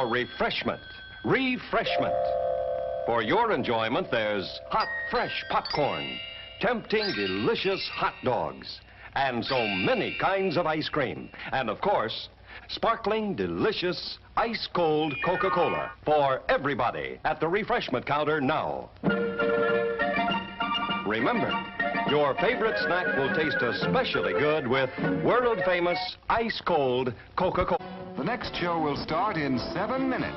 for refreshment. Refreshment. For your enjoyment, there's hot, fresh popcorn, tempting, delicious hot dogs, and so many kinds of ice cream. And of course, sparkling, delicious, ice-cold Coca-Cola for everybody at the refreshment counter now. Remember, your favorite snack will taste especially good with world-famous ice-cold Coca-Cola. The next show will start in 7 minutes.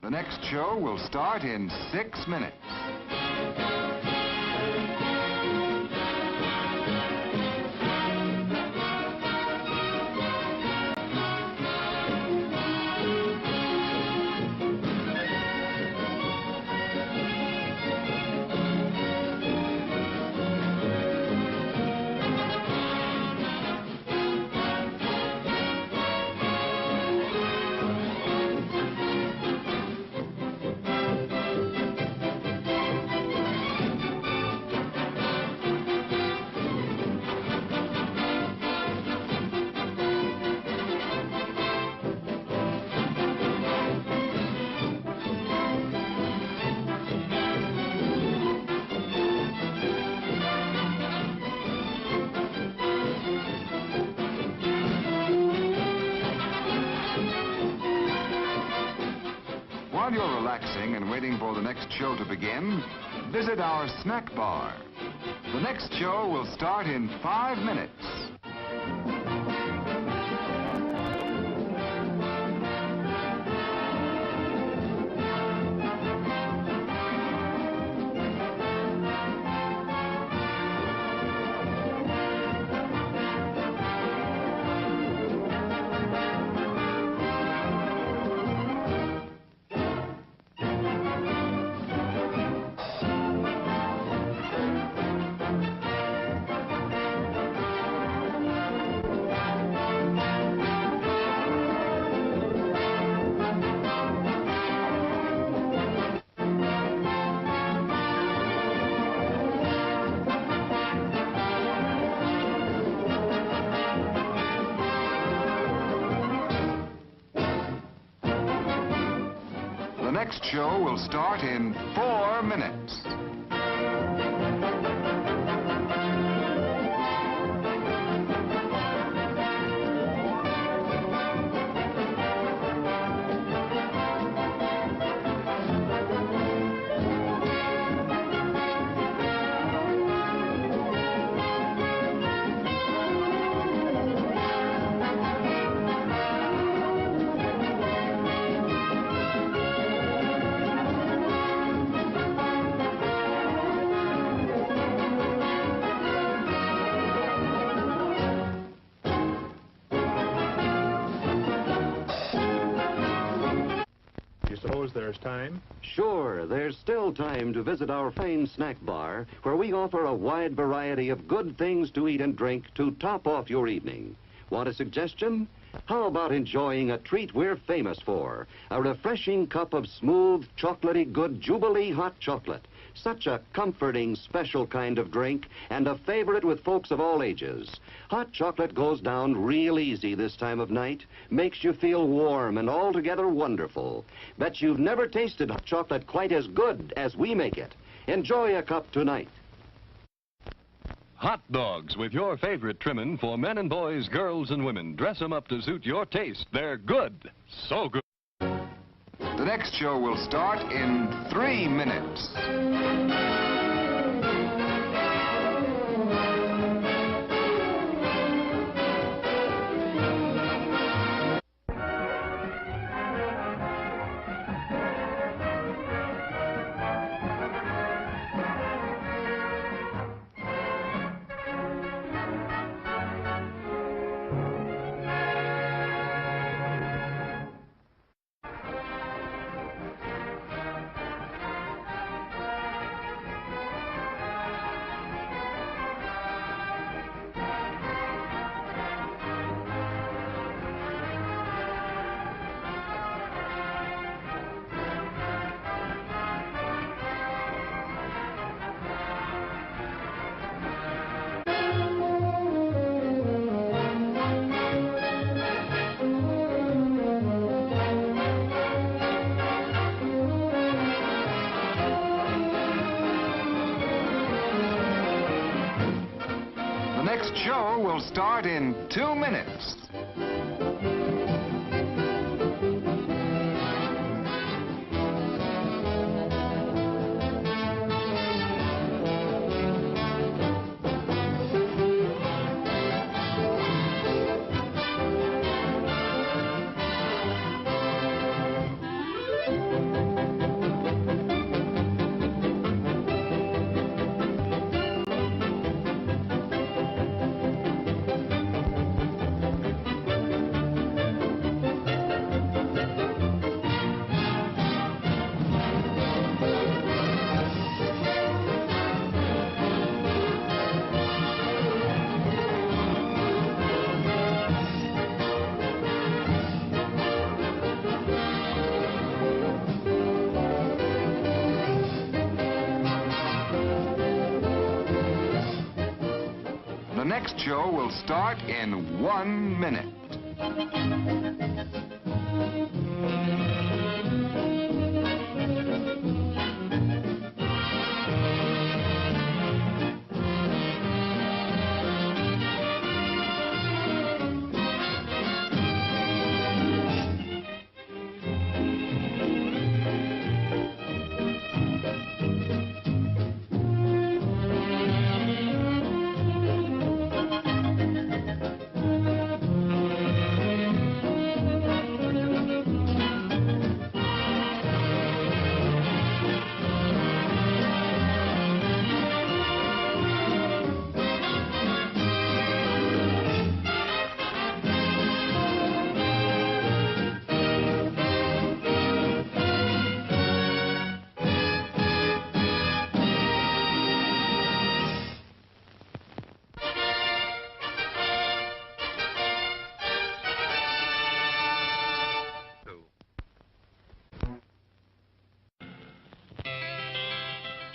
The next show will start in 6 minutes. While you're relaxing and waiting for the next show to begin, visit our snack bar. The next show will start in 5 minutes. The next show will start in 4 minutes. Suppose there's time? Sure, there's still time to visit our famed snack bar, where we offer a wide variety of good things to eat and drink to top off your evening. Want a suggestion? How about enjoying a treat we're famous for? A refreshing cup of smooth, chocolatey good Jubilee hot chocolate. Such a comforting, special kind of drink, and a favorite with folks of all ages. Hot chocolate goes down real easy this time of night, makes you feel warm and altogether wonderful. Bet you've never tasted hot chocolate quite as good as we make it. Enjoy a cup tonight. Hot dogs with your favorite trimmin' for men and boys, girls and women. Dress them up to suit your taste. They're good. So good. The next show will start in 3 minutes. The next show will start in 2 minutes. The next show will start in 1 minute.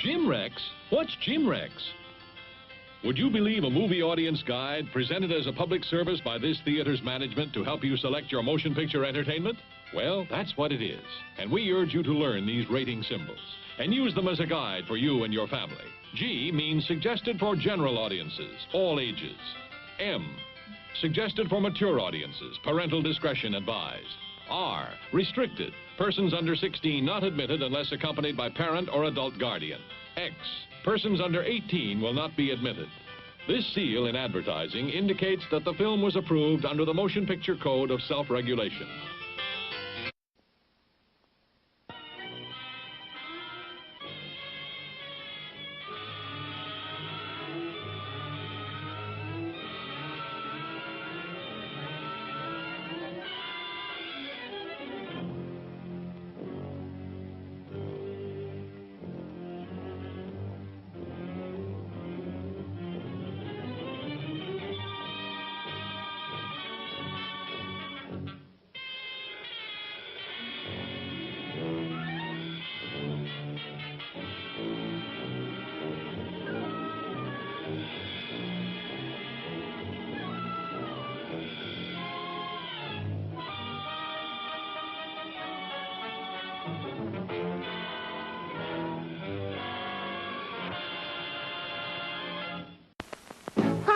Jim Rex? What's Jim Rex? Would you believe a movie audience guide presented as a public service by this theater's management to help you select your motion picture entertainment? Well, that's what it is. And we urge you to learn these rating symbols and use them as a guide for you and your family. G means suggested for general audiences, all ages. M, suggested for mature audiences, parental discretion advised. R, restricted, persons under 16 not admitted unless accompanied by parent or adult guardian. X, persons under 18 will not be admitted. This seal in advertising indicates that the film was approved under the Motion Picture Code of Self-Regulation.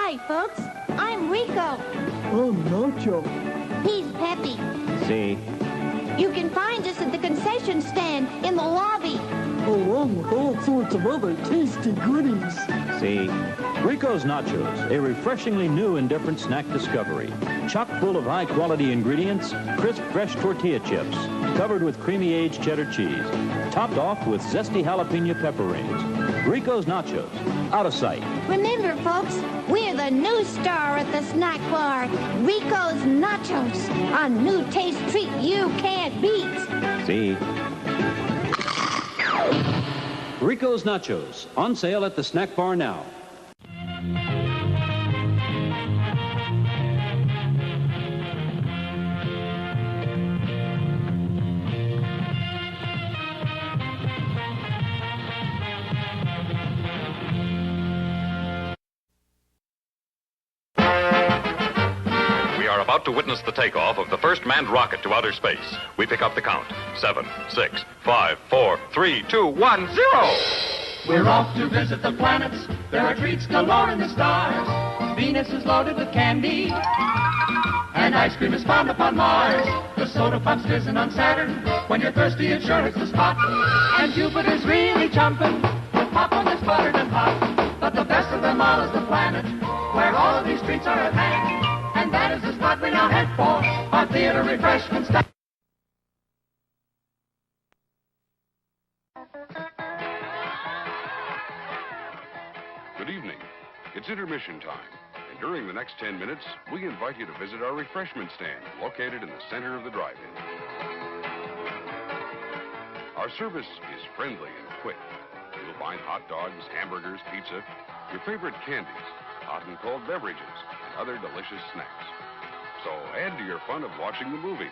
Hi, folks. I'm Rico. Oh, Nacho. He's Peppy. See, You can find us at the concession stand in the lobby. Along with all sorts of other tasty goodies. See? Rico's Nachos, a refreshingly new and different snack discovery. Chock full of high-quality ingredients, crisp, fresh tortilla chips, covered with creamy aged cheddar cheese, topped off with zesty jalapeno pepper rings. Rico's Nachos, out of sight. Remember, folks, we're the new star at the snack bar, Rico's Nachos, a new taste treat you can't beat. See? Rico's Nachos, on sale at the snack bar now. About to witness the takeoff of the first manned rocket to outer space. We pick up the count. 7, 6, 5, 4, 3, 2, 1, 0! We're off to visit the planets. There are treats galore in the stars. Venus is loaded with candy, and ice cream is found upon Mars. The soda pop's fizzing on Saturn. When you're thirsty, it sure hits the spot. And Jupiter's really jumping with popcorn that's buttered and hot. But the best of them all is the planet, where all of these treats are at hand. And that is the spot we now head for, our theater refreshment stand. Good evening. It's intermission time. And during the next 10 minutes, we invite you to visit our refreshment stand, located in the center of the drive-in. Our service is friendly and quick. You'll find hot dogs, hamburgers, pizza, your favorite candies, hot and cold beverages, and other delicious snacks. So add to your fun of watching the movie.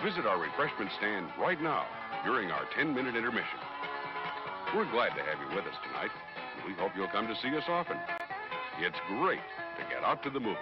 Visit our refreshment stand right now during our 10-minute intermission. We're glad to have you with us tonight, and we hope you'll come to see us often. It's great to get out to the movies.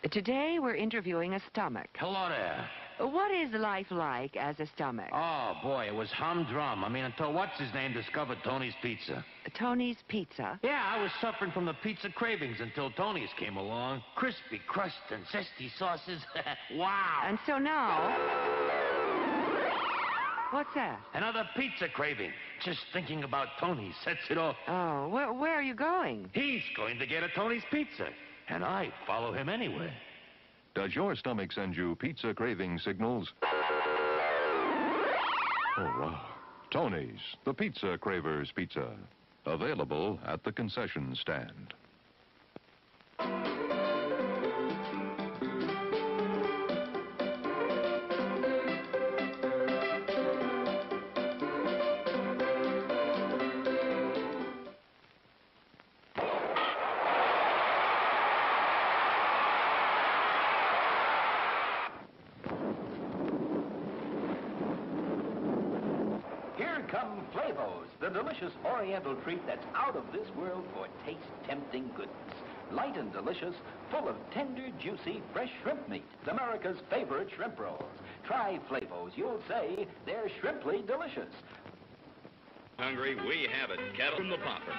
Today, we're interviewing a stomach. Hello there. What is life like as a stomach? Oh, boy, it was humdrum. I mean, until what's-his-name discovered Tony's Pizza. Tony's Pizza? Yeah, I was suffering from the pizza cravings until Tony's came along. Crispy crust and zesty sauces. Wow. And so now... What's that? Another pizza craving. Just thinking about Tony sets it off. Oh, where are you going? He's going to get a Tony's Pizza, and I follow him anywhere. Does your stomach send you pizza craving signals? Oh, wow. Tony's, the Pizza Cravers Pizza. Available at the concession stand. the delicious Oriental treat that's out of this world for taste-tempting goodness. Light and delicious, full of tender, juicy, fresh shrimp meat. It's America's favorite shrimp rolls. Try Flavos. You'll say they're shrimply delicious. Hungry? We have it. Kettle from the popper.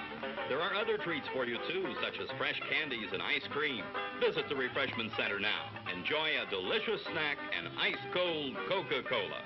There are other treats for you, too, such as fresh candies and ice cream. Visit the Refreshment Center now. Enjoy a delicious snack and ice-cold Coca-Cola.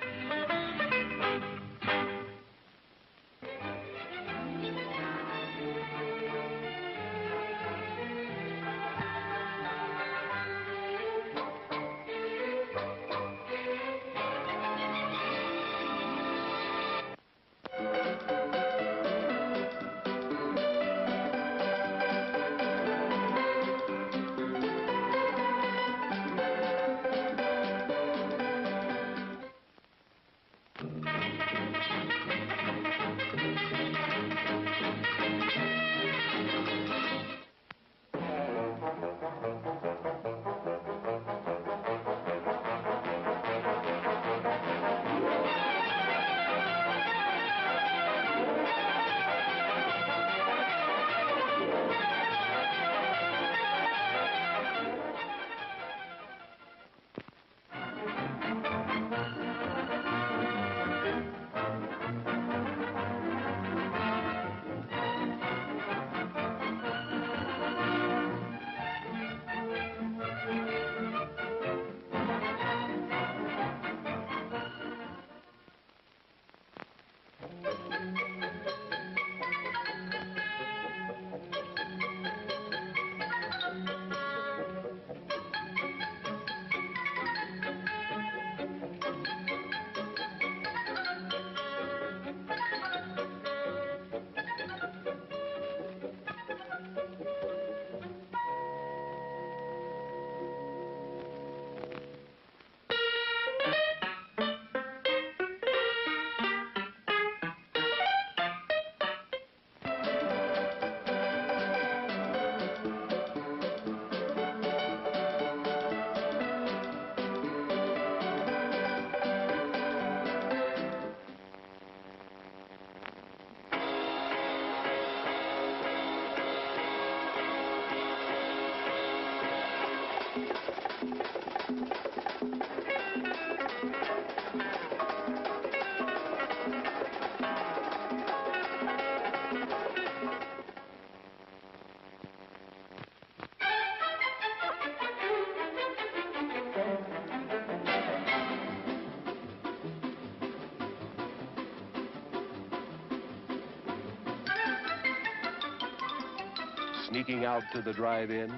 Sneaking out to the drive-in?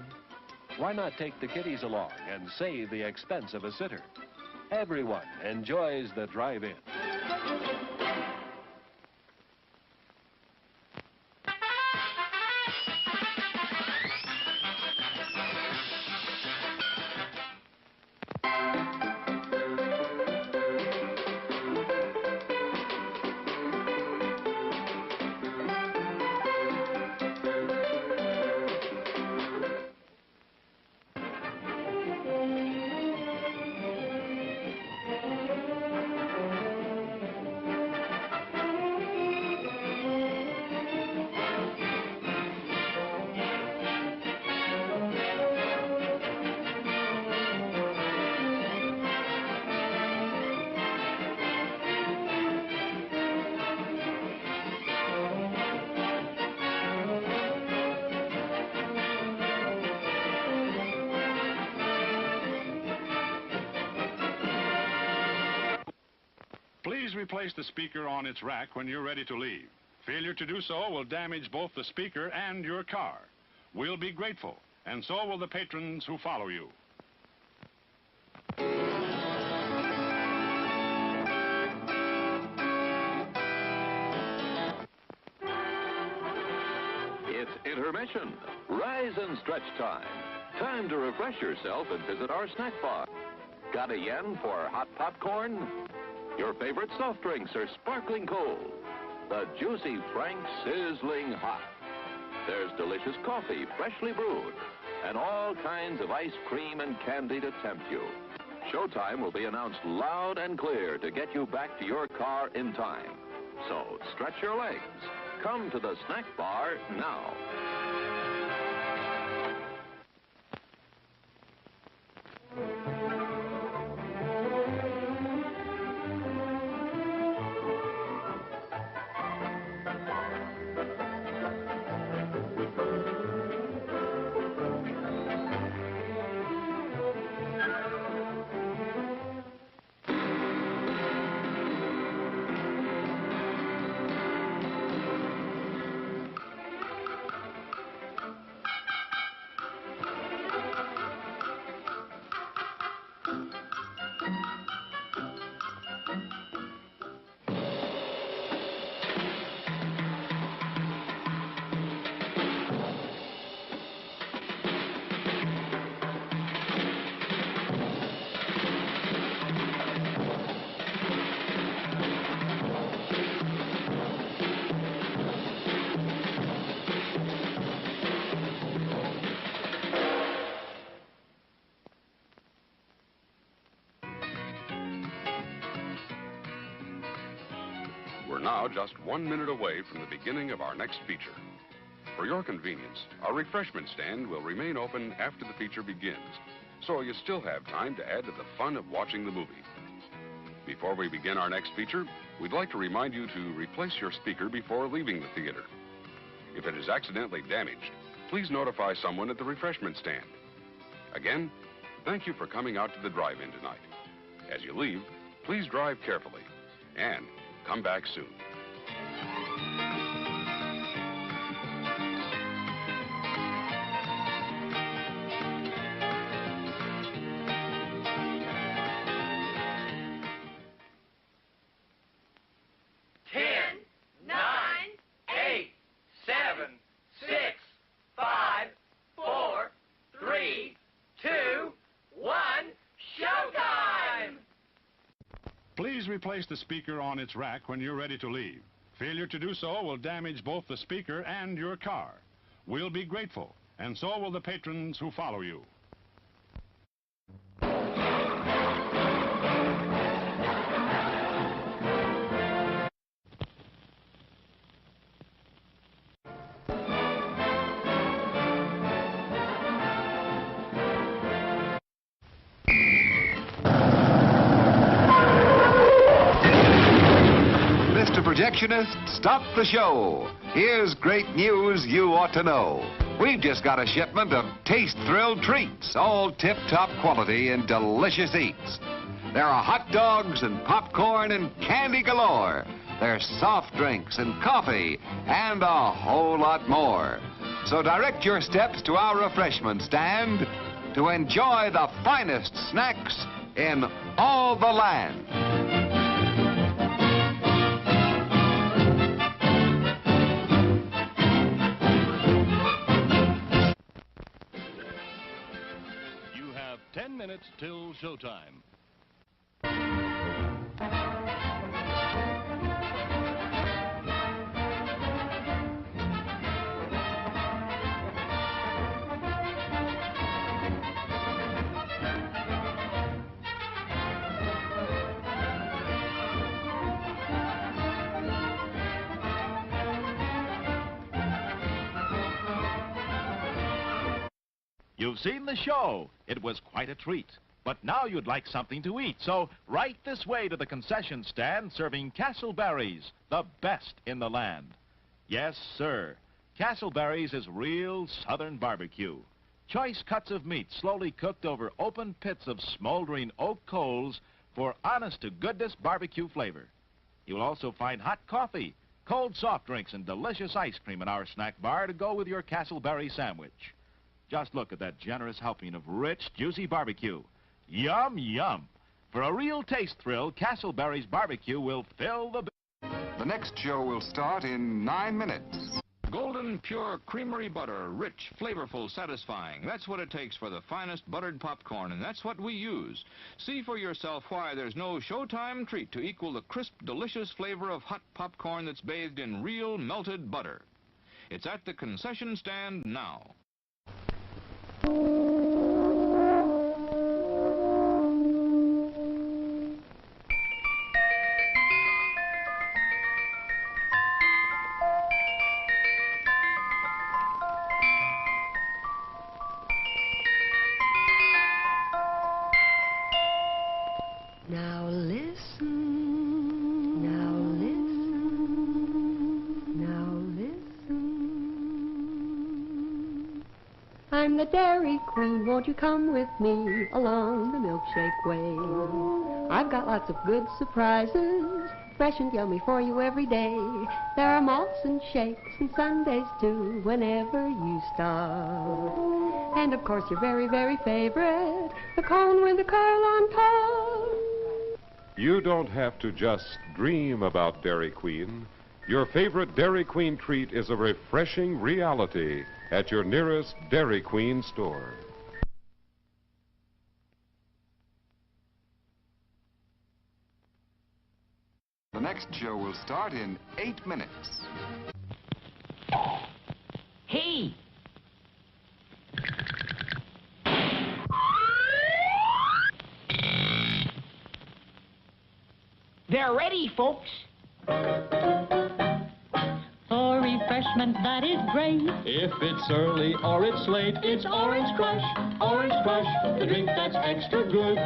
Why not take the kiddies along and save the expense of a sitter? Everyone enjoys the drive-in. Please replace the speaker on its rack when you're ready to leave. Failure to do so will damage both the speaker and your car. We'll be grateful, and so will the patrons who follow you. It's intermission. Rise and stretch time. Time to refresh yourself and visit our snack bar. Got a yen for hot popcorn? Your favorite soft drinks are sparkling cold. The juicy Frank sizzling hot. There's delicious coffee, freshly brewed, and all kinds of ice cream and candy to tempt you. Showtime will be announced loud and clear to get you back to your car in time. So stretch your legs, Come to the snack bar now. We're now just 1 minute away from the beginning of our next feature. For your convenience, our refreshment stand will remain open after the feature begins, so you still have time to add to the fun of watching the movie. Before we begin our next feature, we'd like to remind you to replace your speaker before leaving the theater. If it is accidentally damaged, please notify someone at the refreshment stand. Again, thank you for coming out to the drive-in tonight. As you leave, please drive carefully and come back soon. Please replace the speaker on its rack when you're ready to leave. Failure to do so will damage both the speaker and your car. We'll be grateful, and so will the patrons who follow you. Projectionist, stop the show. Here's great news you ought to know. We've just got a shipment of taste-thrilled treats, all tip-top quality and delicious eats. There are hot dogs and popcorn and candy galore. There's soft drinks and coffee and a whole lot more. So direct your steps to our refreshment stand to enjoy the finest snacks in all the land. You have 10 minutes till showtime. You've seen the show. It was quite a treat. But now you'd like something to eat, so right this way to the concession stand serving Castleberry's, the best in the land. Yes, sir. Castleberry's is real southern barbecue. Choice cuts of meat slowly cooked over open pits of smoldering oak coals for honest-to-goodness barbecue flavor. You'll also find hot coffee, cold soft drinks, and delicious ice cream in our snack bar to go with your Castleberry sandwich. Just look at that generous helping of rich, juicy barbecue. Yum, yum. For a real taste thrill, Castleberry's barbecue will fill the bill. The next show will start in 9 minutes. Golden, pure creamery butter, rich, flavorful, satisfying. That's what it takes for the finest buttered popcorn, and that's what we use. See for yourself why there's no showtime treat to equal the crisp, delicious flavor of hot popcorn that's bathed in real melted butter. It's at the concession stand now. I'm the Dairy Queen, won't you come with me along the milkshake way? I've got lots of good surprises, fresh and yummy for you every day. There are malts and shakes and sundaes too, whenever you stop. And of course your very, very favorite, the cone with the curl on top. You don't have to just dream about Dairy Queen. Your favorite Dairy Queen treat is a refreshing reality at your nearest Dairy Queen store. The next show will start in 8 minutes. Hey! They're ready, folks. For refreshment that is great. If it's early or it's late, It's Orange Crush, Orange Crush, the drink that's extra good.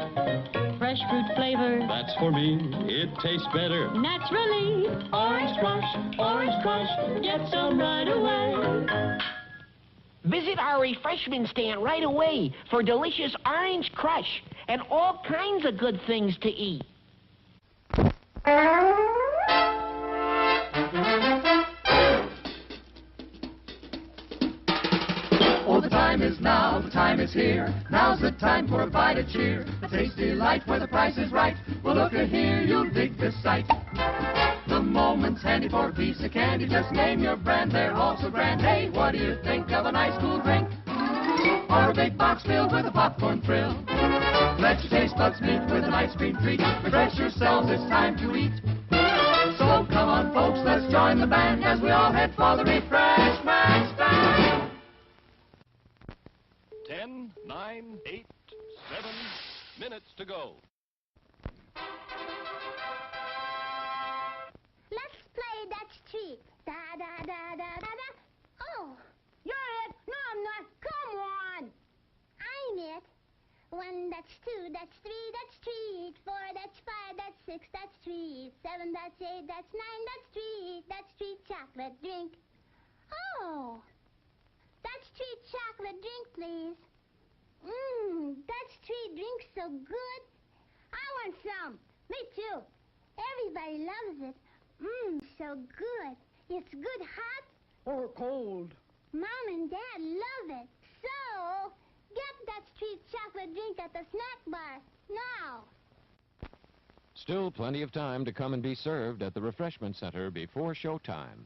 fresh fruit flavor. That's for me. It tastes better. Naturally, Orange Crush, get some right away. Visit our refreshment stand right away for delicious Orange Crush and all kinds of good things to eat. Oh, the time is now, the time is here. Now's the time for a bite of cheer. A tasty light where the price is right. Well, look here, you'll dig this sight. The moment's handy for a piece of candy. Just name your brand, they're all so grand. Hey, what do you think of a nice cool drink? Or a big box filled with a popcorn thrill? Let your taste buds meet with an ice cream treat. Refresh yourselves, it's time to eat. So come on, folks, let's join the band as we all head for the refreshment stand. 10, 9, 8, 7 minutes to go. Let's play Dutch Treat. Da da da da da da. Oh, you're it. No, I'm not. Come on. I'm it. 1, that's 2, that's 3, that's treat. 4, that's 5, that's 6, that's treat. 7, that's 8, that's 9, that's treat. That's treat chocolate drink. Oh, that's treat chocolate drink, please. That's treat drink so good. I want some. Me too. Everybody loves it. So good. It's good hot or cold. Mom and Dad love it. So, get that treat chocolate drink at the snack bar now. Still plenty of time to come and be served at the refreshment center before showtime.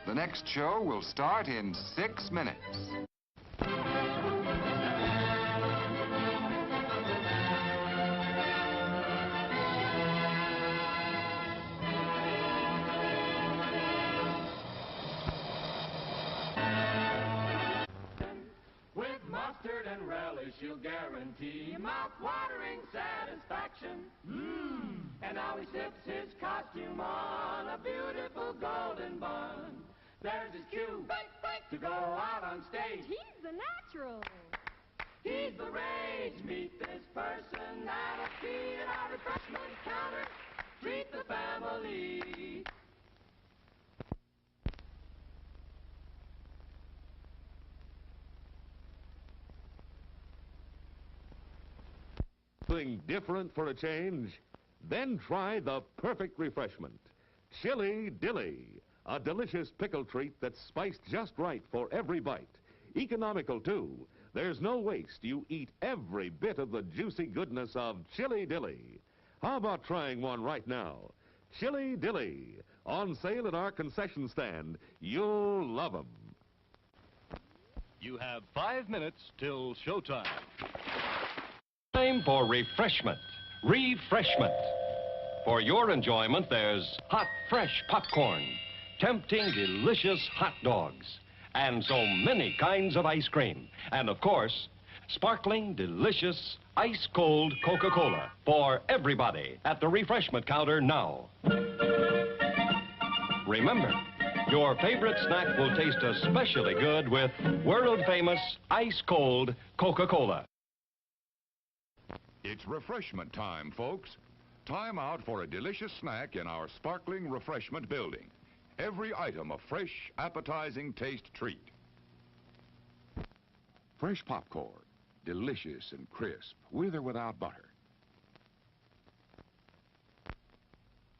The next show will start in 6 minutes. With mustard and relish, you'll guarantee mouth-watering satisfaction. And now he slips his costume on a beautiful golden bun. There's his cue to go out on stage. He's the natural. He's the rage. Meet this person that'll be at our refreshment counter. Treat the family. Something different for a change? Then try the perfect refreshment. Chili Dilly, a delicious pickle treat that's spiced just right for every bite. Economical, too. There's no waste. You eat every bit of the juicy goodness of Chili Dilly. How about trying one right now? Chili Dilly, on sale at our concession stand. You'll love them. You have 5 minutes till showtime. Time for refreshment. Refreshment. For your enjoyment, there's hot, fresh popcorn, tempting, delicious hot dogs, and so many kinds of ice cream. And, of course, sparkling, delicious, ice-cold Coca-Cola for everybody at the refreshment counter now. Remember, Your favorite snack will taste especially good with world-famous ice-cold Coca-Cola. It's refreshment time, folks. Time out for a delicious snack in our sparkling refreshment building. Every item a fresh, appetizing taste treat. Fresh popcorn, delicious and crisp, with or without butter.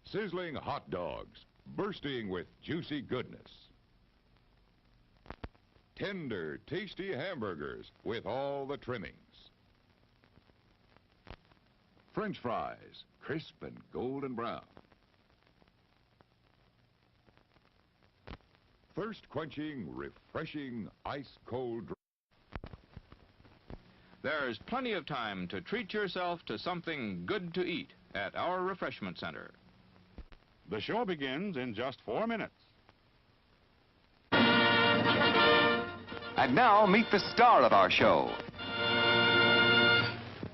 Sizzling hot dogs, bursting with juicy goodness. Tender, tasty hamburgers with all the trimmings. French fries, crisp and golden brown. Thirst-quenching, refreshing, ice-cold drink. There's plenty of time to treat yourself to something good to eat at our refreshment center. The show begins in just 4 minutes. And now meet the star of our show.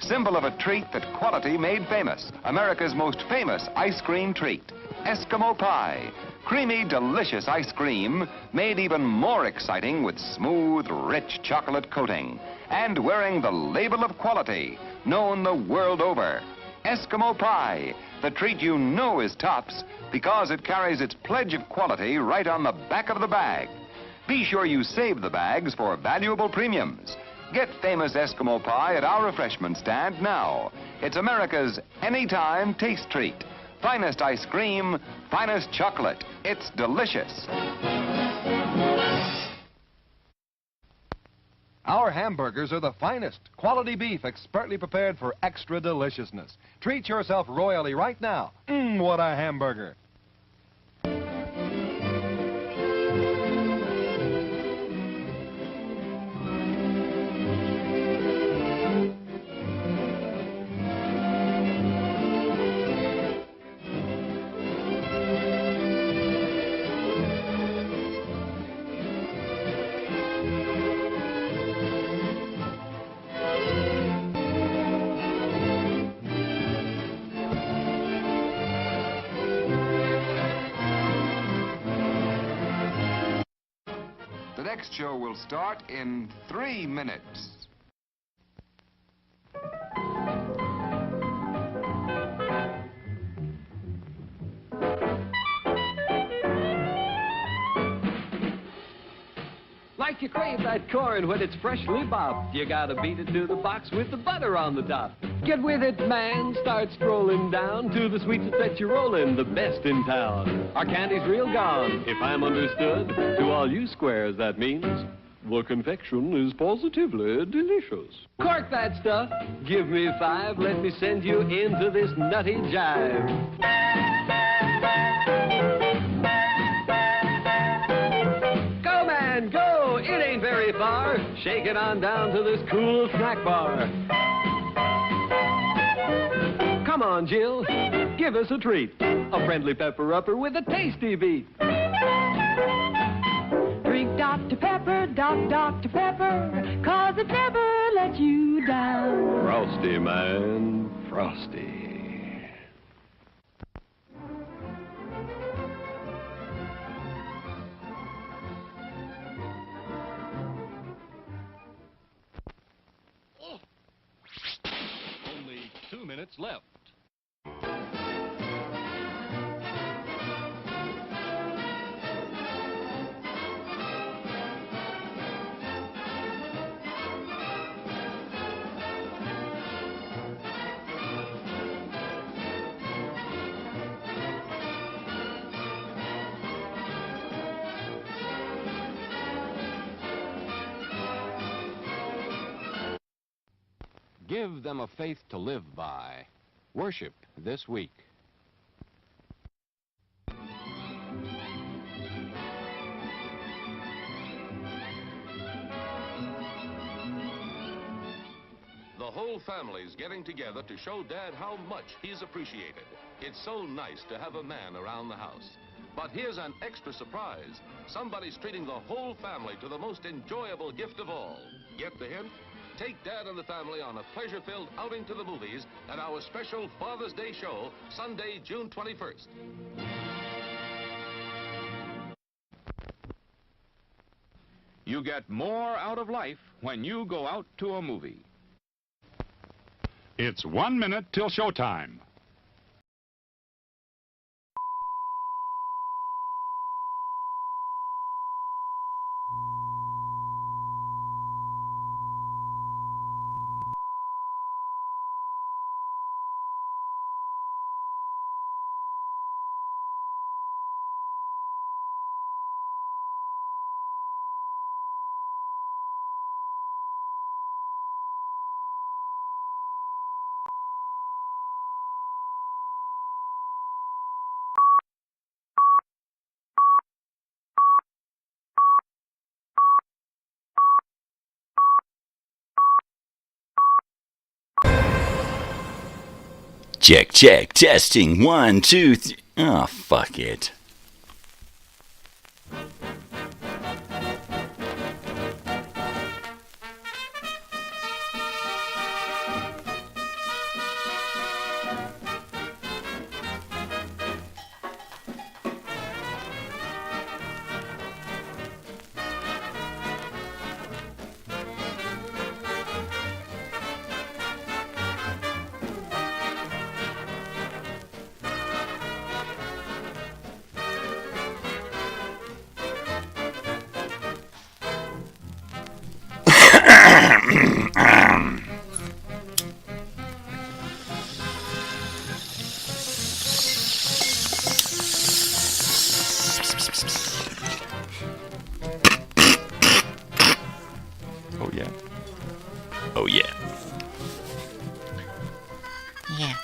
Symbol of a treat that quality made famous. America's most famous ice cream treat. Eskimo pie. Creamy, delicious ice cream made even more exciting with smooth, rich chocolate coating. And wearing the label of quality, known the world over. Eskimo pie, the treat you know is tops because it carries its pledge of quality right on the back of the bag. Be sure you save the bags for valuable premiums. Get famous Eskimo pie at our refreshment stand now. It's America's anytime taste treat. Finest ice cream, finest chocolate. It's delicious. Our hamburgers are the finest. Quality beef expertly prepared for extra deliciousness. Treat yourself royally right now. What a hamburger. The next show will start in 3 minutes. Like you crave that corn when it's freshly bobbed, you gotta beat it to the box with the butter on the top. Get with it, man. Start strolling down to the sweets that set you rolling, the best in town. Our candy's real gone, if I'm understood. To all you squares, that means the confection is positively delicious. Cork that stuff. Give me 5. Let me send you into this nutty jive. Go, man, go. It ain't very far. Shake it on down to this cool snack bar. Come on, Jill, give us a treat. A friendly pepper-upper with a tasty beat. Drink Dr. Pepper, Dr. Pepper, 'cause it never lets you down. Frosty, man, frosty. Only 2 minutes left. Give them a faith to live by. Worship this week. The whole family's getting together to show Dad how much he's appreciated. It's so nice to have a man around the house. But here's an extra surprise. Somebody's treating the whole family to the most enjoyable gift of all. Get the hint? Take Dad and the family on a pleasure-filled outing to the movies at our special Father's Day show, Sunday, June 21st. You get more out of life when you go out to a movie. It's 1 minute till showtime. Check, check, testing, 1, 2, 3. Oh, fuck it. Oh, yeah. Oh, yeah. Yeah.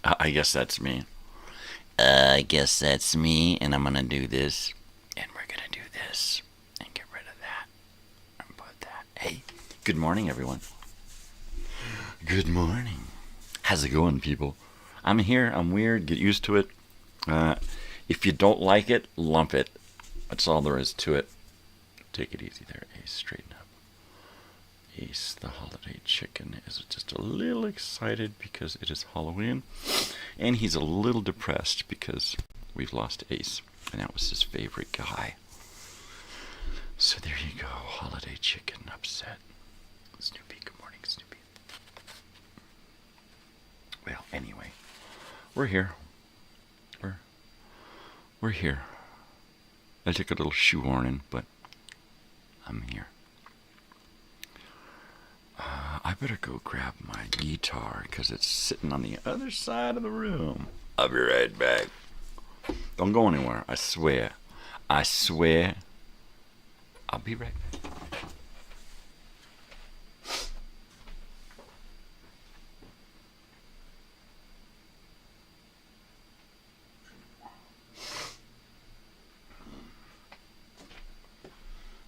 I guess that's me. I guess that's me, and I'm gonna do this, and we're gonna do this, and get rid of that, and put that. Hey, good morning, everyone. Good morning. How's it going, people? I'm here, I'm weird, get used to it. If you don't like it, lump it. That's all there is to it. Take it easy there, Ace, straighten up. Ace, the holiday chicken, is just a little excited because it is Halloween, and he's a little depressed because we've lost Ace, and that was his favorite guy. So there you go, holiday chicken upset. Snoopy, good morning, Snoopy. Well, anyway, we're here. We're here. I took a little shoehorning, but I'm here. I better go grab my guitar because it's sitting on the other side of the room. I'll be right back. Don't go anywhere. I swear. I swear. I'll be right back.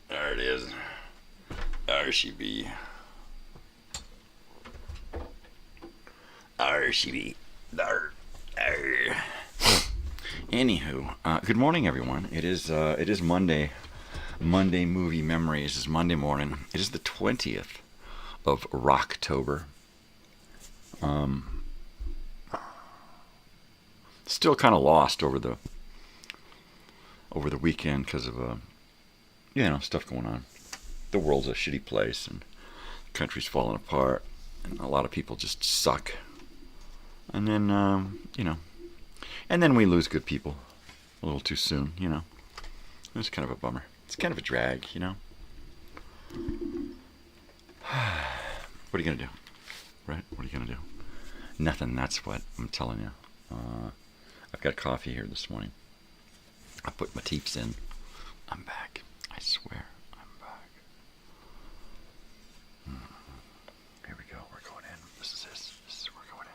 There it is. There she be. RCB. Anywho, good morning, everyone. It is Monday. Monday movie memories is Monday morning. It is the 20th of Rocktober. Still kind of lost over the weekend because of stuff going on. The world's a shitty place and the country's falling apart, and a lot of people just suck. And then, and then we lose good people a little too soon, It's kind of a bummer. It's kind of a drag, What are you going to do? Right? What are you going to do? Nothing, that's what I'm telling you. I've got coffee here this morning. I put my teeps in. I'm back. I swear, I'm back. Here we go. We're going in. This is we're going in.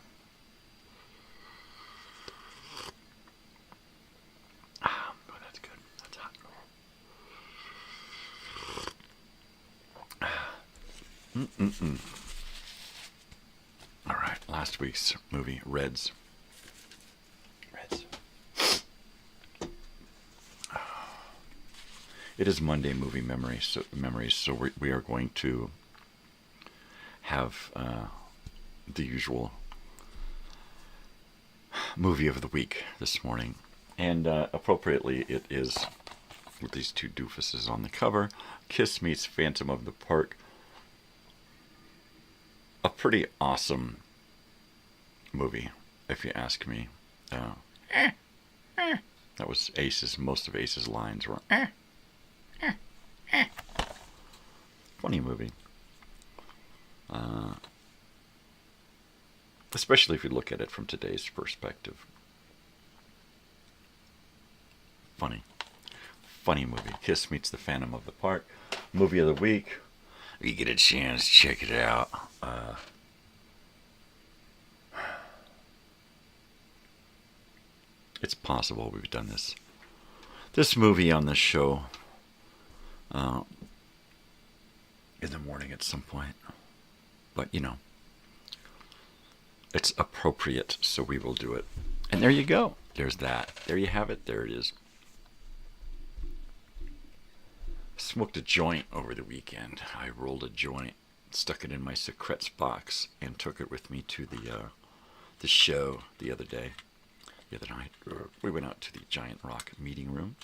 Oh, that's good. That's hot. All right, last week's movie, Reds. It is Monday movie memories, so we are going to have the usual movie of the week this morning. And appropriately, it is, with these two doofuses on the cover, Kiss meets Phantom of the Park. A pretty awesome movie, if you ask me. That was most of Ace's lines were funny movie. Especially if you look at it from today's perspective. Funny movie. Kiss meets the Phantom of the Park. Movie of the week. If you get a chance, check it out. It's possible we've done this movie on this show in the morning at some point. But, you know, it's appropriate, so we will do it. And there you go. There's that. There you have it. There it is. Smoked a joint over the weekend. I rolled a joint, stuck it in my secrets box, and took it with me to the show the other night. We went out to the Giant Rock meeting room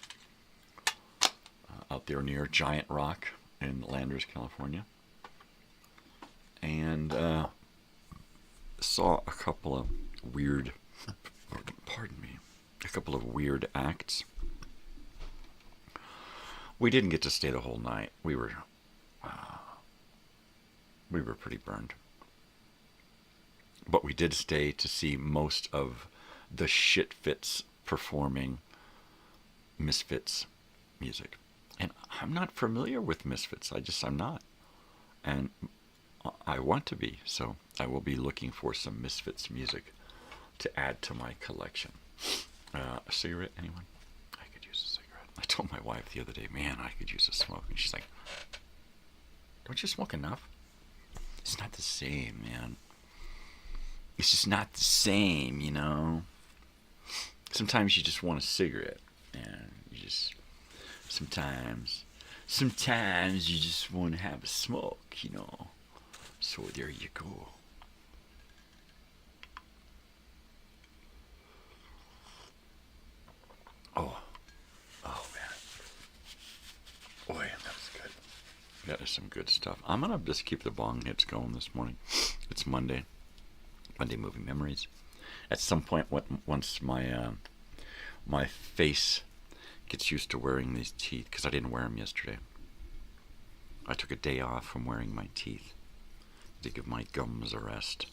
out there near Giant Rock in Landers, California, and saw a couple of weird acts. We didn't get to stay the whole night. We were pretty burned. But we did stay to see most of the Shitfits performing Misfits music. And I'm not familiar with Misfits. I'm not. And I want to be. So I will be looking for some Misfits music to add to my collection. A cigarette, anyone? I could use a cigarette. I told my wife the other day, man, I could use a smoke. And she's like, don't you smoke enough? It's not the same, man. It's just not the same, you know? Sometimes you just want a cigarette. And you just... Sometimes you just want to have a smoke, you know? So there you go. Oh, man. Boy, that was good. That is some good stuff. I'm going to just keep the bong hits going this morning. It's Monday. Monday movie memories. At some point, once my face gets used to wearing these teeth, because I didn't wear them yesterday. I took a day off from wearing my teeth to give my gums a rest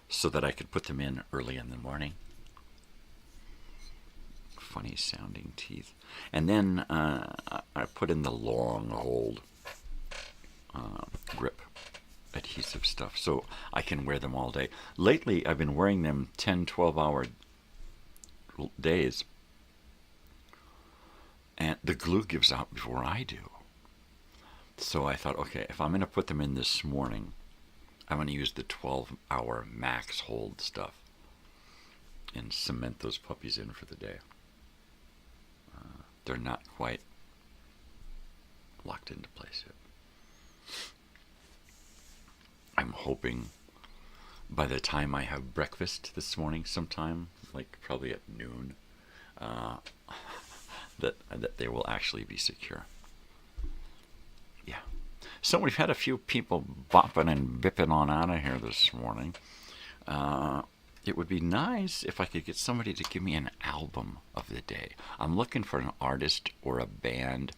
so that I could put them in early in the morning. Funny sounding teeth. And then I put in the long hold grip adhesive stuff so I can wear them all day. Lately I've been wearing them 10-12 hour days, and the glue gives out before I do. So I thought, okay, if I'm going to put them in this morning, I'm going to use the 12-hour max hold stuff and cement those puppies in for the day. They're not quite locked into place yet. I'm hoping by the time I have breakfast this morning sometime, like probably at noon, that they will actually be secure. Yeah. So we've had a few people bopping and bipping on out of here this morning. It would be nice if I could get somebody to give me an album of the day. I'm looking for an artist or a band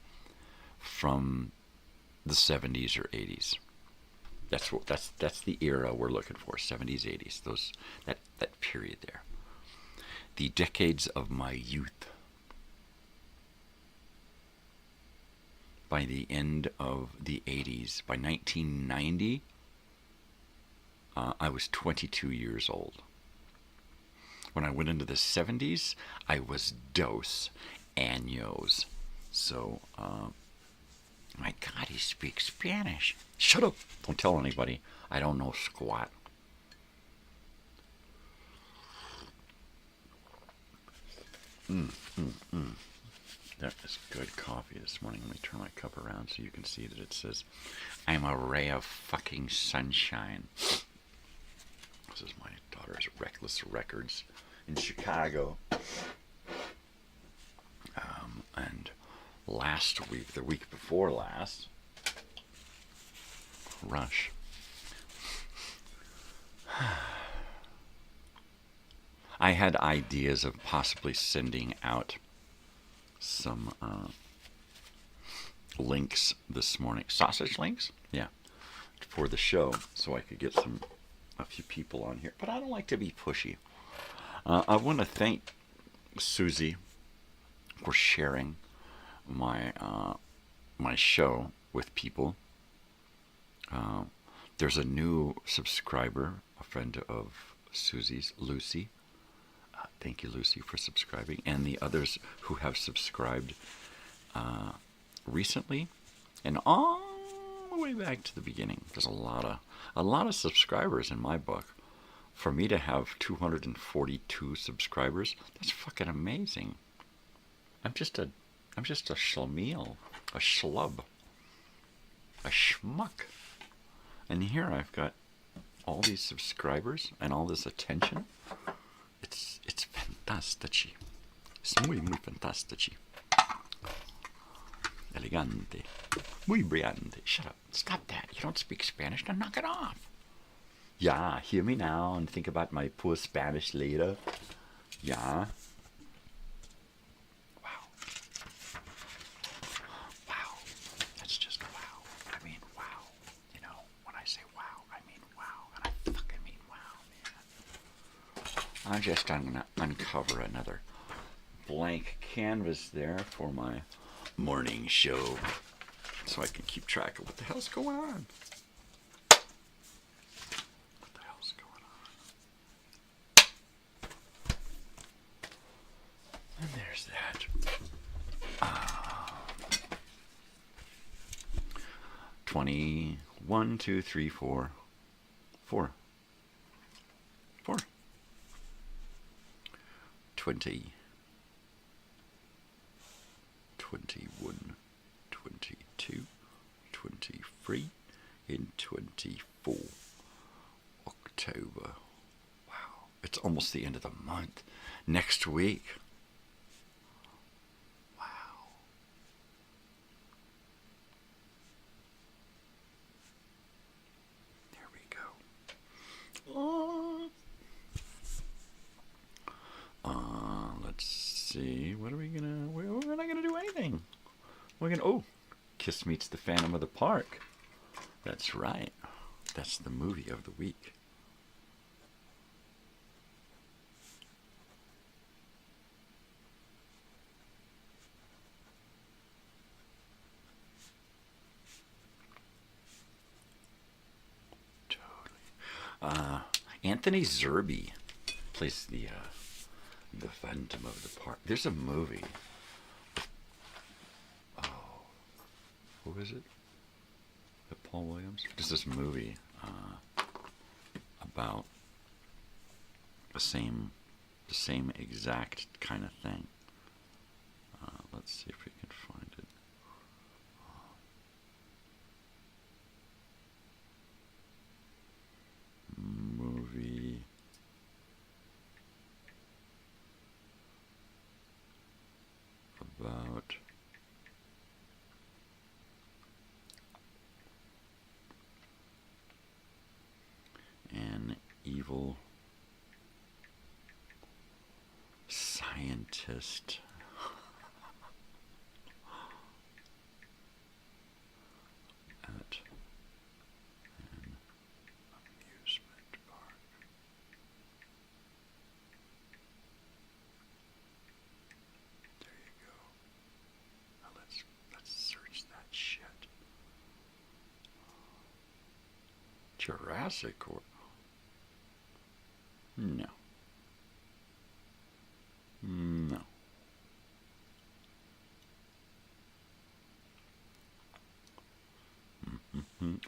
from the 70s or 80s. That's the era we're looking for, 70s, 80s, that period there. The decades of my youth. By the end of the 80s, by 1990, I was 22 years old. When I went into the 70s, I was dos años. So, my God, you speak Spanish. Shut up. Don't tell anybody. I don't know squat. That is good coffee this morning. Let me turn my cup around so you can see that it says, I'm a ray of fucking sunshine. This is my daughter's Reckless Records in Chicago. And last week, the week before last, Rush. I had ideas of possibly sending out some links this morning. Sausage links? Yeah. For the show, so I could get a few people on here. But I don't like to be pushy. I want to thank Susie for sharing my my show with people. There's a new subscriber, a friend of Susie's, Lucy. Thank you, Lucy, for subscribing, and the others who have subscribed recently, and all the way back to the beginning. There's a lot of subscribers in my book. For me to have 242 subscribers, that's fucking amazing. I'm just a schlemiel, a schlub, a schmuck, and here I've got all these subscribers and all this attention. It's fantastici. Es muy fantastici. Elegante. Muy brillante. Shut up. Stop that. You don't speak Spanish. Now knock it off. Yeah, hear me now and think about my poor Spanish later. Yeah. Wow. Wow. That's just wow. I mean, wow. You know, when I say wow, I mean wow. And I fucking mean wow, man. I'm just going to uncover another blank canvas there for my morning show so I can keep track of what the hell's going on. What the hell's going on? And there's that. 21, 2, 3, 4. 4. 20. 21, 22, 23, and 24. October. Wow. It's almost the end of the month. Next week. Wow. There we go. Oh. Let's see. What are we gonna? We're not gonna do anything. We're gonna. Oh, Kiss Meets the Phantom of the Park. That's right. That's the movie of the week. Totally. Anthony Zerbe plays the Phantom of the Park. There's a movie. Oh, who is it? The Paul Williams. There's this movie about the same exact kind of thing. Let's see if we can find it. Movie. About an evil scientist at an amusement park. There you go. Now let's search that shit. Jurassic or no. No.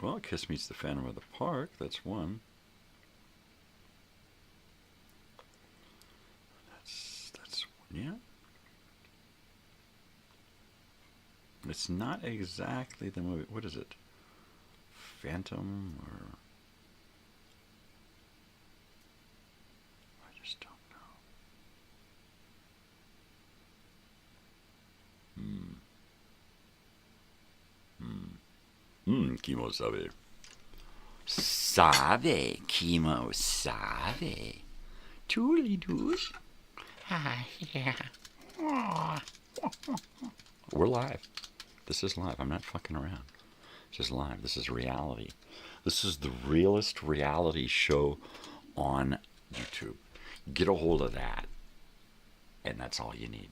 Well, Kiss Meets the Phantom of the Park. That's one. That's one, yeah. It's not exactly the movie. What is it? Phantom or... I just don't know. Kimo sabe. Sabe, Kimo sabe. Toodly doos. Yeah. We're live. This is live. I'm not fucking around. This is live. This is reality. This is the realest reality show on YouTube. Get a hold of that. And that's all you need.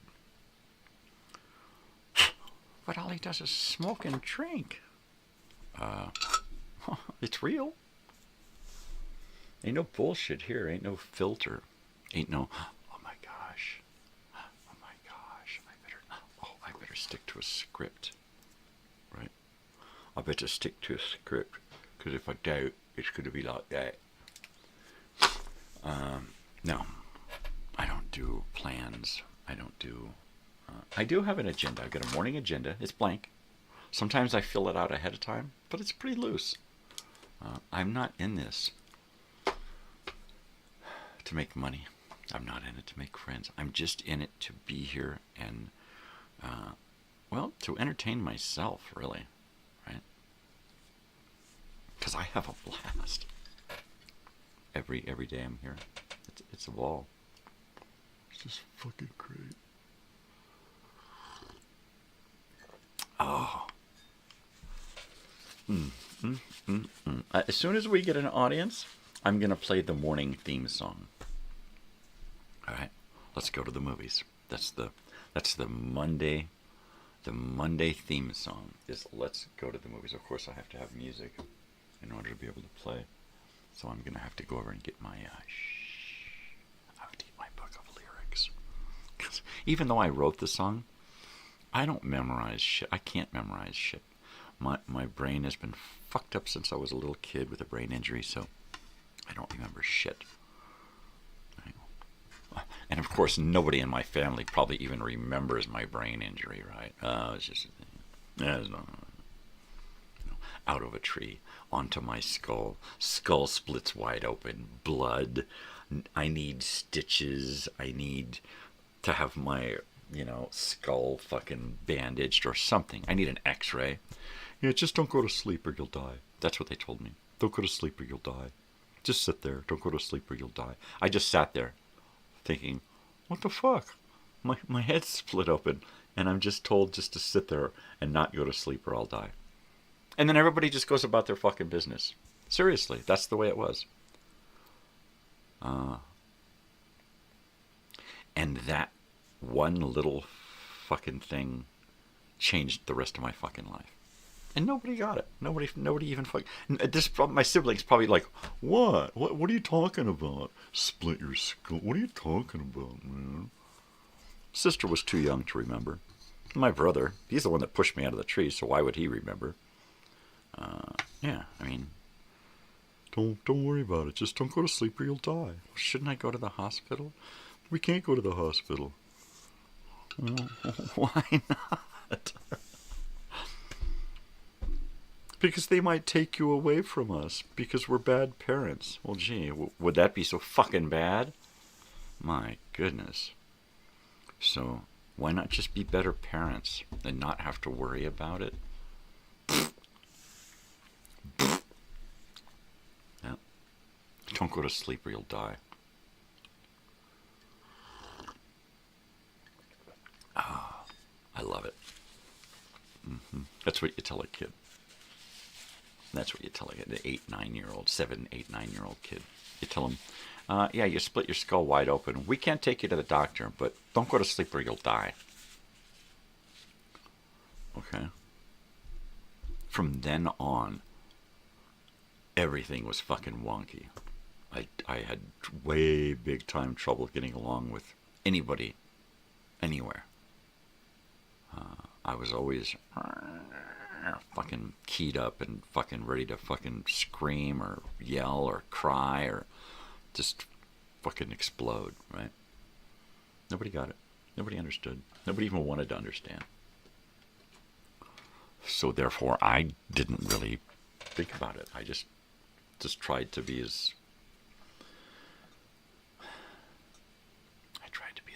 But all he does is smoke and drink. It's real. Ain't no bullshit here. Ain't no filter. Ain't no, oh my gosh. Oh my gosh. I better stick to a script. Right? I better stick to a script. Because if I don't, it's going to be like that. No. I don't do plans. I don't do... I do have an agenda. I've got a morning agenda. It's blank. Sometimes I fill it out ahead of time, but it's pretty loose. I'm not in this to make money. I'm not in it to make friends. I'm just in it to be here and, well, to entertain myself, really, right? Because I have a blast. Every day I'm here. It's a ball. It's just fucking great. Oh. As soon as we get an audience, I'm going to play the morning theme song. All right, let's go to the movies. That's the Monday theme song is let's go to the movies. Of course, I have to have music in order to be able to play. So I'm going to have to go over and get my I have to get my book of lyrics. 'Cause even though I wrote the song, I don't memorize shit. I can't memorize shit. My brain has been fucked up since I was a little kid with a brain injury, so I don't remember shit. And of course, nobody in my family probably even remembers my brain injury, right? It's just, it's not, out of a tree, onto my skull. Skull splits wide open, blood. I need stitches. I need to have my, skull fucking bandaged or something. I need an x-ray. Yeah, just don't go to sleep or you'll die. That's what they told me. Don't go to sleep or you'll die. Just sit there. Don't go to sleep or you'll die. I just sat there thinking, what the fuck? My head's split open and I'm just told just to sit there and not go to sleep or I'll die. And then everybody just goes about their fucking business. Seriously, that's the way it was. And that one little fucking thing changed the rest of my fucking life. And nobody got it. Nobody even fucking... my siblings probably like, what? What are you talking about? Split your skull? What are you talking about, man? Sister was too young to remember. My brother, he's the one that pushed me out of the tree, so why would he remember? Yeah, I mean... Don't worry about it. Just don't go to sleep or you'll die. Shouldn't I go to the hospital? We can't go to the hospital. Why not? Because they might take you away from us because we're bad parents. Well, gee, would that be so fucking bad? My goodness. So, why not just be better parents and not have to worry about it? Yeah. Don't go to sleep or you'll die. Ah, I love it. That's what you tell a kid. That's what you tell an 8, 9-year-old, 7, 8, 9-year-old kid. You tell them, yeah, you split your skull wide open. We can't take you to the doctor, but don't go to sleep or you'll die. Okay. From then on, everything was fucking wonky. I had way big time trouble getting along with anybody, anywhere. I was always... fucking keyed up and fucking ready to fucking scream or yell or cry or just fucking explode, right? Nobody got it. Nobody understood. Nobody even wanted to understand. So therefore, I didn't really think about it. I just tried to be as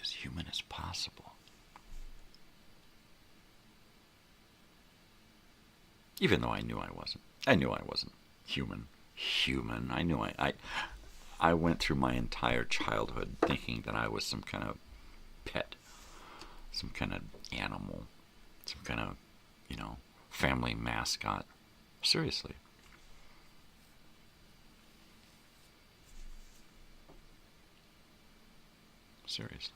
human as possible. Even though I knew I wasn't. I knew I wasn't human. I knew I went through my entire childhood thinking that I was some kind of pet, some kind of animal, some kind of, family mascot. Seriously. Seriously.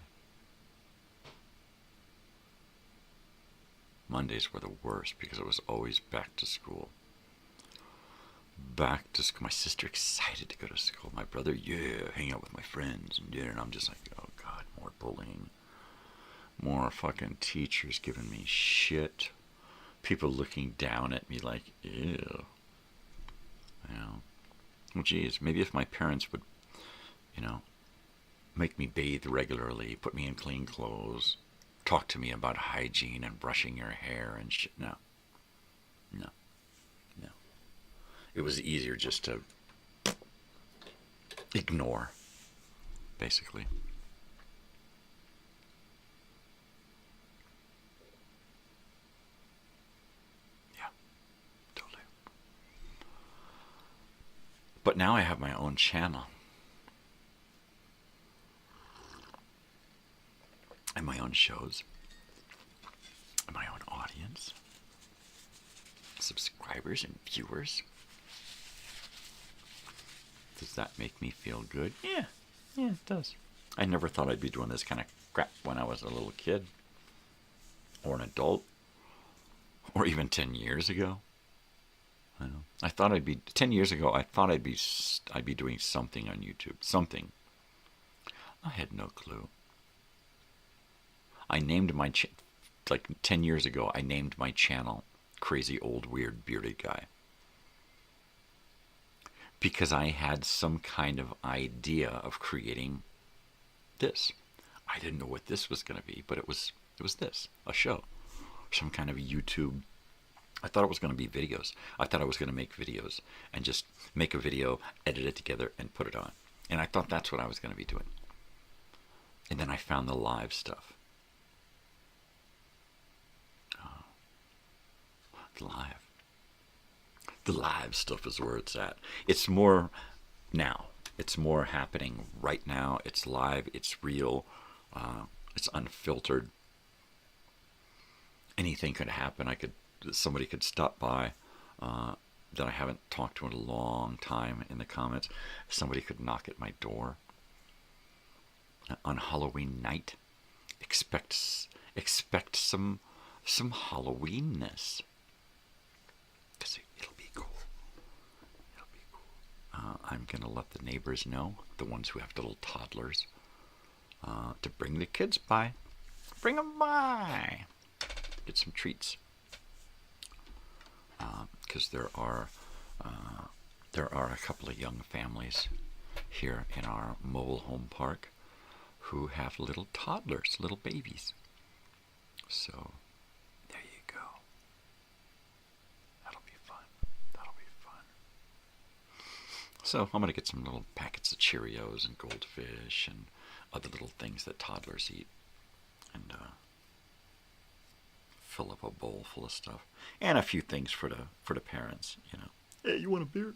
Mondays were the worst because it was always back to school. Back to school. My sister excited to go to school. My brother, hang out with my friends and dinner. And I'm just like, oh God, more bullying. More fucking teachers giving me shit. People looking down at me like, ew. Well, geez, maybe if my parents would, make me bathe regularly, put me in clean clothes, talk to me about hygiene and brushing your hair and shit. No. It was easier just to ignore, basically. Yeah, totally. But now I have my own channel. And my own shows, and my own audience, subscribers and viewers. Does that make me feel good? Yeah, it does. I never thought I'd be doing this kind of crap when I was a little kid, or an adult, or even 10 years ago. I thought I'd be 10 years ago. I thought I'd be doing something on YouTube, something. I had no clue. I named my, 10 years ago, I named my channel Crazy Old Weird Bearded Guy. Because I had some kind of idea of creating this. I didn't know what this was going to be, but it was this, a show. Some kind of YouTube. I thought it was going to be videos. I thought I was going to make videos and just make a video, edit it together, and put it on. And I thought that's what I was going to be doing. And then I found the live stuff. The live stuff is where it's at. It's more now. It's more happening right now. It's live. It's real. It's unfiltered. Anything could happen. Somebody could stop by that I haven't talked to in a long time in the comments. Somebody could knock at my door on Halloween night. Expect some Halloweenness. Because it'll be cool. I'm going to let the neighbors know, the ones who have little toddlers, to bring the kids by. Bring them by. Get some treats. Because there are a couple of young families here in our mobile home park who have little toddlers, little babies. So there you go. That'll be fun. So I'm going to get some little packets of Cheerios and Goldfish and other little things that toddlers eat. And fill up a bowl full of stuff. And a few things for the parents, Hey, you want a beer?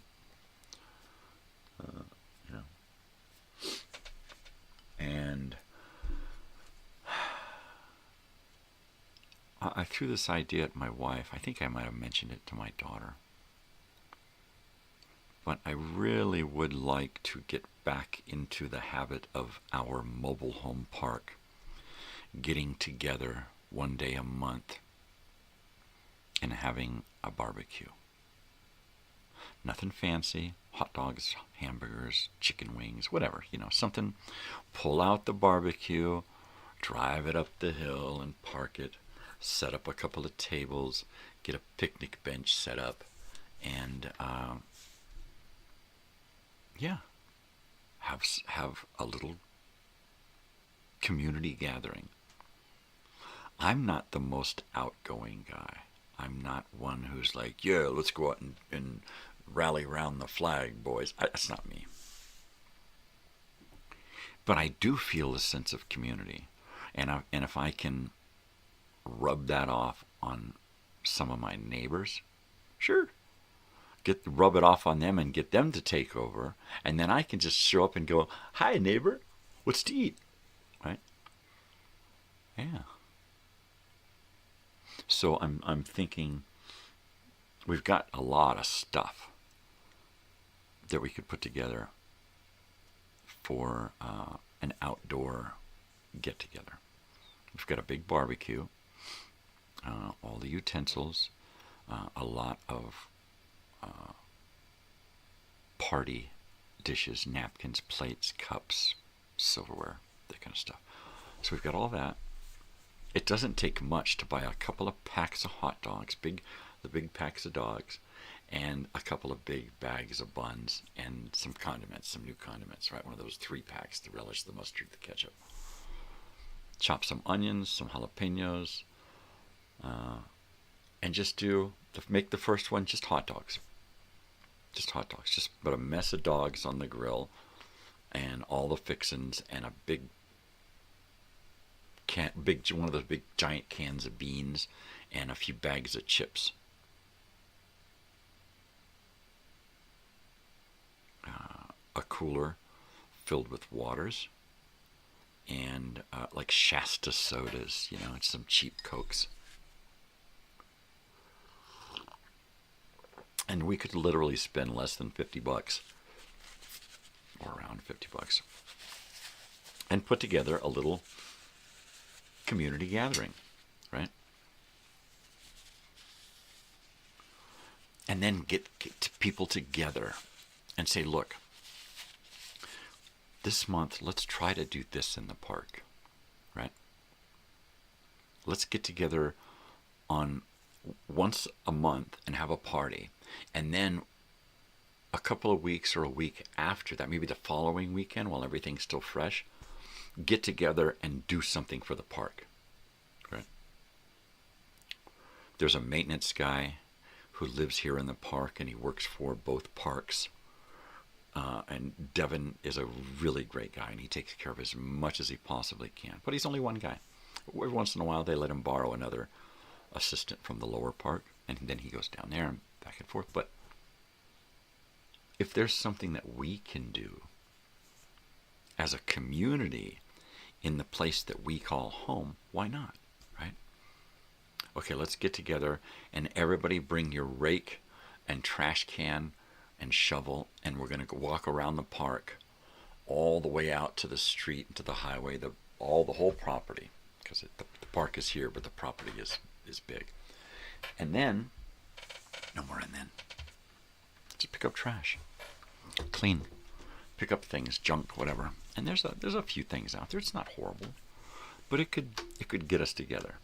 And I threw this idea at my wife. I think I might have mentioned it to my daughter. But I really would like to get back into the habit of our mobile home park getting together one day a month and having a barbecue. Nothing fancy. Hot dogs, hamburgers, chicken wings, whatever, something. Pull out the barbecue, drive it up the hill and park it, set up a couple of tables, get a picnic bench set up, and yeah, have a little community gathering. I'm not the most outgoing guy. I'm not one who's like, yeah, let's go out and rally around the flag, boys. That's not me. But I do feel a sense of community. And if I can rub that off on some of my neighbors, sure. Rub it off on them and get them to take over. And then I can just show up and go, hi, neighbor, what's to eat? Right? Yeah. So I'm thinking we've got a lot of stuff that we could put together for an outdoor get-together. We've got a big barbecue, all the utensils, a lot of party dishes, napkins, plates, cups, silverware, that kind of stuff. So we've got all that. It doesn't take much to buy a couple of packs of hot dogs, the big packs of dogs, and a couple of big bags of buns and some condiments, some new condiments, right? One of those 3-packs, the relish, the mustard, the ketchup. Chop some onions, some jalapenos, and just make the first one just hot dogs. Just hot dogs. Just put a mess of dogs on the grill and all the fixins and a one of those big giant cans of beans and a few bags of chips. A cooler filled with waters and like Shasta sodas, and some cheap Cokes. And we could literally spend less than $50 or around $50 and put together a little community gathering, right? And then get people together and say, look, this month, let's try to do this in the park, right? Let's get together on once a month and have a party. And then a couple of weeks or a week after that, maybe the following weekend while everything's still fresh, get together and do something for the park, right? There's a maintenance guy who lives here in the park, and he works for both parks. And Devin is a really great guy, and he takes care of as much as he possibly can. But he's only one guy. Every once in a while, they let him borrow another assistant from the lower park, and then he goes down there and back and forth. But if there's something that we can do as a community in the place that we call home, why not, right? Okay, let's get together and everybody bring your rake and trash can and shovel, and we're going to walk around the park all the way out to the street and to the highway, the whole property, because the park is here, but the property is big. And then, no more and then, just pick up trash, clean, pick up things, junk, whatever. And there's a few things out there. It's not horrible, but it could get us together.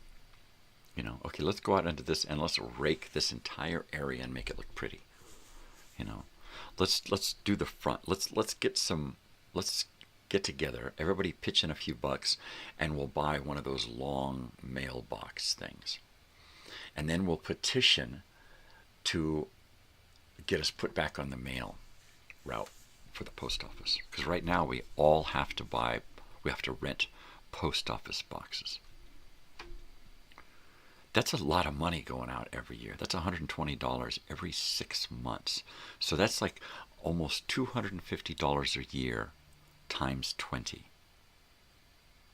Okay, let's go out into this and let's rake this entire area and make it look pretty. Let's do the front. Let's get together. Everybody pitch in a few bucks, and we'll buy one of those long mailbox things. And then we'll petition to get us put back on the mail route for the post office. Because right now we have to rent post office boxes. That's a lot of money going out every year. That's $120 every 6 months. So that's like almost $250 a year times 20.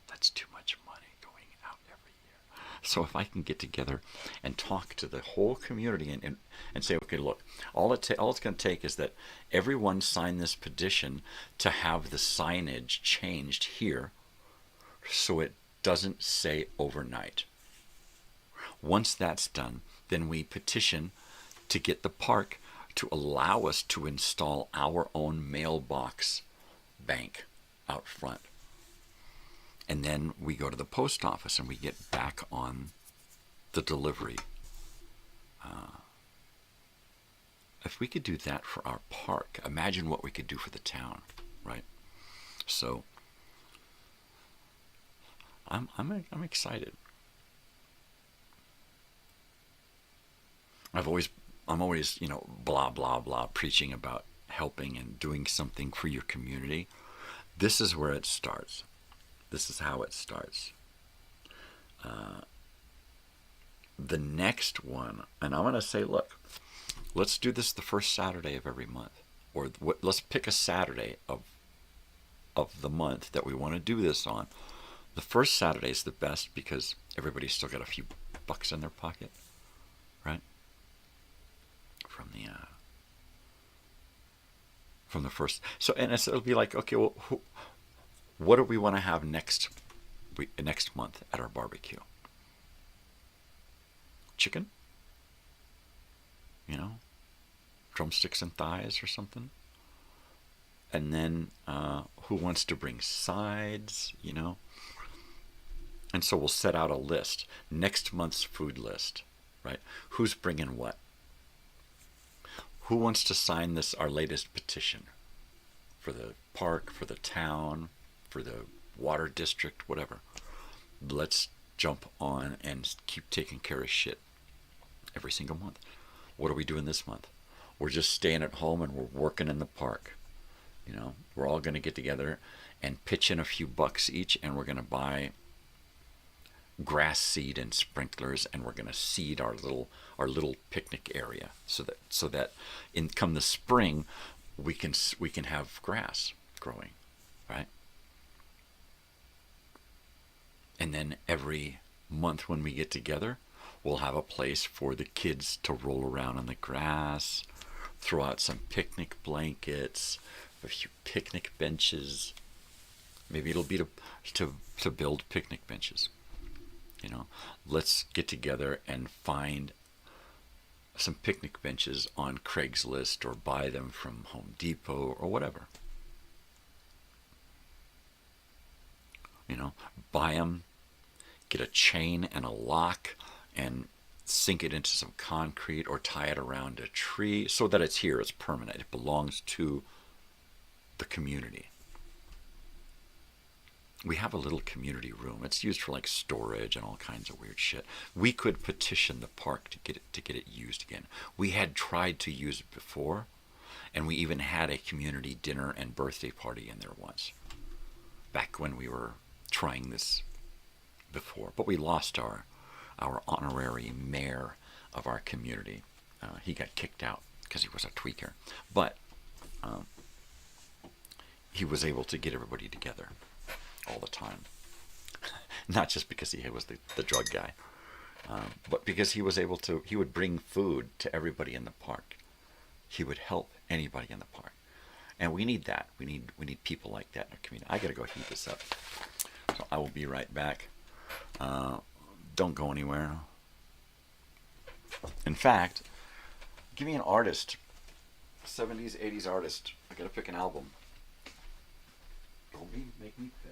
That's too much money going out every year. So if I can get together and talk to the whole community and say, okay, look, all it's going to take is that everyone sign this petition to have the signage changed here so it doesn't say overnight. Once that's done, then we petition to get the park to allow us to install our own mailbox bank out front. And then we go to the post office and we get back on the delivery if we could do that for our park, imagine what we could do for the town, right? So I'm excited. I'm always, you know, blah blah blah, preaching about helping and doing something for your community. This is where it starts. This is how it starts. The next one, and I'm going to say, look, let's do this the first Saturday of every month, or let's pick a Saturday of the month that we want to do this on. The first Saturday is the best because everybody's still got a few bucks in their pocket, right? From the first. So, and it'll be like, okay, well, what do we want to have next month at our barbecue? Chicken? You know, drumsticks and thighs or something. And then who wants to bring sides, you know? And so we'll set out a list, next month's food list, right? Who's bringing what? Who wants to sign our latest petition for the park, for the town, for the water district, whatever? Let's jump on and keep taking care of shit every single month. What are we doing this month? We're just staying at home and we're working in the park. You know, we're all going to get together and pitch in a few bucks each, and we're going to buy grass seed and sprinklers, and we're going to seed our little picnic area so that in come the spring we can have grass growing, right? And then every month when we get together, we'll have a place for the kids to roll around on the grass, throw out some picnic blankets, a few picnic benches. Maybe it'll be to build picnic benches. You know, let's get together and find some picnic benches on Craigslist or buy them from Home Depot or whatever. You know, buy them, get a chain and a lock and sink it into some concrete or tie it around a tree so that it's here, it's permanent, it belongs to the community. We have a little community room. It's used for like storage and all kinds of weird shit. We could petition the park to get it used again. We had tried to use it before, and we even had a community dinner and birthday party in there once, back when we were trying this before. But we lost our honorary mayor of our community. He got kicked out because he was a tweaker. But he was able to get everybody together all the time. Not just because he was the drug guy, but because he was able to, he would bring food to everybody in the park. He would help anybody in the park. And we need that. We need people like that in our community. I got to go heat this up. So I will be right back. Don't go anywhere. In fact, give me an artist. 70s, 80s artist. I got to pick an album. Don't make me pick.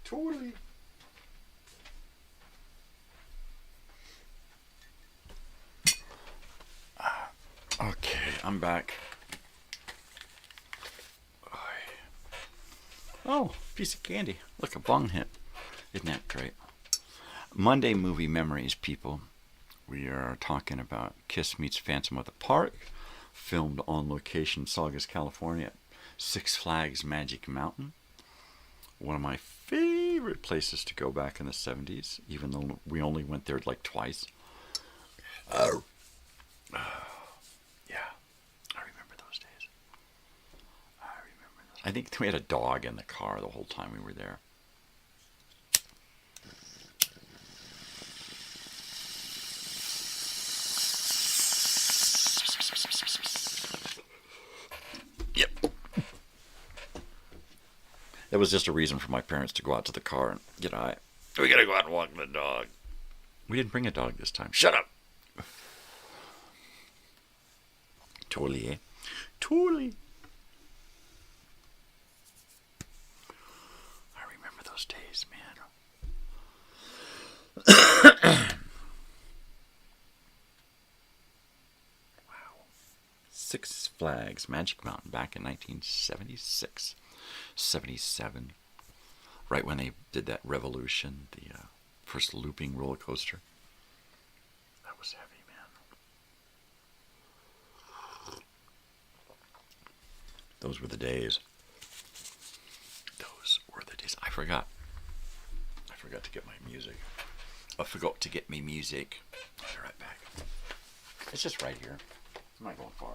Totally. Okay, I'm back. Oh, piece of candy. Look, a bong hit. Isn't that great? Monday movie memories, people. We are talking about Kiss Meets Phantom of the Park, filmed on location, Saugus, California, at Six Flags Magic Mountain. One of my favorite places to go back in the 70s, even though we only went there like twice. Yeah, I remember those days. I think we had a dog in the car the whole time we were there. Yep. That was just a reason for my parents to go out to the car and get high. We gotta go out and walk the dog. We didn't bring a dog this time. Shut up. Totally, eh? Totally. I remember those days, man. Wow. Six Flags Magic Mountain back in 1976. 77. Right when they did that revolution, the first looping roller coaster. That was heavy, man. Those were the days. Those were the days. I forgot to get my music. I forgot to get me music. I'll be right back. It's just right here. I'm not going far.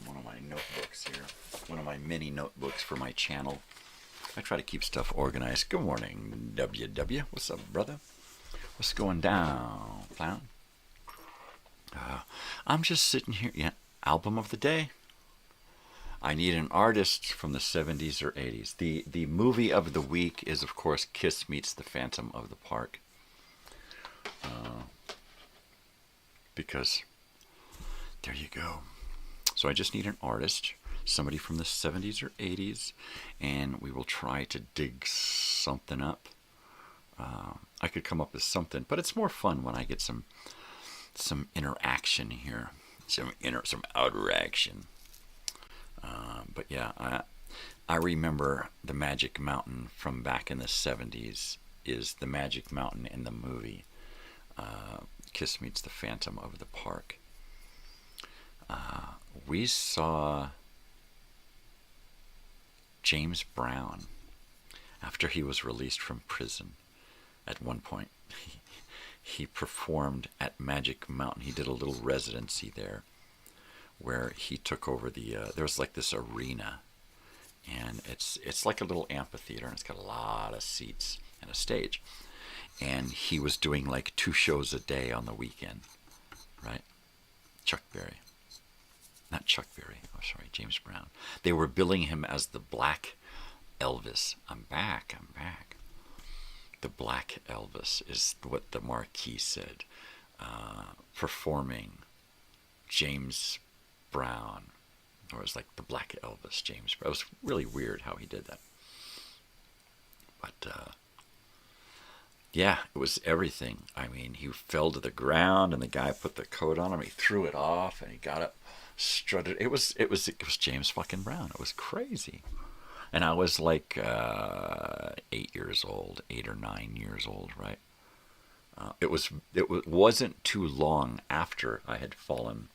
One of my notebooks here. One of my mini notebooks for my channel. I try to keep stuff organized. Good morning, WW. What's up, brother? What's going down, clown? I'm just sitting here. Yeah, album of the day. I need an artist from the 70s or 80s. The movie of the week is, of course, Kiss Meets the Phantom of the Park. Because there you go. So I just need an artist, somebody from the 70s or 80s, and we will try to dig something up. I could come up with something, but it's more fun when I get some interaction here, some outer action. But yeah, I remember the Magic Mountain from back in the 70s is the Magic Mountain in the movie. Kiss Meets the Phantom of the Park. We saw James Brown after he was released from prison. At one point, he performed at Magic Mountain. He did a little residency there where he took over there was like this arena, and it's like a little amphitheater, and it's got a lot of seats and a stage. And he was doing like 2 shows a day on the weekend, right? Chuck Berry. Not Chuck Berry. Oh, sorry, James Brown. They were billing him as the Black Elvis. I'm back. The Black Elvis is what the marquee said. Performing James Brown. Or it was like the Black Elvis, James Brown. It was really weird how he did that. But, yeah, it was everything. I mean, he fell to the ground, and the guy put the coat on him. He threw it off, and he got up, strutted. It was James fucking Brown. It was crazy. And I was like 8 years old, 8 or 9 years old, right? It wasn't too long after I had gotten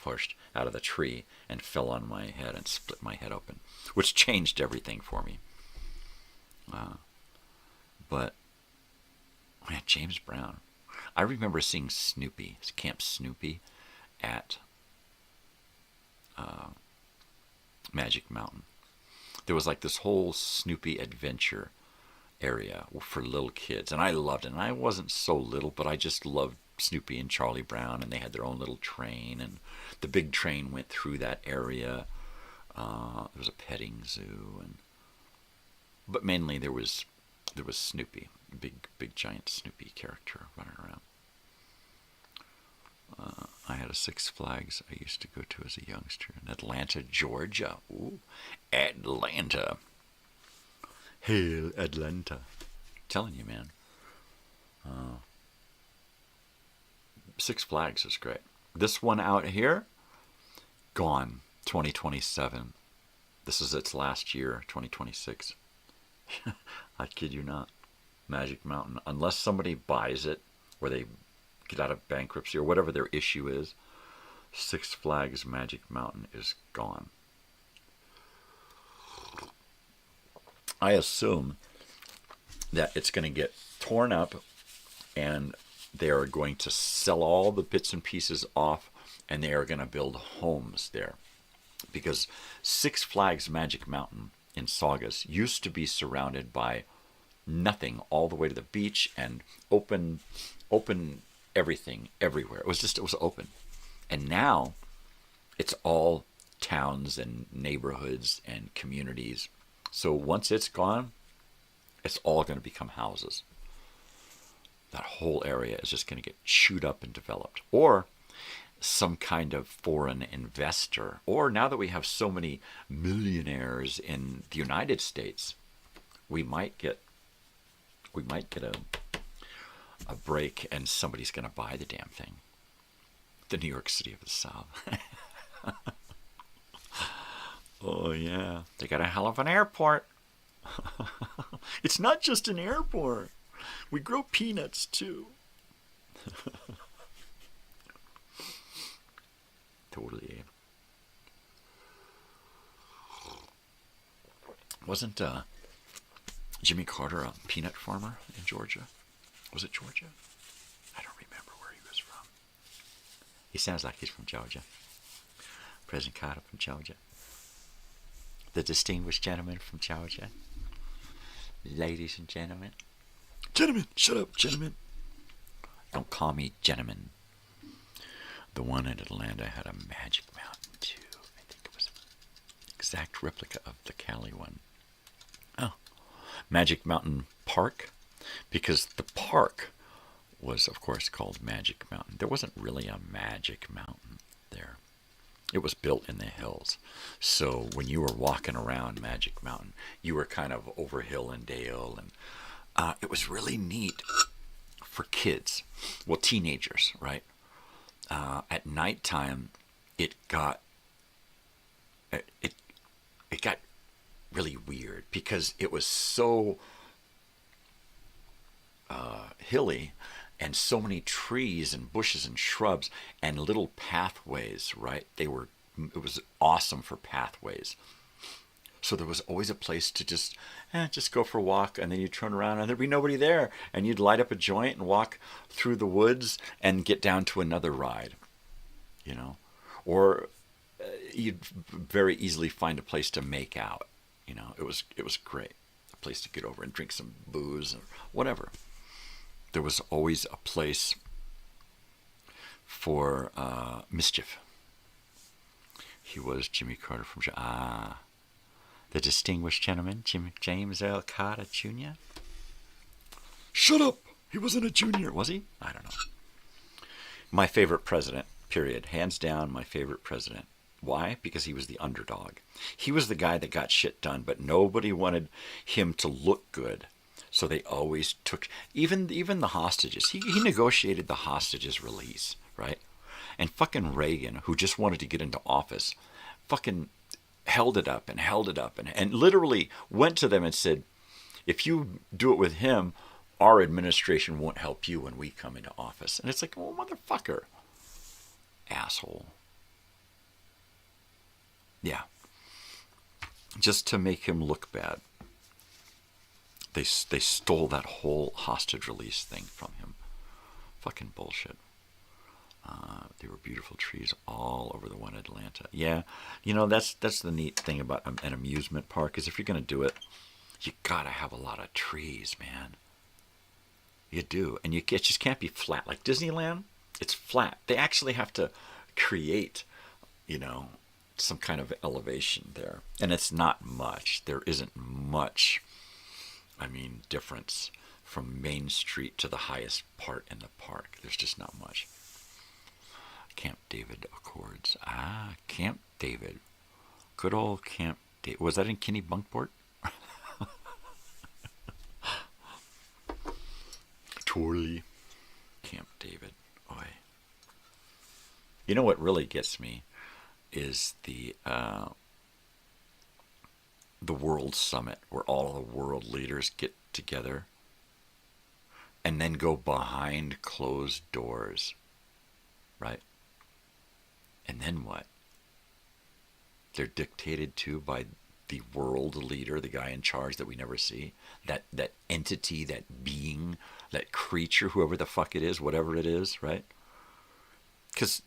pushed out of the tree, and fell on my head and split my head open, which changed everything for me. But man, James Brown. I remember seeing Snoopy, Camp Snoopy, at Magic Mountain. There was like this whole Snoopy adventure area for little kids, and I loved it. And I wasn't so little, but I just loved Snoopy and Charlie Brown, and they had their own little train, and the big train went through that area. There was a petting zoo, but mainly there was Snoopy. Big giant Snoopy character running around. I had a Six Flags I used to go to as a youngster in Atlanta, Georgia. Ooh, Atlanta. Hail, Atlanta. I'm telling you, man. Six Flags is great. This one out here, gone. 2027. This is its last year, 2026. I kid you not. Magic Mountain, unless somebody buys it or they get out of bankruptcy or whatever their issue is, Six Flags Magic Mountain is gone. I assume that it's going to get torn up and they are going to sell all the bits and pieces off and they are going to build homes there. Because Six Flags Magic Mountain in Saugus used to be surrounded by nothing all the way to the beach and open everything everywhere. It was open. And now it's all towns and neighborhoods and communities. So once it's gone, it's all going to become houses. That whole area is just going to get chewed up and developed. Or some kind of foreign investor. Or now that we have so many millionaires in the United States, we might get a break and somebody's going to buy the damn thing. The New York City of the South. Oh, yeah. They got a hell of an airport. It's not just an airport. We grow peanuts, too. Totally. Wasn't Jimmy Carter a peanut farmer in Georgia? Was it Georgia? I don't remember where he was from. He sounds like he's from Georgia. President Carter from Georgia. The distinguished gentleman from Georgia. Ladies and gentlemen. Gentlemen, shut up, gentlemen. Don't call me gentleman. The one in Atlanta had a Magic Mountain, too. I think it was an exact replica of the Cali one. Oh, Magic Mountain Park, because the park was, of course, called Magic Mountain. There wasn't really a Magic Mountain there. It was built in the hills. So when you were walking around Magic Mountain, you were kind of over hill and dale, and it was really neat for kids. Well, teenagers, right? At nighttime, it got really weird because it was so hilly and so many trees and bushes and shrubs and little pathways, right? It was awesome for pathways. So there was always a place to just go for a walk, and then you'd turn around and there'd be nobody there, and you'd light up a joint and walk through the woods and get down to another ride, you know, or you'd very easily find a place to make out, you know. It was great, a place to get over and drink some booze or whatever. There was always a place for mischief. He was Jimmy Carter from the distinguished gentleman, James L. Carter Jr. Shut up! He wasn't a junior, was he? I don't know. My favorite president, period. Hands down, my favorite president. Why? Because he was the underdog. He was the guy that got shit done, but nobody wanted him to look good. So they always took, even the hostages. He negotiated the hostages' release, right? And fucking Reagan, who just wanted to get into office, fucking held it up and literally went to them and said, if you do it with him, our administration won't help you when we come into office. And it's like, oh, motherfucker. Asshole. Yeah. Just to make him look bad. They stole that whole hostage release thing from him. Fucking bullshit. There were beautiful trees all over the one in Atlanta. Yeah, you know, that's the neat thing about an amusement park, is if you're going to do it, you got to have a lot of trees, man. You do. And it just can't be flat. Like Disneyland, it's flat. They actually have to create, you know, some kind of elevation there. And it's not much. There isn't much, difference from Main Street to the highest part in the park. There's just not much. Camp David Accords. Camp David. Good old Camp David. Was that in Kennebunkport? Totally. Camp David. Oy. You know what really gets me is the the World Summit where all the world leaders get together and then go behind closed doors, right? And then what? They're dictated to by the world leader, the guy in charge that we never see, that entity, that being, that creature, whoever the fuck it is, whatever it is, right? Because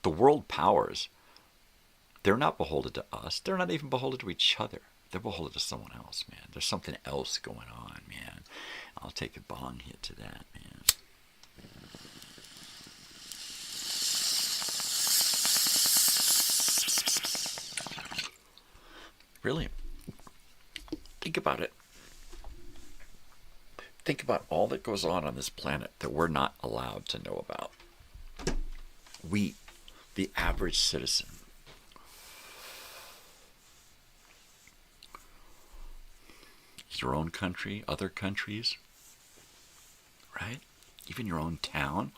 the world powers, they're not beholden to us. They're not even beholden to each other. They're beholden to someone else, man. There's something else going on, man. I'll take a bong hit to that, man. Really, think about it. Think about all that goes on this planet that we're not allowed to know about. We, the average citizen. Your own country, other countries, right? Even your own town.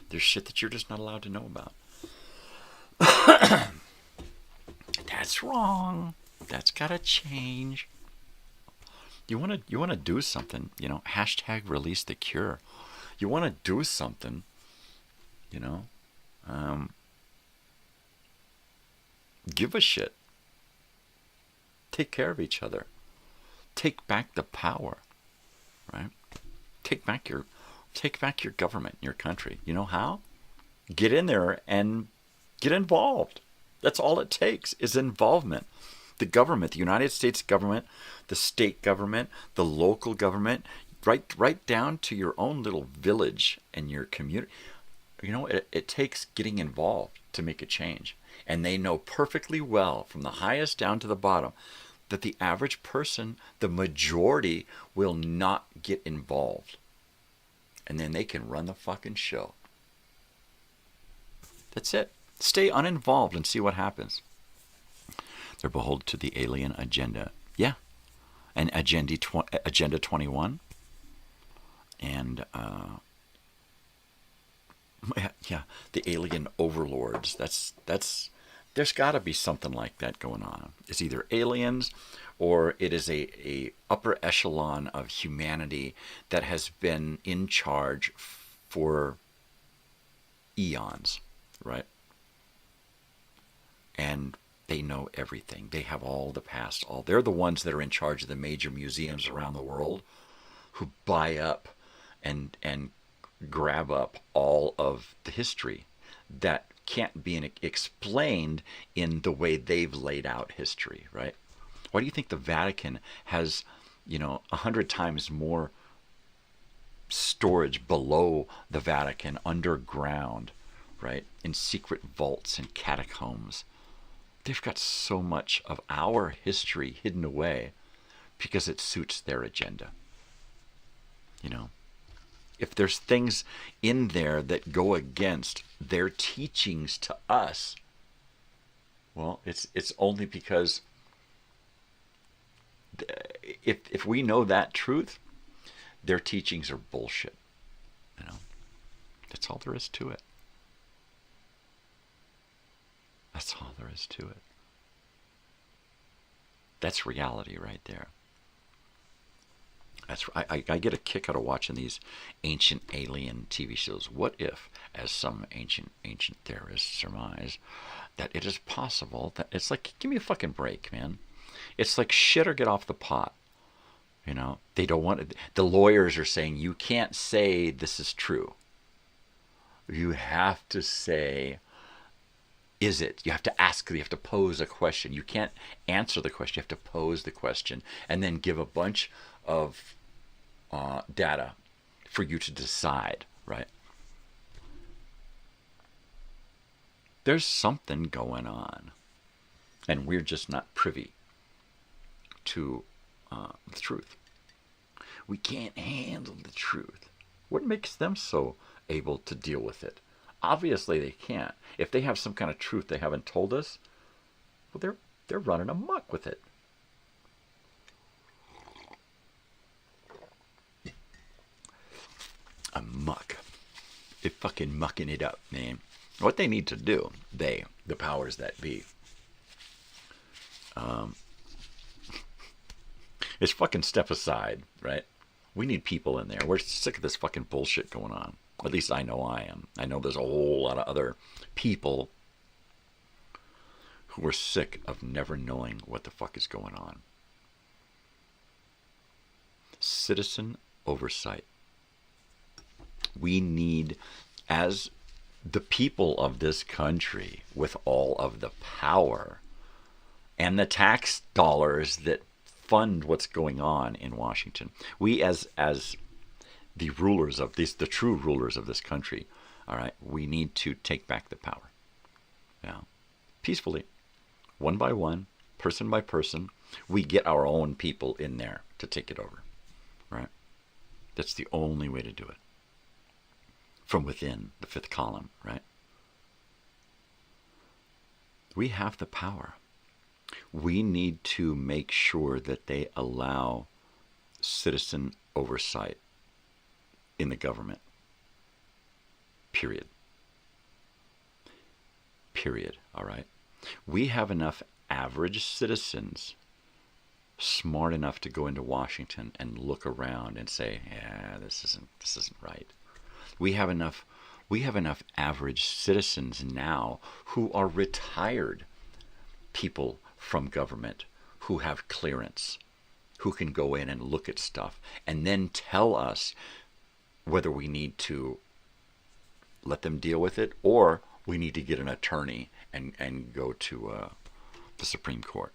There's shit that you're just not allowed to know about. That's wrong. That's gotta change. You wanna do something, you know, hashtag release the cure. You wanna do something, you know, give a shit. Take care of each other. Take back the power, right? Take back your government, your country. You know how? Get in there and get involved. That's all it takes is involvement. The government, the United States government, the state government, the local government, right down to your own little village and your community. You know, it takes getting involved to make a change. And they know perfectly well, from the highest down to the bottom, that the average person, the majority, will not get involved. And then they can run the fucking show. That's it. Stay uninvolved and see what happens. They're beholden to the alien agenda. Yeah. And Agenda 21. And, yeah, the alien overlords. There's got to be something like that going on. It's either aliens or it is a upper echelon of humanity that has been in charge for eons, right? And they know everything. They have all the past. They're the ones that are in charge of the major museums around the world, who buy up and grab up all of the history that can't be explained in the way they've laid out history, right? Why do you think the Vatican has, 100 times more storage below the Vatican, underground, right? In secret vaults and catacombs. They've got so much of our history hidden away because it suits their agenda. If there's things in there that go against their teachings to us, well, it's only because if we know that truth, their teachings are bullshit. That's all there is to it. That's all there is to it. That's reality right there. I get a kick out of watching these ancient alien TV shows. What if, as some ancient theorists surmise, that it is possible that it's like, give me a fucking break, man. It's like shit or get off the pot. They don't want it. The lawyers are saying you can't say this is true. You have to say, is it? You have to ask, you have to pose a question. You can't answer the question. You have to pose the question and then give a bunch of data for you to decide, right? There's something going on, and we're just not privy to the truth. We can't handle the truth. What makes them so able to deal with it? Obviously they can't. If they have some kind of truth they haven't told us, well, they're running amok with it. Amok. They're fucking mucking it up, man. What they need to do, the powers that be, is fucking step aside, right? We need people in there. We're sick of this fucking bullshit going on. At least I know I am. I know there's a whole lot of other people who are sick of never knowing what the fuck is going on. Citizen oversight. We need, as the people of this country, with all of the power and the tax dollars that fund what's going on in Washington, we as the rulers of this, the true rulers of this country, all right, we need to take back the power. Yeah, peacefully, one by one, person by person, we get our own people in there to take it over, right? That's the only way to do it. From within the fifth column, right? We have the power. We need to make sure that they allow citizen oversight in the government. Period. Period. All right? We have enough average citizens smart enough to go into Washington and look around and say, yeah, this isn't right. We have enough average citizens now who are retired people from government who have clearance, who can go in and look at stuff and then tell us whether we need to let them deal with it or we need to get an attorney and go to the Supreme Court.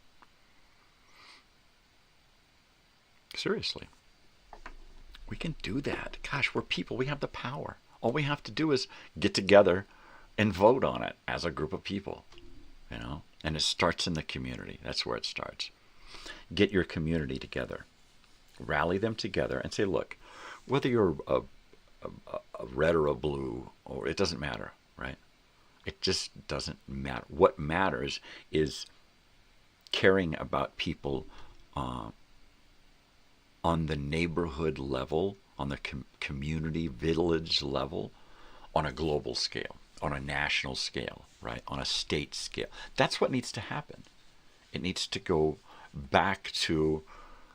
Seriously. We can do that. Gosh, we're people. We have the power. All we have to do is get together and vote on it as a group of people, you know? And it starts in the community. That's where it starts. Get your community together. Rally them together and say, look, whether you're a red or a blue, or it doesn't matter, right? It just doesn't matter. What matters is caring about people on the neighborhood level, on the community, village level, on a global scale, on a national scale, right? On a state scale. That's what needs to happen. It needs to go back to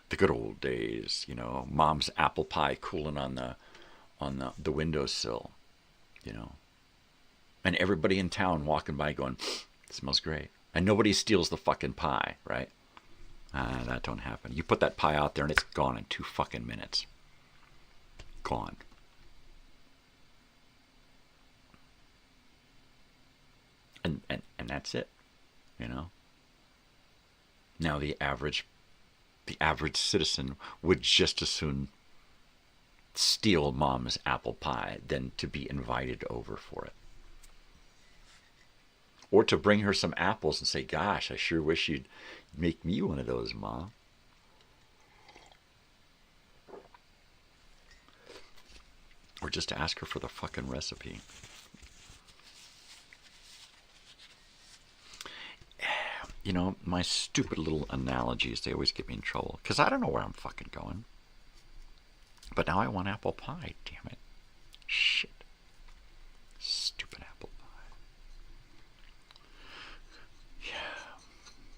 the good old days, you know, mom's apple pie cooling on the windowsill, you know, and everybody in town walking by going, it smells great. And nobody steals the fucking pie, right? That don't happen. You put that pie out there and it's gone in 2 fucking minutes. Gone. And that's it, you know. Now the average citizen would just as soon steal mom's apple pie than to be invited over for it. Or to bring her some apples and say, gosh, I sure wish you'd make me one of those, Ma. Or just to ask her for the fucking recipe. You know, my stupid little analogies, they always get me in trouble. Because I don't know where I'm fucking going. But now I want apple pie, damn it. Shit. Stupid apple pie. Yeah.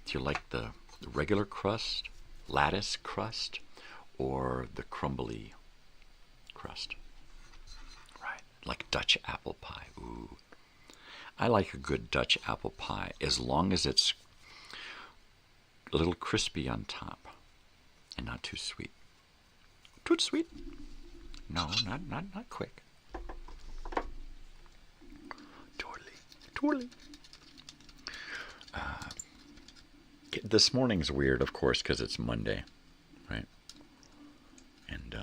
Do you like the regular crust, lattice crust, or the crumbly crust? Right. Like Dutch apple pie. Ooh. I like a good Dutch apple pie as long as it's a little crispy on top and not too sweet. Too sweet? No, not quick. Totally. This morning's weird, of course, because it's Monday, right? And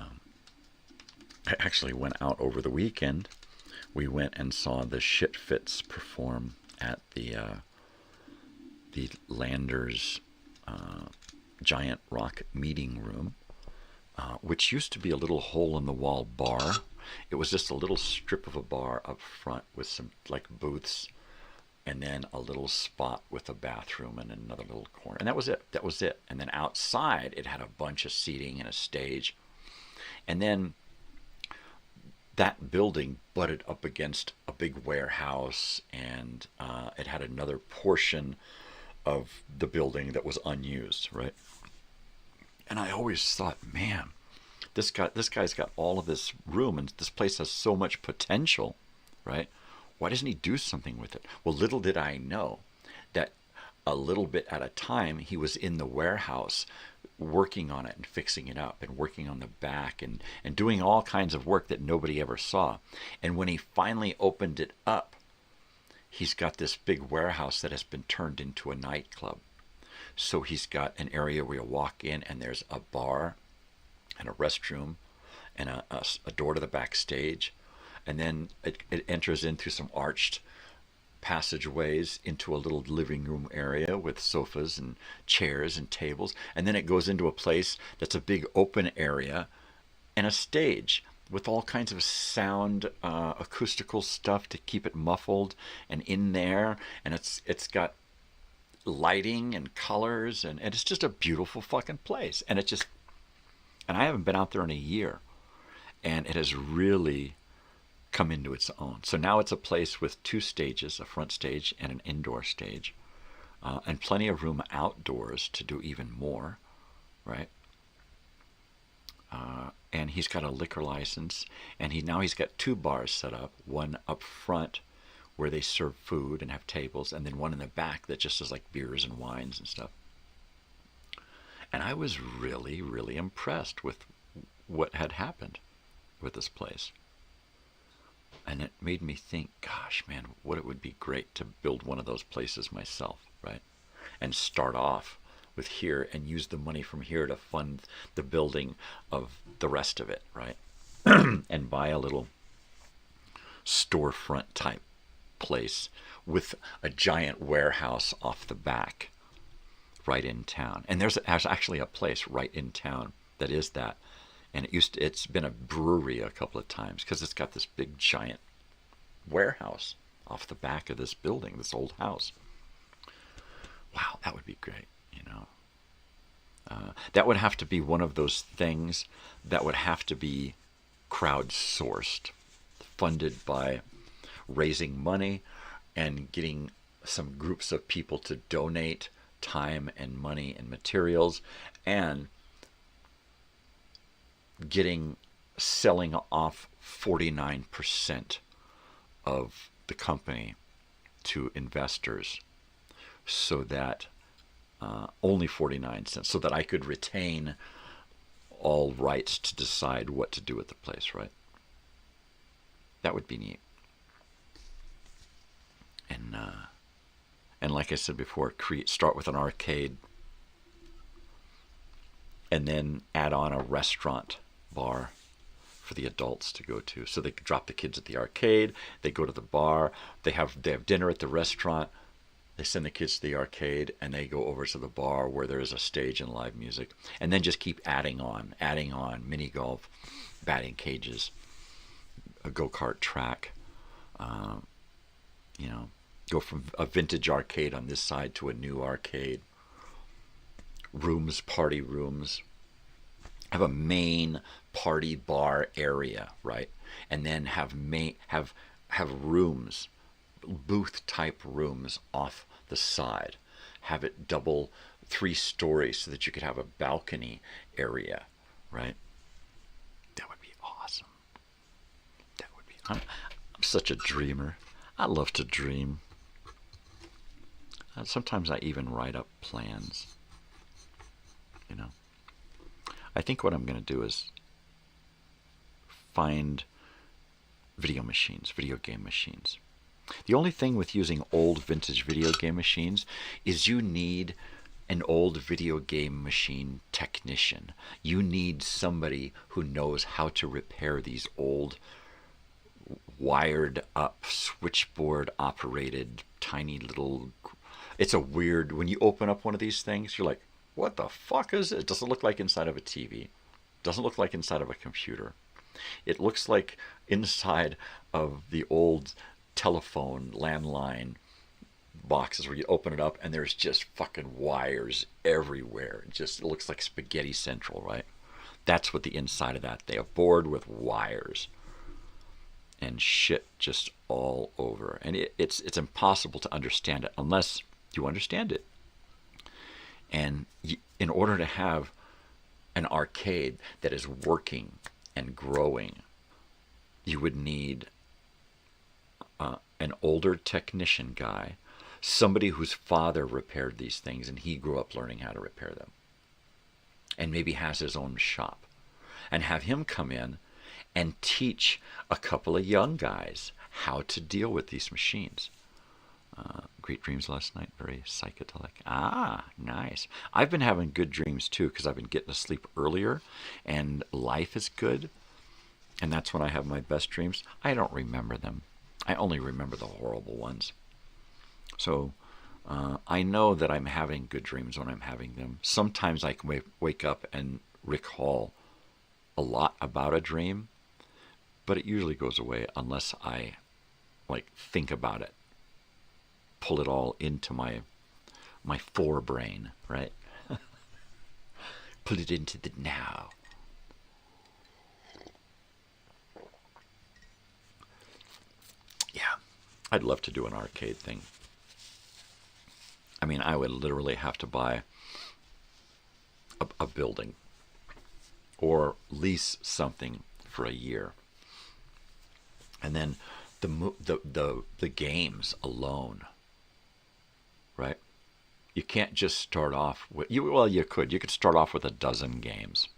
I actually went out over the weekend. We went and saw the Shit Fits perform at the Landers Giant Rock Meeting Room, which used to be a little hole-in-the-wall bar. It was just a little strip of a bar up front with some like booths, and then a little spot with a bathroom and another little corner. And that was it. And then outside, it had a bunch of seating and a stage. And then that building butted up against a big warehouse, and it had another portion of the building that was unused, right? And I always thought, man, this guy's got all of this room, and this place has so much potential, right? Why doesn't he do something with it? Well, little did I know that a little bit at a time, he was in the warehouse working on it and fixing it up and working on the back and doing all kinds of work that nobody ever saw. And when he finally opened it up, he's got this big warehouse that has been turned into a nightclub. So he's got an area where you walk in and there's a bar and a restroom and a door to the backstage. And then it enters in through some arched passageways into a little living room area with sofas and chairs and tables. And then it goes into a place that's a big open area and a stage with all kinds of sound, acoustical stuff to keep it muffled and in there. And it's got lighting and colors, and it's just a beautiful fucking place. And I haven't been out there in a year, and it has really come into its own. So now it's a place with 2 stages, a front stage and an indoor stage, and plenty of room outdoors to do even more, right? And he's got a liquor license, and he's got 2 bars set up, one up front where they serve food and have tables, and then one in the back that just is like beers and wines and stuff. And I was really, really impressed with what had happened with this place. And it made me think, gosh, man, what it would be great to build one of those places myself, right? And start off with here and use the money from here to fund the building of the rest of it, right? And buy a little storefront type place with a giant warehouse off the back right in town. And there's actually a place right in town that is that. And it's been a brewery a couple of times because it's got this big giant warehouse off the back of this building, this old house. Wow, that would be great, you know. That would have to be one of those things that would have to be crowdsourced, funded by raising money and getting some groups of people to donate time and money and materials, and selling off 49% of the company to investors, so that only 49 cents, so that I could retain all rights to decide what to do with the place, right? That would be neat. And like I said before, start with an arcade and then add on a restaurant bar for the adults to go to. So they drop the kids at the arcade, they go to the bar, they have dinner at the restaurant, they send the kids to the arcade, and they go over to the bar where there is a stage and live music. And then just keep adding on, mini golf, batting cages, a go-kart track, you know, go from a vintage arcade on this side to a new arcade, rooms, party rooms, have a main party bar area, right? And then have rooms, booth type rooms off the side. Have it double 3 stories so that you could have a balcony area, right? That would be awesome. That would be. I'm such a dreamer. I love to dream. Sometimes I even write up plans. You know. I think what I'm going to do is find video game machines. The only thing with using old vintage video game machines is you need an old video game machine technician. You need somebody who knows how to repair these old wired up switchboard operated tiny little. It's a weird, when you open up one of these things, you're like, what the fuck is it? It doesn't look like inside of a TV. It doesn't look like inside of a computer. It looks like inside of the old telephone landline boxes where you open it up and there's just fucking wires everywhere. It looks like Spaghetti Central, right? That's what the inside of that. They are bored with wires and shit just all over. And it's impossible to understand it unless you understand it. And in order to have an arcade that is working and growing, you would need an older technician guy, somebody whose father repaired these things and he grew up learning how to repair them, and maybe has his own shop, and have him come in and teach a couple of young guys how to deal with these machines. Great dreams last night, very psychedelic. Ah, nice. I've been having good dreams too, because I've been getting to sleep earlier and life is good, and that's when I have my best dreams. I don't remember them. I only remember the horrible ones. So I know that I'm having good dreams when I'm having them. Sometimes I can wake up and recall a lot about a dream, but it usually goes away unless I think about it, pull it all into my forebrain, right? Put it into the now. Yeah, I'd love to do an arcade thing. I mean, I would literally have to buy a building or lease something for a year, and then the games alone, right? You can't just start off with you could start off with a dozen games,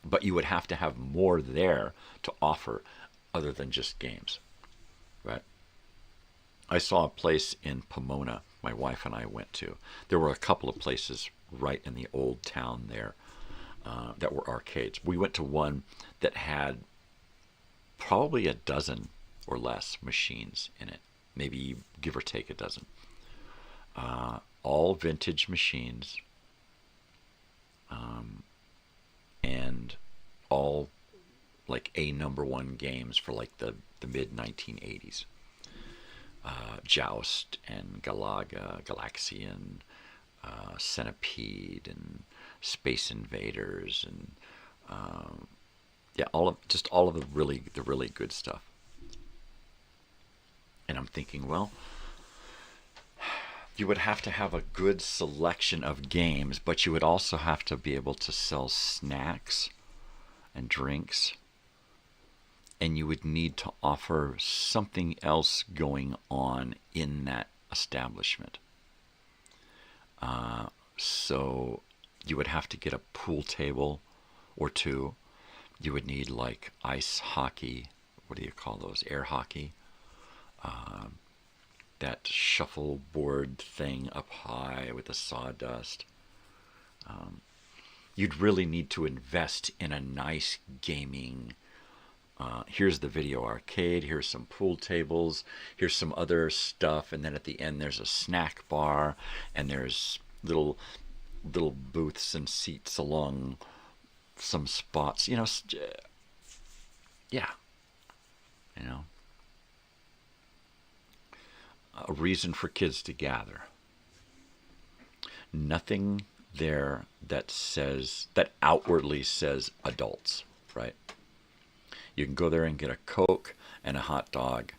but you would have to have more there to offer other than just games, right? I saw a place in Pomona my wife and I went to. There were a couple of places right in the old town there that were arcades. We went to one that had probably a dozen or less machines in it, maybe give or take a dozen. All vintage machines, and all like #1 games for like the mid 1980s. Joust and Galaga, Galaxian, Centipede and Space Invaders, and all of the really good stuff. And I'm thinking, well, you would have to have a good selection of games, but you would also have to be able to sell snacks and drinks, and you would need to offer something else going on in that establishment. So you would have to get a pool table or two. You would need like ice hockey. What do you call those? Air hockey. That shuffleboard thing up high with the sawdust. You'd really need to invest in a nice gaming. Here's the video arcade. Here's some pool tables. Here's some other stuff, and then at the end there's a snack bar, and there's little booths and seats along some spots. Yeah. A reason for kids to gather. Nothing there that outwardly says adults, right? You can go there and get a Coke and a hot dog,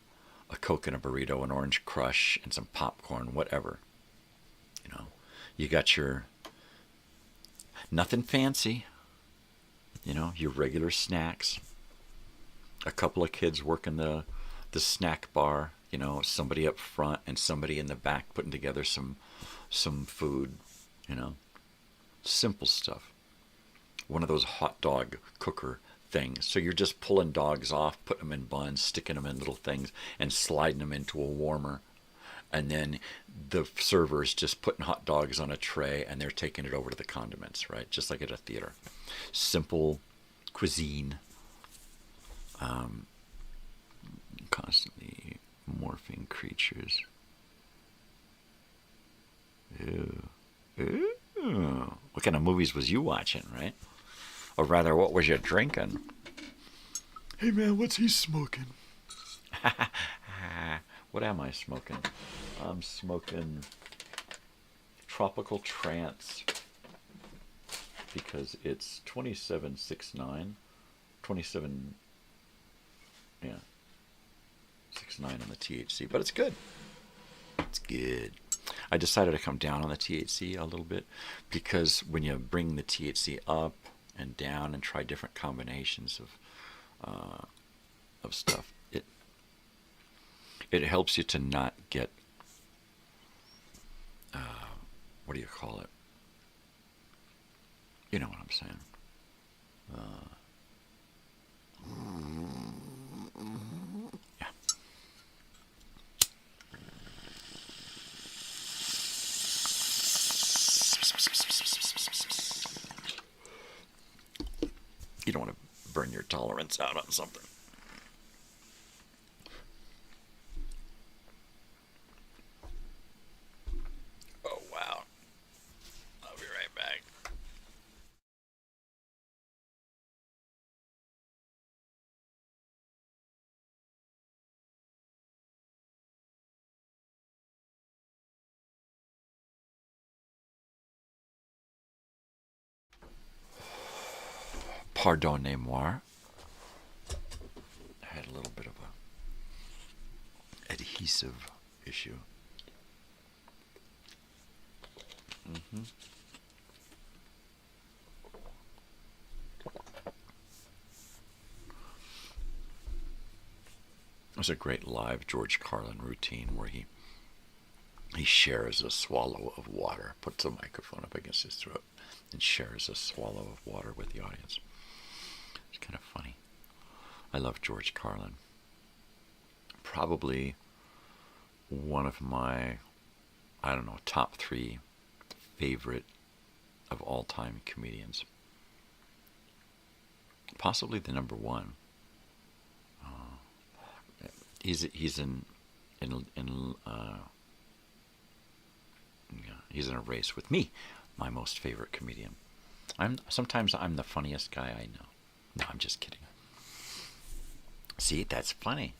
a Coke and a burrito, an Orange Crush, and some popcorn, whatever. You got your nothing fancy, your regular snacks. A couple of kids working the snack bar, somebody up front and somebody in the back putting together some food, simple stuff. One of those hot dog cooker things. So you're just pulling dogs off, putting them in buns, sticking them in little things, and sliding them into a warmer. And then the server's just putting hot dogs on a tray, and they're taking it over to the condiments, right? Just like at a theater. Simple cuisine. Constantly morphing creatures. Ew. Ew. What kind of movies was you watching, right? Or rather, what was you drinking? Hey man, what's he smoking? What am I smoking? I'm smoking Tropical Trance because it's 2769. 27, yeah, 69 on the THC, but it's good. It's good. I decided to come down on the THC a little bit because when you bring the THC up and down and try different combinations of stuff. It helps you to not get, what do you call it? You know what I'm saying. Yeah. You don't want to burn your tolerance out on something. Oh, wow. I'll be right back. Pardonnez-moi. I had a little bit of a adhesive issue. There's a great live George Carlin routine where he shares a swallow of water, puts a microphone up against his throat, and shares a swallow of water with the audience. It's kind of funny. I love George Carlin. Probably one of my, I don't know, top 3 favorite of all time comedians. Possibly the number 1. He's in a race with me, my most favorite comedian. Sometimes I'm the funniest guy I know. No, I'm just kidding. See, that's funny.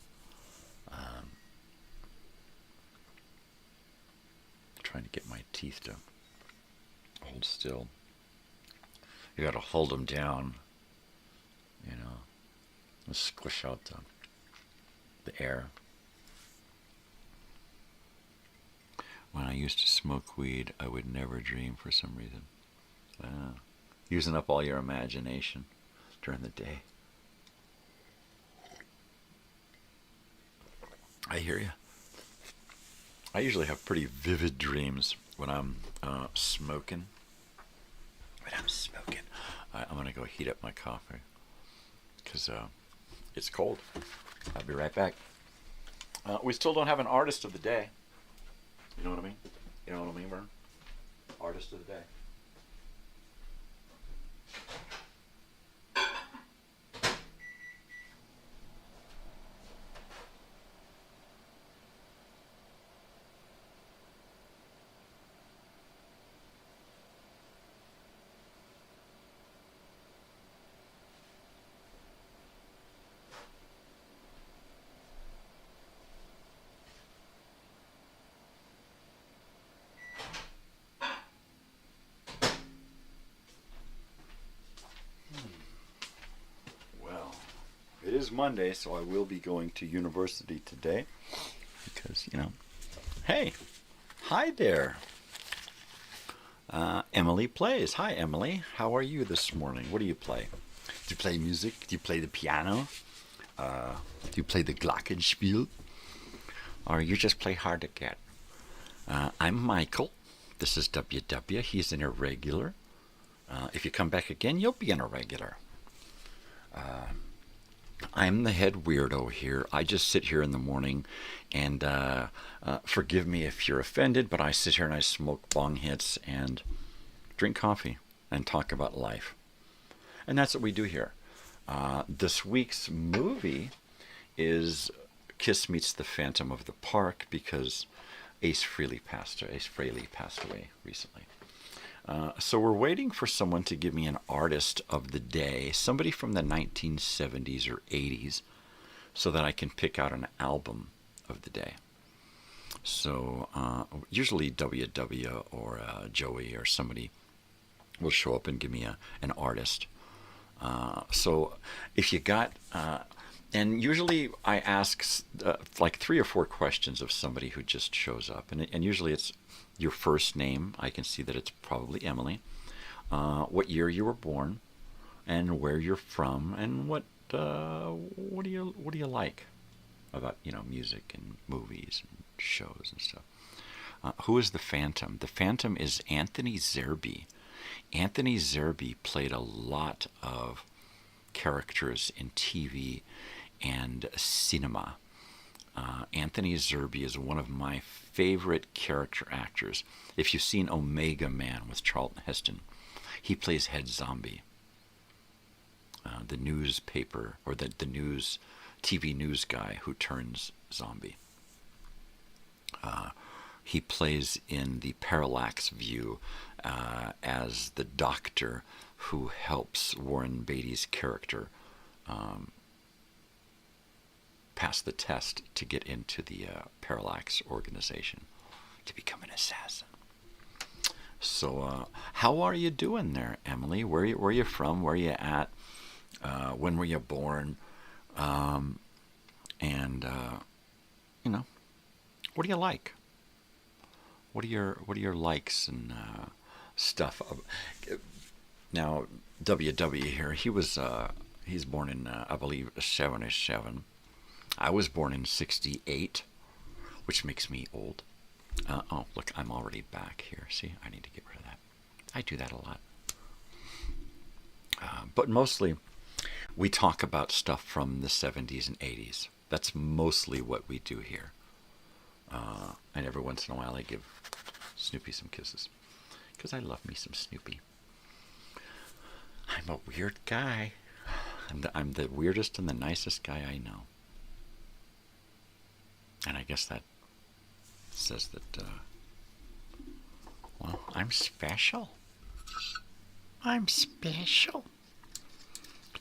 Trying to get my teeth to hold still. You got to hold them down, you know, and squish out the air. When I used to smoke weed, I would never dream for some reason. Using up all your imagination during the day. I hear you. I usually have pretty vivid dreams when I'm smoking. I'm going to go heat up my coffee because it's cold. I'll be right back. We still don't have an artist of the day. You know what I mean? You know what I mean, Vern? Artist of the day. It is Monday, so I will be going to university today because, you know, hey, hi there. Emily plays. Hi, Emily. How are you this morning? What do you play? Do you play music? Do you play the piano? Do you play the glockenspiel? Or you just play hard to get? I'm Michael. This is WW. He's an irregular. If you come back again, you'll be an irregular. I'm the head weirdo here. I just sit here in the morning and forgive me if you're offended, but I sit here and I smoke bong hits and drink coffee and talk about life. And that's what we do here. This week's movie is Kiss Meets the Phantom of the Park because Ace Frehley passed away recently. So we're waiting for someone to give me an artist of the day, somebody from the 1970s or 80s, so that I can pick out an album of the day. So usually WW or Joey or somebody will show up and give me an artist. So if you got... and usually I ask like 3 or 4 questions of somebody who just shows up. And usually it's your first name. I can see that it's probably Emily. What year you were born. and where you're from, and what do you like about music and movies and shows and stuff. Who is the Phantom? The Phantom is Anthony Zerbe. Anthony Zerbe played a lot of characters in TV and cinema. Anthony Zerbe is one of my favorite character actors. If you've seen Omega Man with Charlton Heston, he plays Head Zombie, the newspaper or the TV news guy who turns zombie. He plays in the Parallax View as the doctor who helps Warren Beatty's character pass the test to get into the Parallax organization to become an assassin. So, how are you doing there, Emily? Where are you from? Where are you at? When were you born? And what do you like? What are your likes and stuff? Now, WW here. He's born in I believe 77. I was born in 68, which makes me old. Oh, look, I'm already back here. See, I need to get rid of that. I do that a lot. But mostly, we talk about stuff from the 70s and 80s. That's mostly what we do here. And every once in a while, I give Snoopy some kisses, because I love me some Snoopy. I'm a weird guy. I'm the weirdest and the nicest guy I know. And I guess that says that, well, I'm special. I'm special.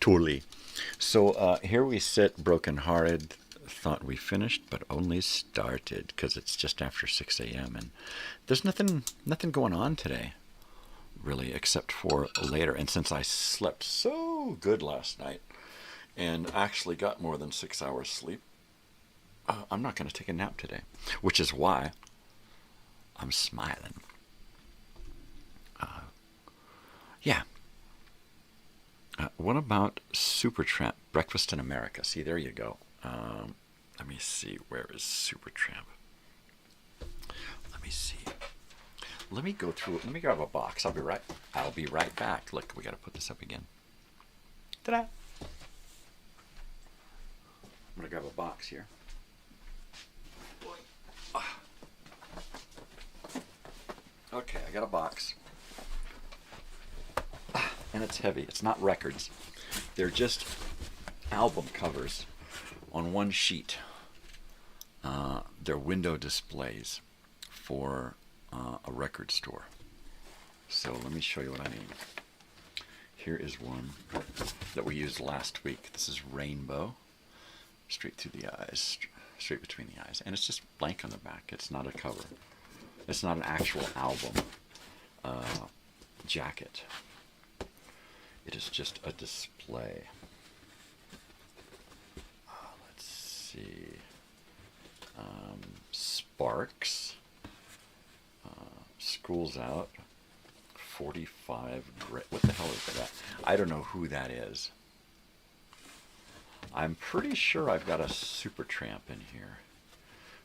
Totally. So here we sit, broken-hearted. Thought we finished, but only started, because it's just after 6 a.m. and there's nothing going on today, really, except for later. And since I slept so good last night and actually got more than 6 hours sleep, I'm not going to take a nap today, which is why I'm smiling. Yeah. What about Supertramp, Breakfast in America? See, there you go. Let me see. Where is Supertramp? Let me see. Let me go through. Let me grab a box. I'll be right back. Look, we got to put this up again. Ta-da! I'm gonna grab a box here. Okay, I got a box. And it's heavy. It's not records. They're just album covers on one sheet. They're window displays for a record store. So let me show you what I mean. Here is one that we used last week. This is Rainbow. Straight through the eyes. Straight between the eyes. And it's just blank on the back. It's not a cover. It's not an actual album jacket. It is just a display. Let's see. Sparks. School's Out. 45 grit. What the hell is that? I don't know who that is. I'm pretty sure I've got a Supertramp in here.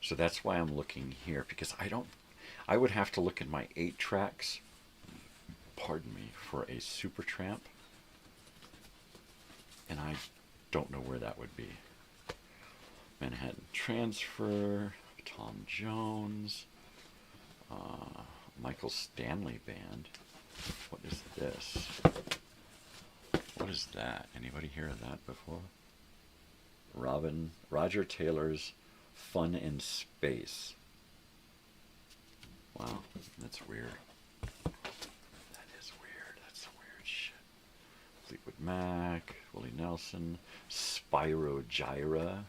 So that's why I'm looking here, because I would have to look in my 8 tracks, pardon me, for a Supertramp. And I don't know where that would be. Manhattan Transfer, Tom Jones, Michael Stanley Band. What is this? What is that? Anybody hear of that before? Roger Taylor's Fun in Space. Wow, that's weird. That is weird. That's some weird shit. Fleetwood Mac, Willie Nelson, Spyro Gyra.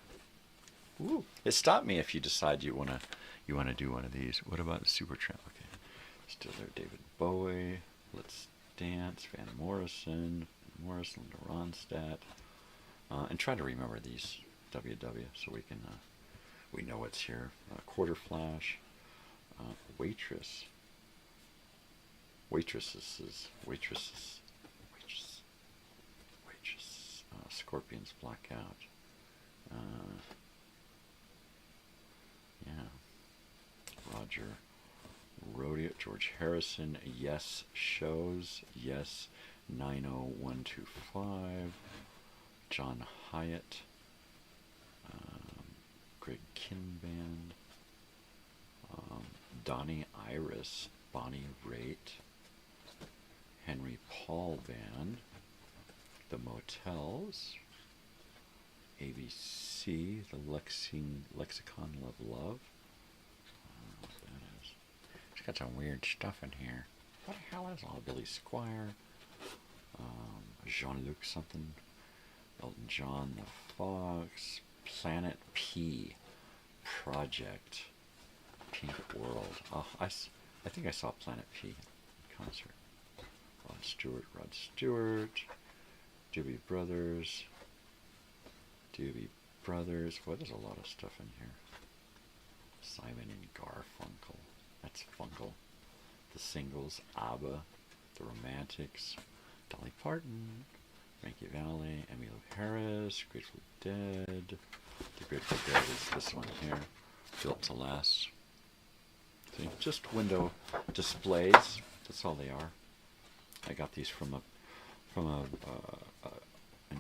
Ooh, it stopped me if you decide you wanna do one of these. What about the Supertramp? Okay, still there. David Bowie, Let's Dance, Van Morrison, Linda Ronstadt, and try to remember these WW so we can we know what's here. Quarter Flash, Waitresses. Scorpions Black Out. Yeah. Roger Rodeo, George Harrison, Yes Shows, Yes 90125, John Hyatt, Greg Kinband, Donnie Iris, Bonnie Raitt, Henry Paul Band, The Motels, ABC, The Lexicon of Love. What that is. It's got some weird stuff in here. What the hell is all? Billy Squire, Jean-Luc something, Elton John, The Fox, Planet P, Project, Pink World. Oh, I think I saw Planet P concert. Rod Stewart, Doobie Brothers. Boy, there's a lot of stuff in here. Simon and Garfunkel. That's Funkel. The Singles, ABBA, The Romantics, Dolly Parton, Frankie Valli, Emmylou Harris, Grateful Dead. The Grateful Dead is this one here, Built to Last. See, just window displays. That's all they are. I got these from an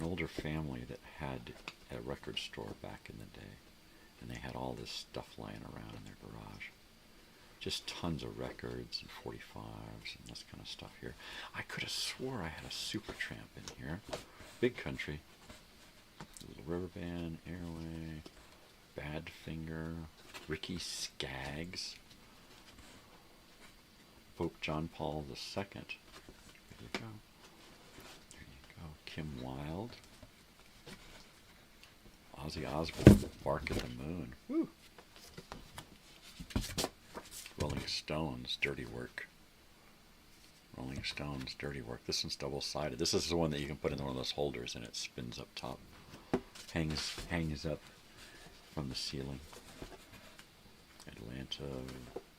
older family that had a record store back in the day, and they had all this stuff lying around in their garage. Just tons of records and 45s and this kind of stuff here. I could have swore I had a Supertramp in here. Big Country, Little River Band, Airway, Badfinger, Ricky Skaggs, Pope John Paul II. There you go. There you go. Kim Wilde, Ozzy Osbourne, Bark at the Moon. Woo! Rolling Stones, Dirty Work. Rolling Stones, Dirty Work. This one's double-sided. This is the one that you can put in one of those holders and it spins up top. Hangs up from the ceiling. Atlanta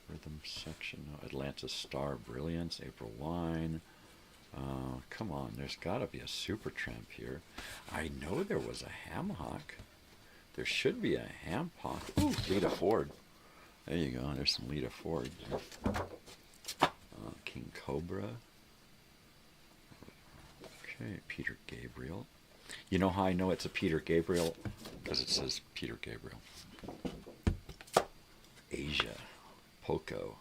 Rhythm Section. No, Atlanta Star Brilliance, April Wine. Come on, there's got to be a Supertramp here. I know there was a Ham Hock. There should be a Ham Hock. Ooh, Lita Ford. There you go. There's some Lita Ford. King Cobra. Okay, Peter Gabriel. You know how I know it's a Peter Gabriel? Because it says Peter Gabriel. Asia. Poco.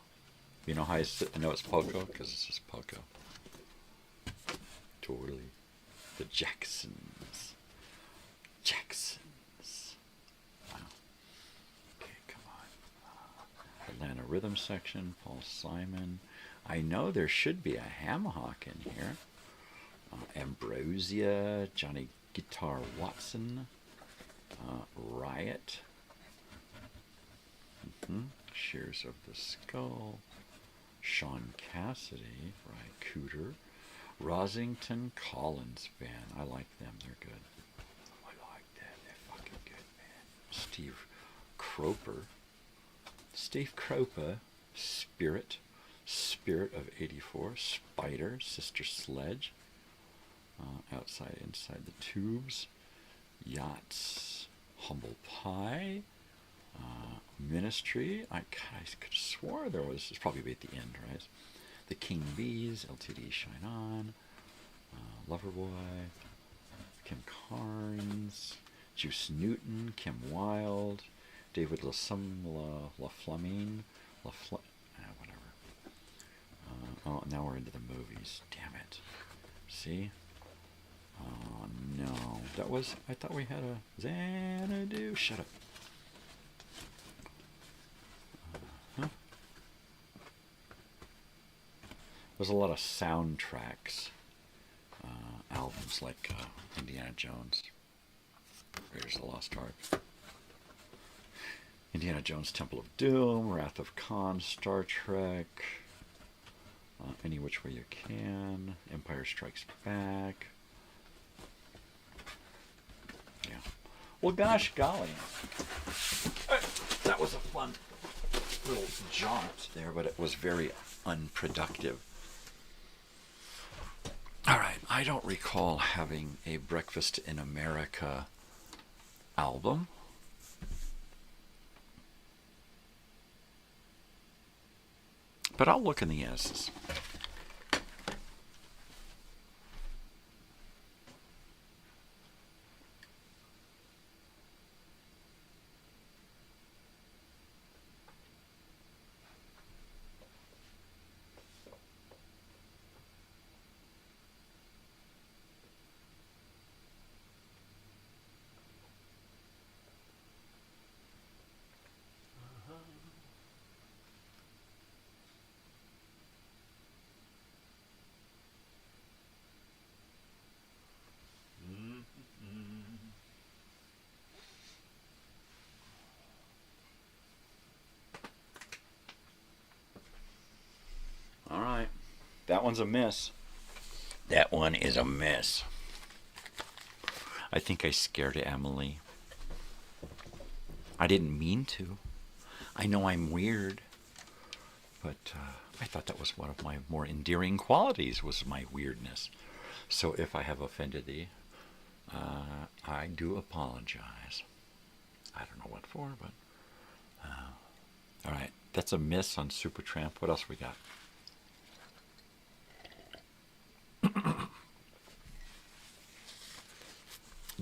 You know how I know it's Poco? Because it says Poco. Totally. The Jacksons. Wow. Okay, come on. Atlanta Rhythm Section, Paul Simon. I know there should be a Ham Hock in here. Ambrosia, Johnny Guitar Watson, Riot, Shears of the Skull, Sean Cassidy, Ry Cooter, Rosington Collins Band. I like them, they're good. I like them, they're fucking good, man. Steve Croper, Spirit of 84, Spider, Sister Sledge, Outside Inside the Tubes, Yachts, Humble Pie, Ministry. I could have swore there was, it's probably at the end, right? The King Bees, LTD Shine On, Loverboy, Kim Carnes, Juice Newton, Kim Wilde, David LaFlamine, whatever. Oh, now we're into the movies. Damn it. See? Oh, no. That was, I thought we had a Xanadu. Shut up. There's a lot of soundtracks, albums like Indiana Jones, Raiders of the Lost Ark, Indiana Jones Temple of Doom, Wrath of Khan, Star Trek, Any Which Way You Can, Empire Strikes Back. Yeah. Well, gosh golly. That was a fun little jaunt there, but it was very unproductive. All right, I don't recall having a Breakfast in America album. But I'll look in the S's. All right, that one's a miss. That one is a miss. I think I scared Emily. I didn't mean to. I know I'm weird, but I thought that was one of my more endearing qualities, was my weirdness. So if I have offended thee, I do apologize. I don't know what for, but all right, that's a miss on Supertramp. What else we got?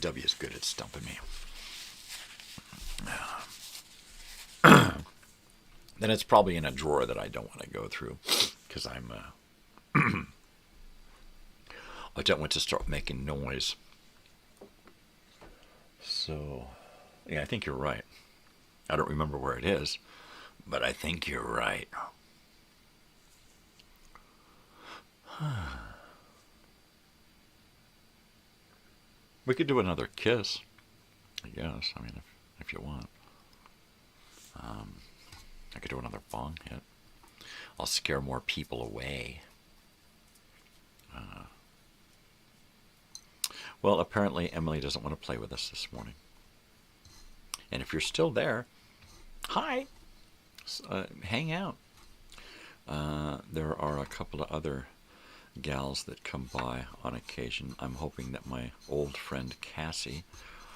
W is good at stumping me. Then it's probably in a drawer that I don't want to go through, because I'm I don't want to start making noise. So, yeah, I think you're right. I don't remember where it is, but I think you're right. We could do another kiss, I guess. I mean, if you want. I could do another bong hit. I'll scare more people away. Well, apparently Emily doesn't want to play with us this morning. And if you're still there, hi. Hang out. There are a couple of other gals that come by on occasion. I'm hoping that my old friend Cassie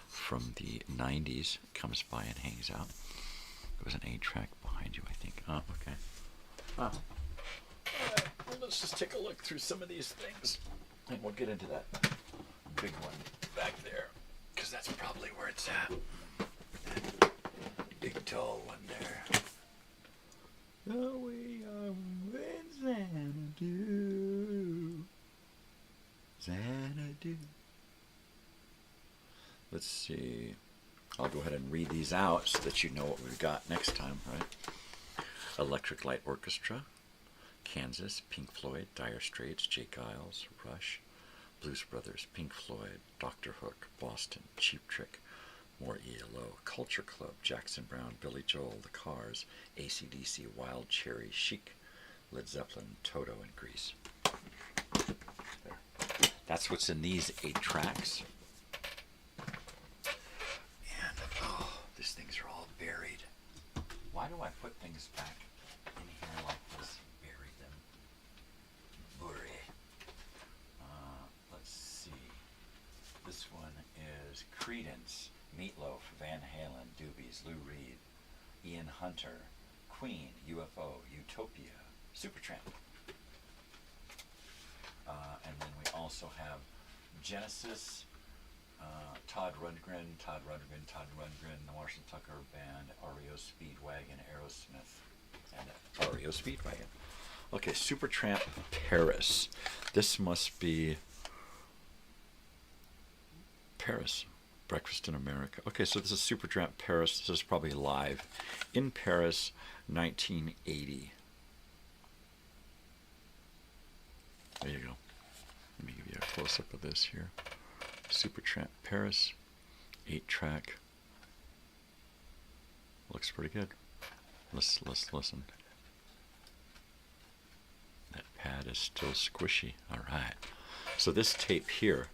from the 90s comes by and hangs out. There was an 8-track behind you, I think. Oh, okay. Oh. Well, let's just take a look through some of these things, and we'll get into that big one back there, because that's probably where it's at. That big tall one there. Oh, we are in Xanadu. Xanadu. Let's see. I'll go ahead and read these out so that you know what we've got next time, right? Electric Light Orchestra, Kansas, Pink Floyd, Dire Straits, Jake Giles, Rush, Blues Brothers, Pink Floyd, Dr. Hook, Boston, Cheap Trick, more ELO, Culture Club, Jackson Browne, Billy Joel, The Cars, AC/DC, Wild Cherry, Chic, Led Zeppelin, Toto, and Grease. There. That's what's in these 8 tracks. And, oh, these things are all buried. Why do I put things back in here like this? Bury them. Bury. Let's see. This one is Creedence, Meatloaf, Van Halen, Doobies, Lou Reed, Ian Hunter, Queen, UFO, Utopia, Supertramp. And then we also have Genesis, Todd Rundgren, the Marshall Tucker Band, REO Speedwagon, Aerosmith, and REO Speedwagon. Okay, Supertramp Paris. This must be Paris. Breakfast in America. Okay, so this is Supertramp Paris. This is probably live in Paris, 1980. There you go. Let me give you a close-up of this here. Supertramp Paris, 8-track. Looks pretty good. Let's listen. That pad is still squishy. All right. So this tape here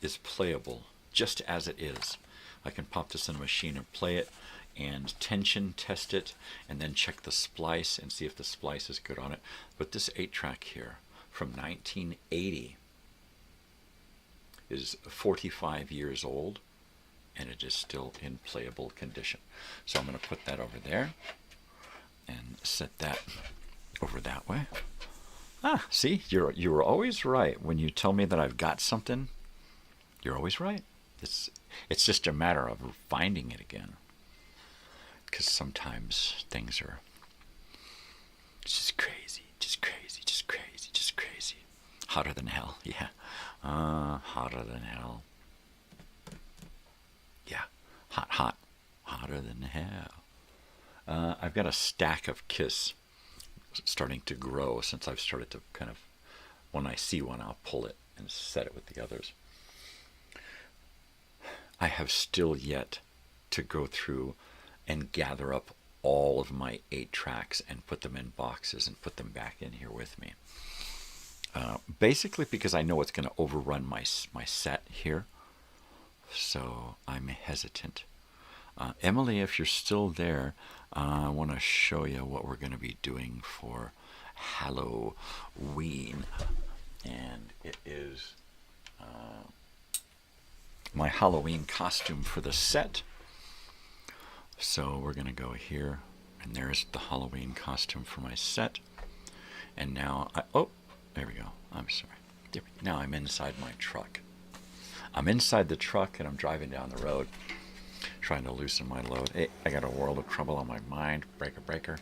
is playable just as it is. I can pop this in a machine and play it and tension test it and then check the splice and see if the splice is good on it. But this 8-track here from 1980 is 45 years old, and it is still in playable condition. So I'm going to put that over there and set that over that way. Ah, see, you were always right when you tell me that I've got something. You're always right. It's just a matter of finding it again, because sometimes things are just crazy, just crazy, just crazy, just crazy. Hotter than hell, yeah. Hotter than hell. Yeah, hot, hotter than hell. I've got a stack of Kiss starting to grow since I've started to kind of, when I see one, I'll pull it and set it with the others. I have still yet to go through and gather up all of my 8 tracks and put them in boxes and put them back in here with me. Basically because I know it's going to overrun my set here. So I'm hesitant. Emily, if you're still there, I want to show you what we're going to be doing for Halloween. And it is my Halloween costume for the set. So we're going to go here, and there's the Halloween costume for my set. And now, oh, there we go. I'm sorry. Now I'm inside my truck. I'm inside the truck, and I'm driving down the road, trying to loosen my load. Hey, I got a world of trouble on my mind. Breaker, breaker.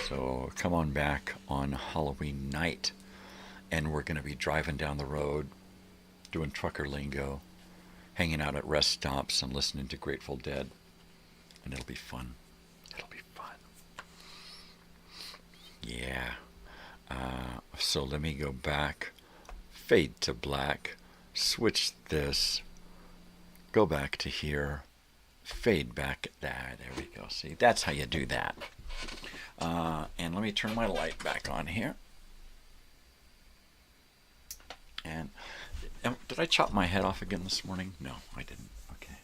So come on back on Halloween night, and we're going to be driving down the road, doing trucker lingo, hanging out at rest stops and listening to Grateful Dead. And it'll be fun. It'll be fun. Yeah. So let me go back, fade to black, switch this, go back to here, fade back at that. There we go. See, that's how you do that. And let me turn my light back on here. And did I chop my head off again this morning? No, I didn't. Okay.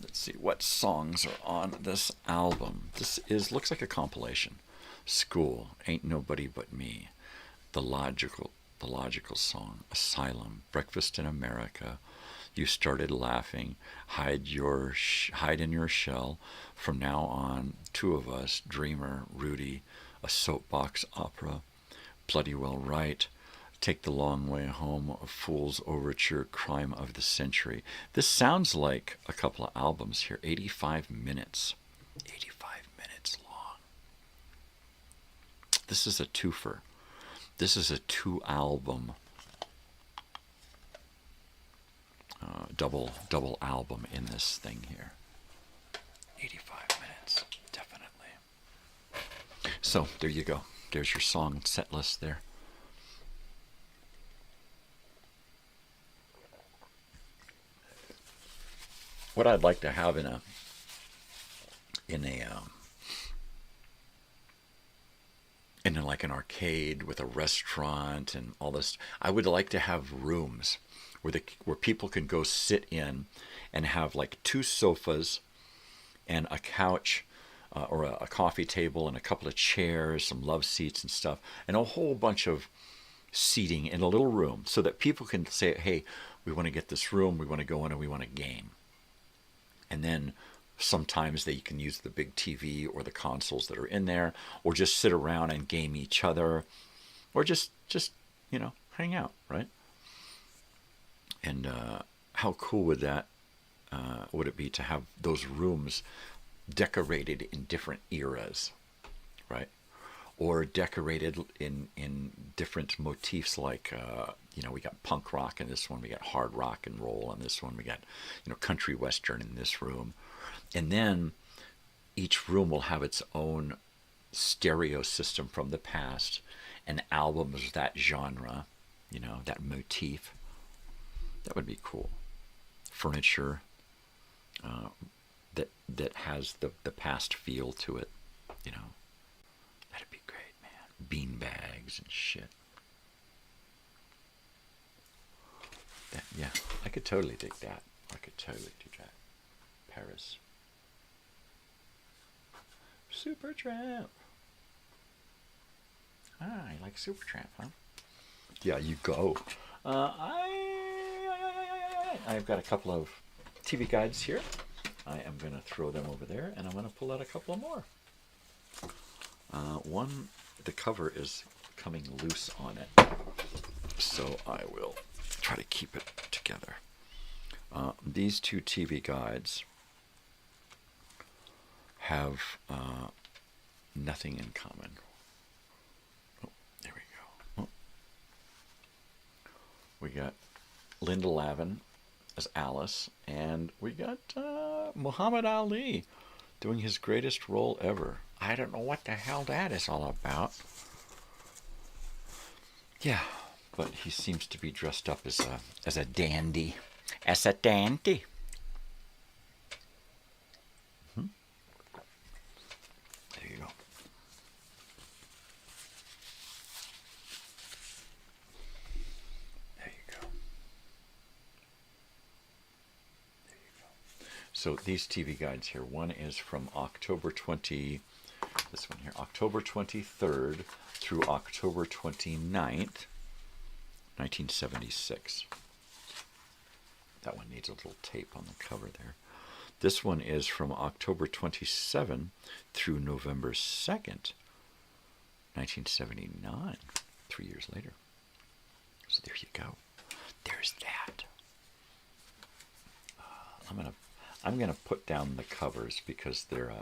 Let's see what songs are on this album. This looks like a compilation. School, Ain't Nobody But Me, The Logical Song, Asylum, Breakfast in America, You Started Laughing, Hide in Your Shell, From Now On, Two of Us, Dreamer, Rudy, A Soapbox Opera, Bloody Well Right, Take the Long Way Home, A Fool's Overture, Crime of the Century. This sounds like a couple of albums here. 85 minutes. 85 minutes long. This is a twofer. This is a 2-album, double album in this thing here. 85 minutes, definitely. So there you go. There's your song set list there. What I'd like to have in like an arcade with a restaurant and all this, I would like to have rooms where people can go sit in and have like 2 sofas and a couch or a coffee table and a couple of chairs, some love seats and stuff, and a whole bunch of seating in a little room so that people can say, hey, we want to get this room, we want to go in and we want to game. And then sometimes they can use the big TV or the consoles that are in there, or just sit around and game each other, or just hang out, right? And how cool would it be to have those rooms decorated in different eras, right? Or decorated in different motifs, like we got punk rock in this one, we got hard rock and roll in this one, we got country western in this room. And then each room will have its own stereo system from the past and albums of that genre, that motif. That would be cool. Furniture that has the past feel to it, That'd be great, man. Bean bags and shit. Yeah, I could totally dig that. I could totally do that. Paris. Supertramp. Ah, you like Supertramp, huh? Yeah, you go. I right, I've got a couple of TV guides here. I am going to throw them over there, and I'm going to pull out a couple of more. One, the cover is coming loose on it, so I will try to keep it together. These two TV guides have nothing in common. Oh, there we go. Oh. We got Linda Lavin as Alice, and we got Muhammad Ali doing his greatest role ever. I don't know what the hell that is all about. Yeah, but he seems to be dressed up as a dandy. As a dandy. Mm-hmm. There you go. There you go. There you go. So these TV guides here, one is from October 23rd through October 29th, 1976. That one needs a little tape on the cover there. This one is from October 27 through November 2nd, 1979, 3 years later. So there you go. There's that. I'm gonna put down the covers because they're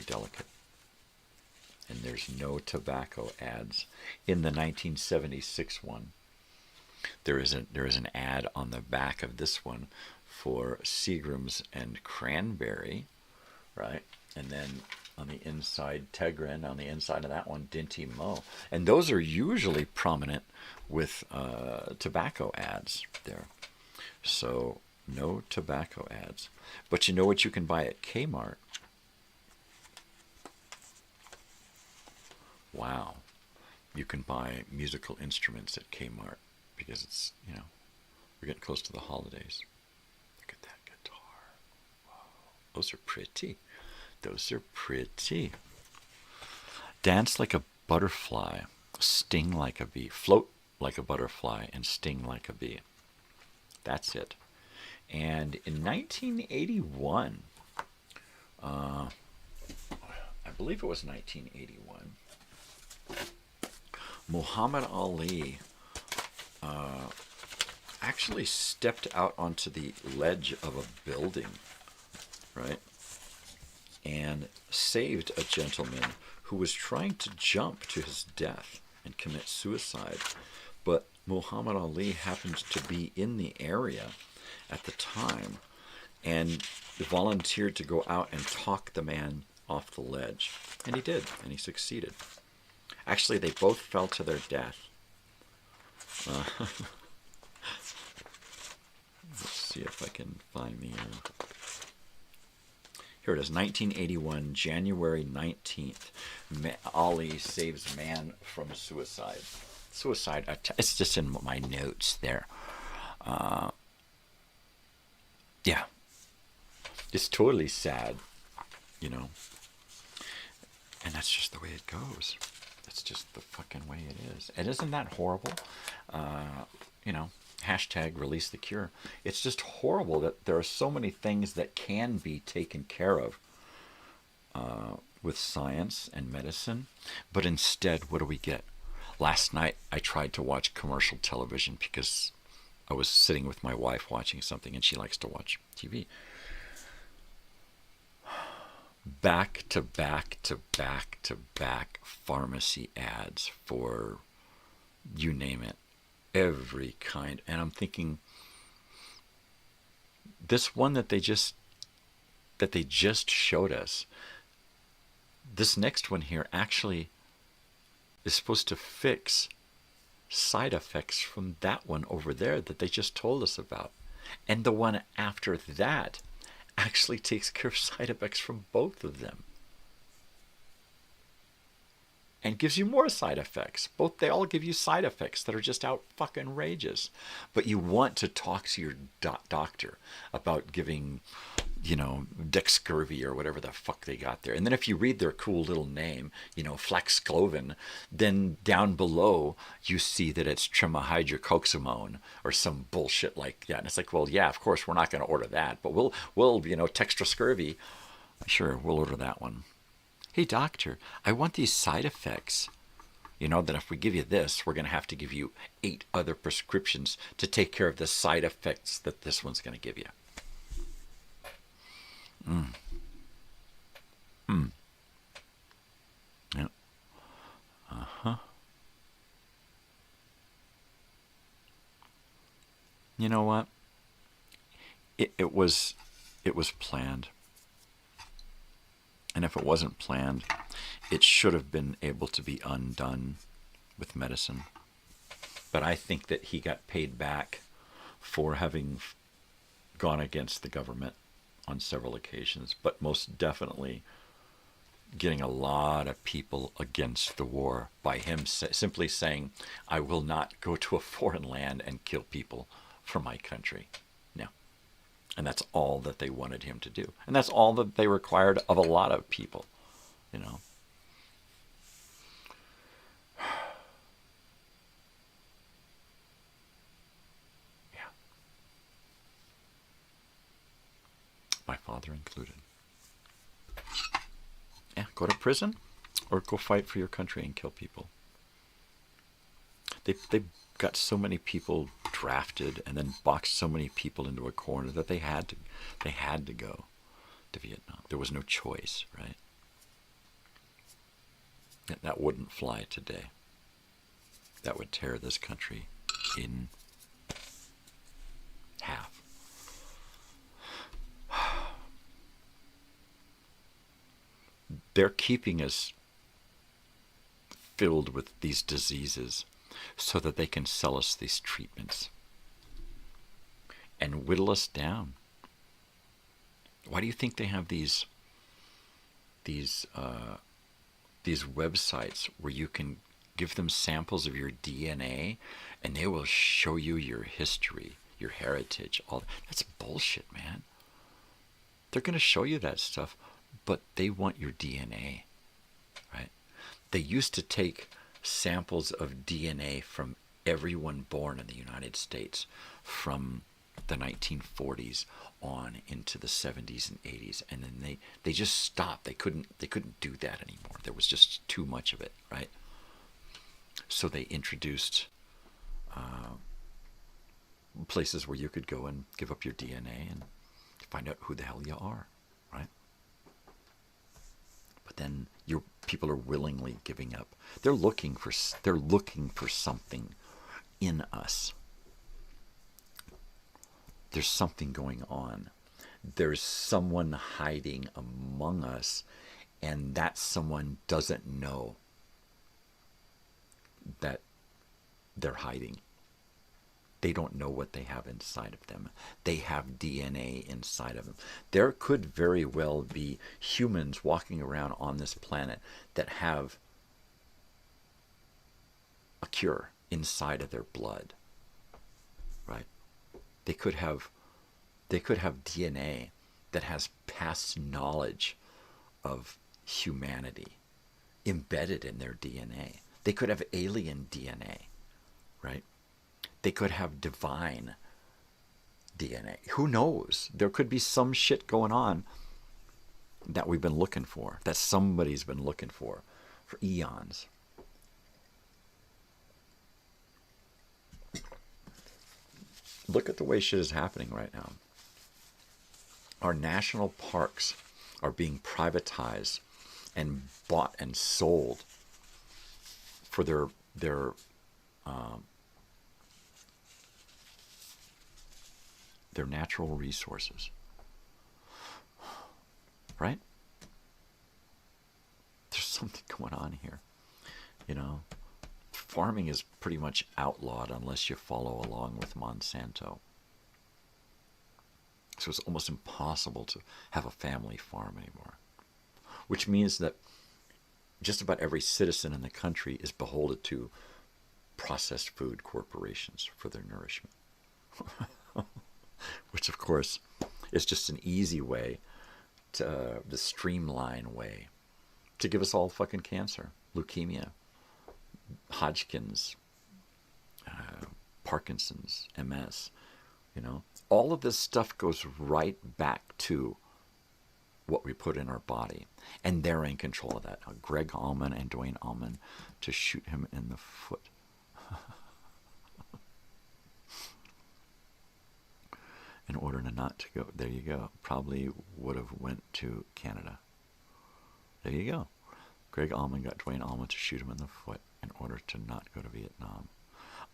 delicate. And there's no tobacco ads in the 1976 one. There is an ad on the back of this one for Seagram's and Cranberry, right? And then on the inside, Tegrin. On the inside of that one, Dinty Mo. And those are usually prominent with tobacco ads there. So no tobacco ads. But you know what you can buy at Kmart? Wow. You can buy musical instruments at Kmart. Because it's, we're getting close to the holidays. Look at that guitar. Wow. Those are pretty. Those are pretty. Dance like a butterfly, sting like a bee, float like a butterfly, and sting like a bee. That's it. And in 1981, I believe it was 1981, Muhammad Ali actually stepped out onto the ledge of a building, right, and saved a gentleman who was trying to jump to his death and commit suicide. But Muhammad Ali happened to be in the area at the time and volunteered to go out and talk the man off the ledge. And he did, and he succeeded. Actually, they both fell to their death. Let's see if I can find the... Here it is, 1981, January 19th. Ali saves man from suicide. Suicide, it's just in my notes there. Yeah. It's totally sad, And that's just the way it goes. That's just the fucking way it is. And isn't that horrible? Hashtag release the cure. It's just horrible that there are so many things that can be taken care of with science and medicine, but instead, what do we get? Last night, I tried to watch commercial television because I was sitting with my wife watching something, and she likes to watch TV. Back to back to back to back pharmacy ads for you name it, every kind. And I'm thinking, this one that they just showed us, this next one here actually is supposed to fix side effects from that one over there that they just told us about. And the one after that actually takes care of side effects from both of them. And gives you more side effects. They all give you side effects that are just out fucking rageous. But you want to talk to your doctor about giving you know, Dexcurvy or whatever the fuck they got there. And then if you read their cool little name, you know, Flaxcloven, then down below you see that it's tremahydrocoxamone or some bullshit like that. And it's like, well, yeah, of course we're not going to order that, but we'll you know, Textrascurvy, sure, we'll order that one. Hey, doctor, I want these side effects. You know, that if we give you this, we're going to have to give you 8 other prescriptions to take care of the side effects that this one's going to give you. Yeah. You know what? It was planned. And if it wasn't planned, it should have been able to be undone with medicine. But I think that he got paid back for having gone against the government on several occasions, but most definitely getting a lot of people against the war by him simply saying, I will not go to a foreign land and kill people for my country. No. And that's all that they wanted him to do. And that's all that they required of a lot of people, you know. Yeah. My father included. Yeah, go to prison or go fight for your country and kill people. They got so many people drafted and then boxed so many people into a corner that they had to go to Vietnam. There was no choice, right? That wouldn't fly today. That would tear this country in half. They're keeping us filled with these diseases so that they can sell us these treatments and whittle us down. Why do you think they have these websites where you can give them samples of your DNA and they will show you your history, your heritage? All that's bullshit, man. They're going to show you that stuff, but they want your DNA, right? They used to take samples of DNA from everyone born in the United States from the 1940s on into the 70s and 80s, and then they just stopped. They couldn't do that anymore. There was just too much of it, right? So they introduced places where you could go and give up your DNA and find out who the hell you are, right? But then your people are willingly giving up. They're looking for something in us. There's something going on. There's someone hiding among us, and that someone doesn't know that they're hiding. They don't know what they have inside of them. They have DNA inside of them. There could very well be humans walking around on this planet that have a cure inside of their blood, right? They could have DNA that has past knowledge of humanity embedded in their DNA. They could have alien DNA, right? They could have divine DNA. Who knows? There could be some shit going on that we've been looking for, that somebody's been looking for eons. Look at the way shit is happening right now. Our national parks are being privatized and bought and sold for their natural resources, right? There's something going on here, you know. Farming is pretty much outlawed unless you follow along with Monsanto. So it's almost impossible to have a family farm anymore, which means that just about every citizen in the country is beholden to processed food corporations for their nourishment. Which, of course, It's just an easy way, the streamline way, to give us all fucking cancer, leukemia, Hodgkin's, Parkinson's, MS. You know, all of this stuff goes right back to what we put in our body, and they're in control of that. Now, Greg Allman and Dwayne Allman to shoot him in the foot. In order to not to go, there you go. Probably would have went to Canada. There you go. Greg Allman got Dwayne Allman to shoot him in the foot in order to not go to Vietnam.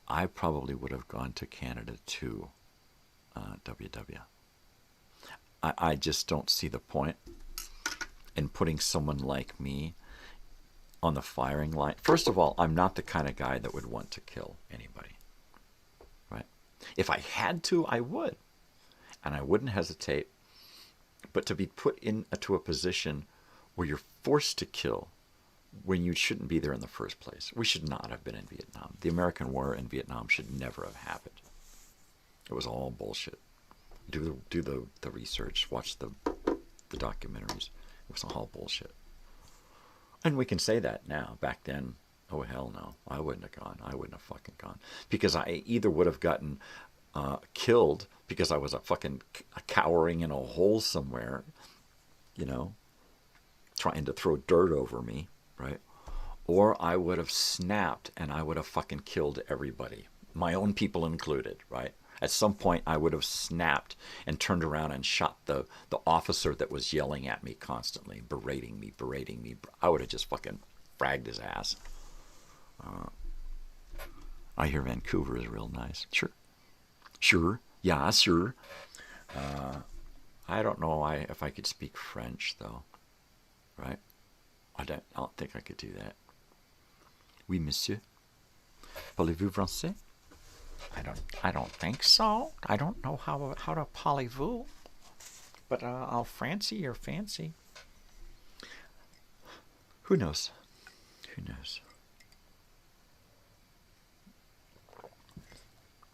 I probably would have gone to Canada too. WW. I just don't see the point in putting someone like me on the firing line. First of all, I'm not the kind of guy that would want to kill anybody. Right? If I had to, I would. And I wouldn't hesitate. But to be put into a position where you're forced to kill when you shouldn't be there in the first place. We should not have been in Vietnam. The American War in Vietnam should never have happened. It was all bullshit. Do the research, watch the documentaries. It was all bullshit. And we can say that now. Back then, oh hell no, I wouldn't have gone. I wouldn't have fucking gone. Because I either would have gotten killed because I was a fucking cowering in a hole somewhere, you know, trying to throw dirt over me, right? Or I would have snapped and I would have fucking killed everybody, my own people included, right? At some point, I would have snapped and turned around and shot the officer that was yelling at me constantly, berating me. I would have just fucking fragged his ass. I hear Vancouver is real nice. Sure. Yeah, sure. I don't know if I could speak French, though. Right? I don't think I could do that. Oui, monsieur. Parlez-vous français? I don't think so. I don't know how to parlez-vous. But I'll fancy your fancy. Who knows?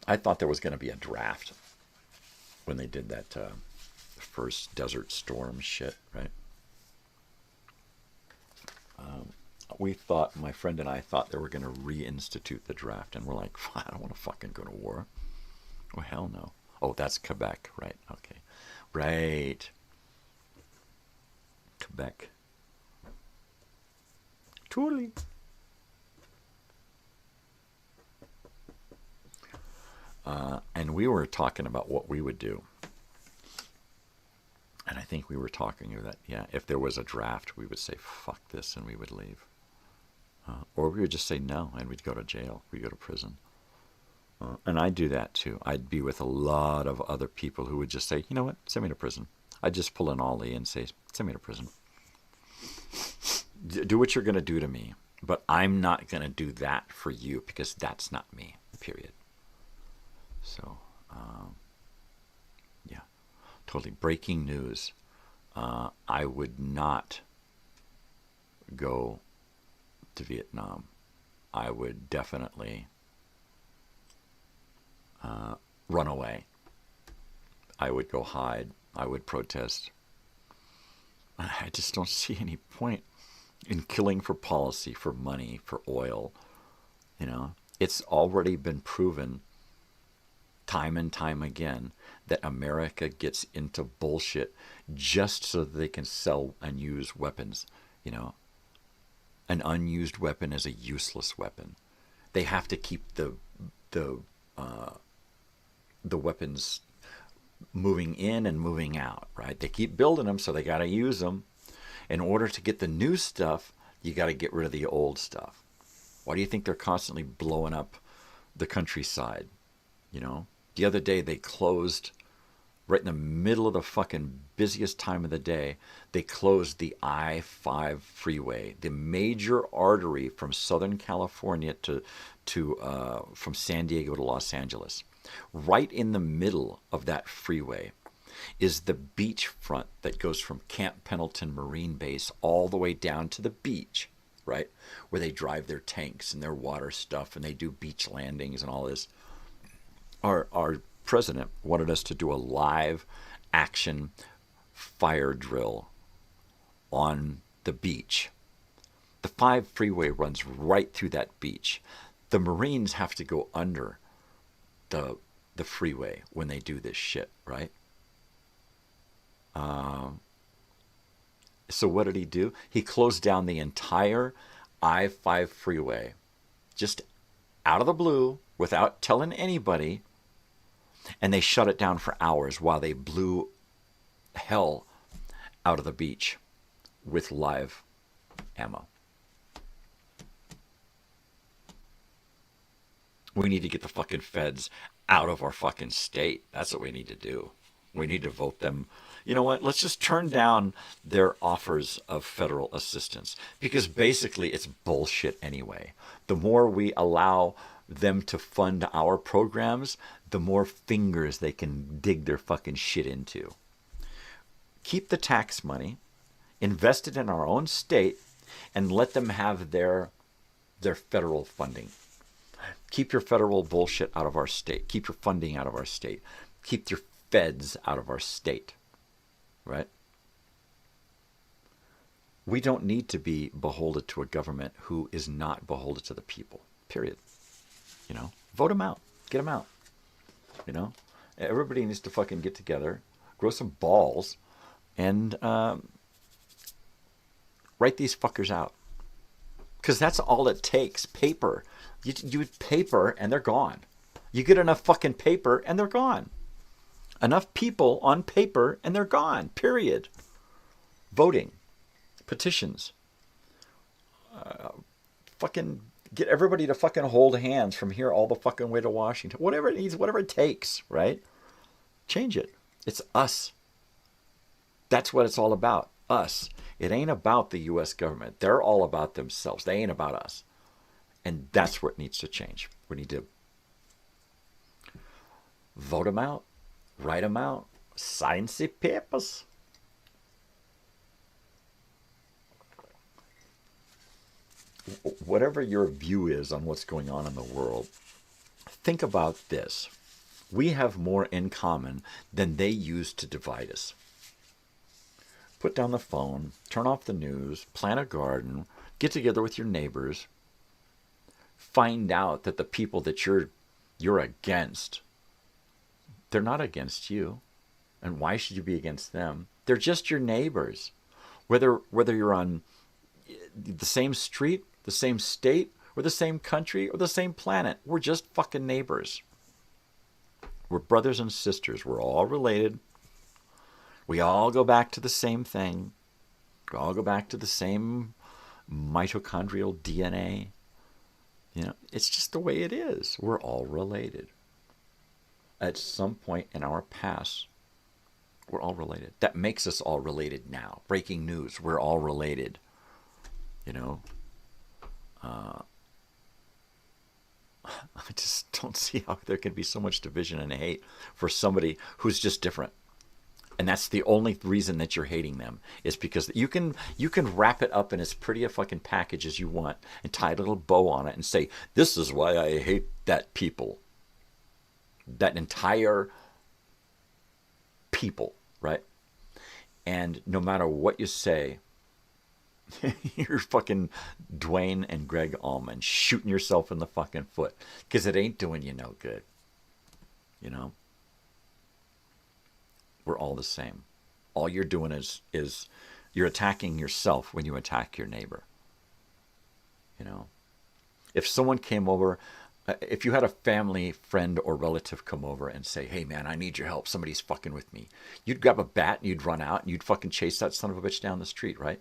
I thought there was going to be a draft when they did that first Desert Storm shit, right? We thought, my friend and I thought they were going to reinstitute the draft, and we're like, I don't want to fucking go to war. Oh, hell no. Oh, that's Quebec, right? Okay. Right. Quebec. Totally. And we were talking about what we would do. And I think we were talking that, yeah, if there was a draft, we would say, fuck this, and we would leave. Or we would just say no, and we'd go to jail. We'd go to prison. And I'd do that, too. I'd be with a lot of other people who would just say, you know what, send me to prison. I'd just pull an ollie and say, send me to prison. Do what you're going to do to me, but I'm not going to do that for you because that's not me, period. So, yeah, totally. Breaking news. I would not go to Vietnam. I would definitely run away. I would go hide. I would protest. I just don't see any point in killing for policy, for money, for oil. You know, it's already been proven time and time again that America gets into bullshit just so that they can sell and use weapons. You know, an unused weapon is a useless weapon. They have to keep the weapons moving in and moving out, right? They keep building them, so they got to use them. In order to get the new stuff, you got to get rid of the old stuff. Why do you think they're constantly blowing up the countryside? You know, the other day they closed, right in the middle of the fucking busiest time of the day, they closed the I-5 freeway, the major artery from Southern California from San Diego to Los Angeles. Right in the middle of that freeway is the beachfront that goes from Camp Pendleton Marine Base all the way down to the beach, right? Where they drive their tanks and their water stuff and they do beach landings and all this. Our president wanted us to do a live action fire drill on the beach. The 5 freeway runs right through that beach. The Marines have to go under the freeway when they do this shit, right? So what did he do? He closed down the entire I-5 freeway, just out of the blue, without telling anybody, and they shut it down for hours while they blew hell out of the beach with live ammo. We need to get the fucking feds out of our fucking state. That's what we need to do. We need to vote them. You know what? Let's just turn down their offers of federal assistance, because basically it's bullshit anyway. The more we allow them to fund our programs, the more fingers they can dig their fucking shit into. Keep the tax money, invest it in our own state, and let them have their federal funding. Keep your federal bullshit out of our state. Keep your funding out of our state. Keep your feds out of our state. Right? We don't need to be beholden to a government who is not beholden to the people. Period. You know? Vote them out. Get them out. You know? Everybody needs to fucking get together, grow some balls, and write these fuckers out. Because that's all it takes. Paper. You paper and they're gone. You get enough fucking paper and they're gone. Enough people on paper and they're gone. Period. Voting. Petitions. Fucking get everybody to fucking hold hands from here all the fucking way to Washington. Whatever it needs, whatever it takes, right? Change it. It's us. That's what it's all about. Us. It ain't about the U.S. government. They're all about themselves. They ain't about us. And that's what needs to change. We need to vote them out, write them out, sign the papers. Whatever your view is on what's going on in the world, think about this. We have more in common than they use to divide us. Put down the phone, turn off the news, plant a garden, get together with your neighbors, find out that the people that you're against, they're not against you. And why should you be against them? They're just your neighbors. Whether you're on the same street, the same state, or the same country, or the same planet, we're just fucking neighbors. We're brothers and sisters. We're all related. We all go back to the same thing. We all go back to the same mitochondrial DNA. You know, it's just the way it is. We're all related. At some point in our past, we're all related. That makes us all related now. Breaking news, we're all related. You know, I just don't see how there can be so much division and hate for somebody who's just different. And that's the only reason that you're hating them, is because you can wrap it up in as pretty a fucking package as you want and tie a little bow on it and say, this is why I hate that people. That entire people, right? And no matter what you say, you're fucking Dwayne and Greg Allman shooting yourself in the fucking foot, because it ain't doing you no good. You know? We're all the same. All you're doing is you're attacking yourself when you attack your neighbor. You know? If someone came over, if you had a family, friend, or relative come over and say, hey man, I need your help, somebody's fucking with me, you'd grab a bat and you'd run out and you'd fucking chase that son of a bitch down the street, right?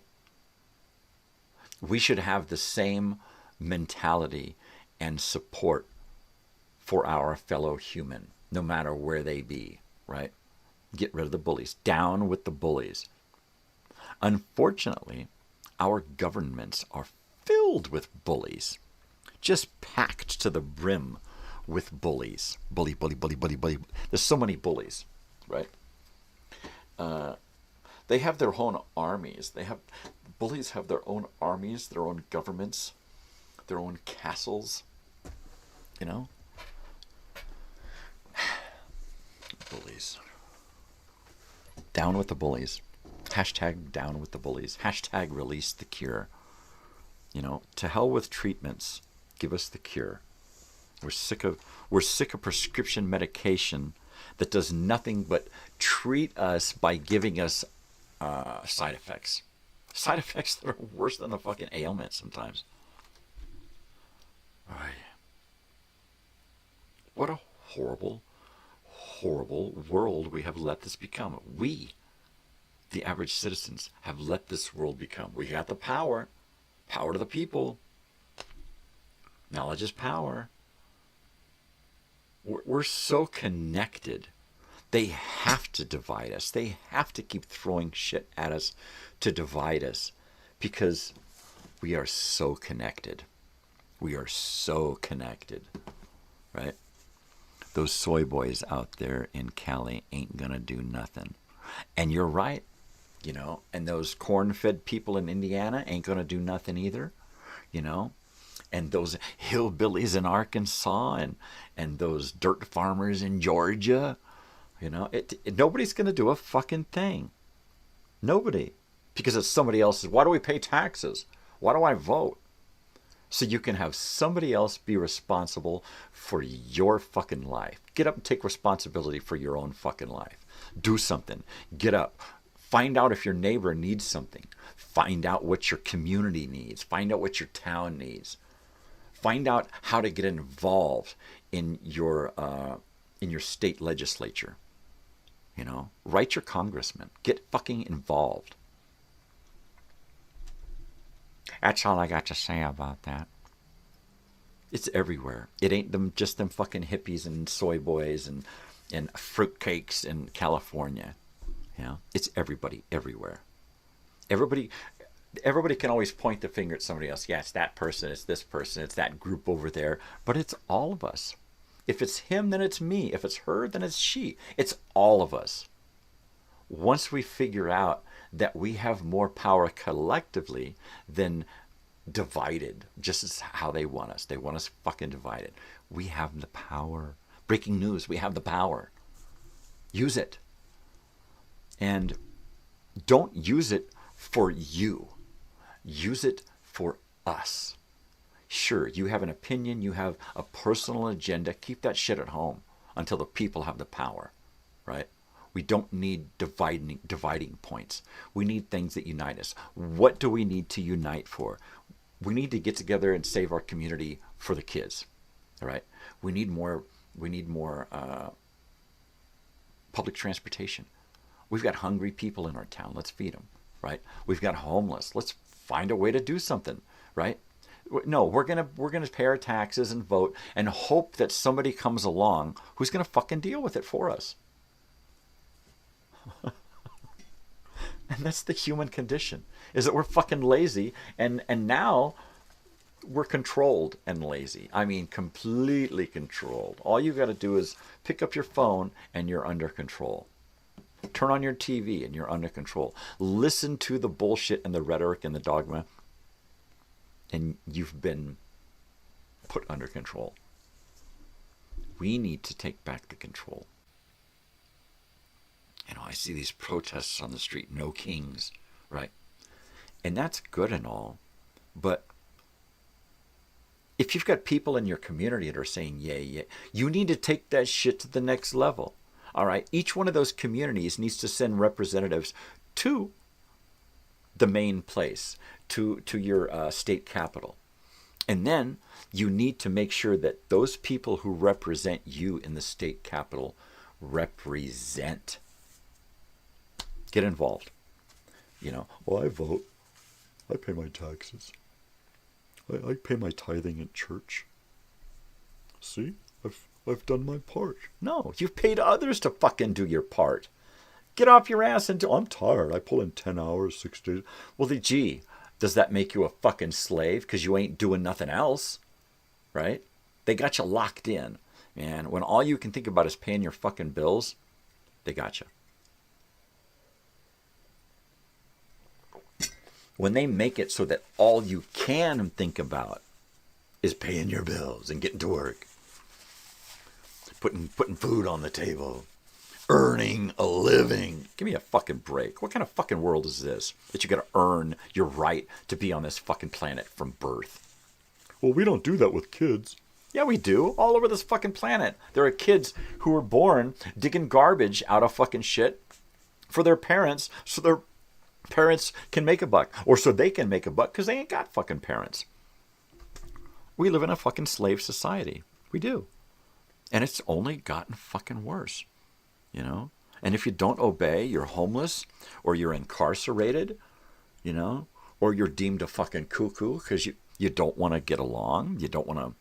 We should have the same mentality and support for our fellow human, no matter where they be, right? Get rid of the bullies. Down with the bullies. Unfortunately, our governments are filled with bullies. Just packed to the brim with bullies. Bully, bully, bully, bully, bully. There's so many bullies, right? They have their own armies. Bullies have their own armies, their own governments, their own castles. You know? Bullies. Down with the bullies. Hashtag down with the bullies. Hashtag release the cure. You know, to hell with treatments. Give us the cure. We're sick of prescription medication that does nothing but treat us by giving us side effects. Side effects that are worse than the fucking ailment sometimes. What a horrible, horrible world we have let this become. We, the average citizens, have let this world become. We got the power. Power to the people. Knowledge is power. We're so connected. They have to divide us. They have to keep throwing shit at us to divide us because we are so connected. We are so connected, right? Those soy boys out there in Cali ain't gonna do nothing. And you're right, you know, and those corn-fed people in Indiana ain't gonna do nothing either, you know? And those hillbillies in Arkansas and those dirt farmers in Georgia, you know, nobody's going to do a fucking thing. Nobody. Because it's somebody else's. Why do we pay taxes? Why do I vote? So you can have somebody else be responsible for your fucking life. Get up and take responsibility for your own fucking life. Do something. Get up. Find out if your neighbor needs something. Find out what your community needs. Find out what your town needs. Find out how to get involved in your state legislature. You know, write your congressman. Get fucking involved. That's all I got to say about that. It's everywhere. It ain't just them fucking hippies and soy boys and fruitcakes in California. You know, it's everybody, everywhere. Everybody can always point the finger at somebody else. Yeah, it's that person, it's this person, it's that group over there. But it's all of us. If it's him, then it's me. If it's her, then it's she. It's all of us. Once we figure out that we have more power collectively than divided, just as how they want us. They want us fucking divided. We have the power. Breaking news, we have the power. Use it. And don't use it for you. Use it for us. Sure, you have an opinion, you have a personal agenda. Keep that shit at home until the people have the power, right? We don't need dividing points. We need things that unite us. What do we need to unite for? We need to get together and save our community for the kids, all right? We need more public transportation. We've got hungry people in our town. Let's feed them, right? We've got homeless. Let's find a way to do something, right? No, we're gonna pay our taxes and vote and hope that somebody comes along who's gonna fucking deal with it for us. And that's the human condition, is that we're fucking lazy, and now we're controlled and lazy. I mean, completely controlled. All you got to do is pick up your phone and you're under control. Turn on your TV and you're under control. Listen to the bullshit and the rhetoric and the dogma, and you've been put under control. We need to take back the control. You know, I see these protests on the street, no kings, right? And that's good and all, but if you've got people in your community that are saying, yeah, you need to take that shit to the next level. All right, each one of those communities needs to send representatives to the main place, to your state capital. And then you need to make sure that those people who represent you in the state capital represent. Get involved. You know, well, I vote. I pay my taxes. I pay my tithing at church. See? I've done my part. No, you've paid others to fucking do your part. Get off your ass and do. I'm tired. I pull in 10 hours, 6 days. Well, gee, does that make you a fucking slave because you ain't doing nothing else? Right? They got you locked in. And when all you can think about is paying your fucking bills, they got you. When they make it so that all you can think about is paying your bills and getting to work, putting food on the table, earning a living. Give me a fucking break. What kind of fucking world is this? That you gotta earn your right to be on this fucking planet from birth. Well, we don't do that with kids. Yeah, we do. All over this fucking planet. There are kids who were born digging garbage out of fucking shit for their parents so their parents can make a buck. Or so they can make a buck because they ain't got fucking parents. We live in a fucking slave society. We do. And it's only gotten fucking worse. You know? And if you don't obey, you're homeless or you're incarcerated, you know? Or you're deemed a fucking cuckoo because you don't want to get along. You don't want to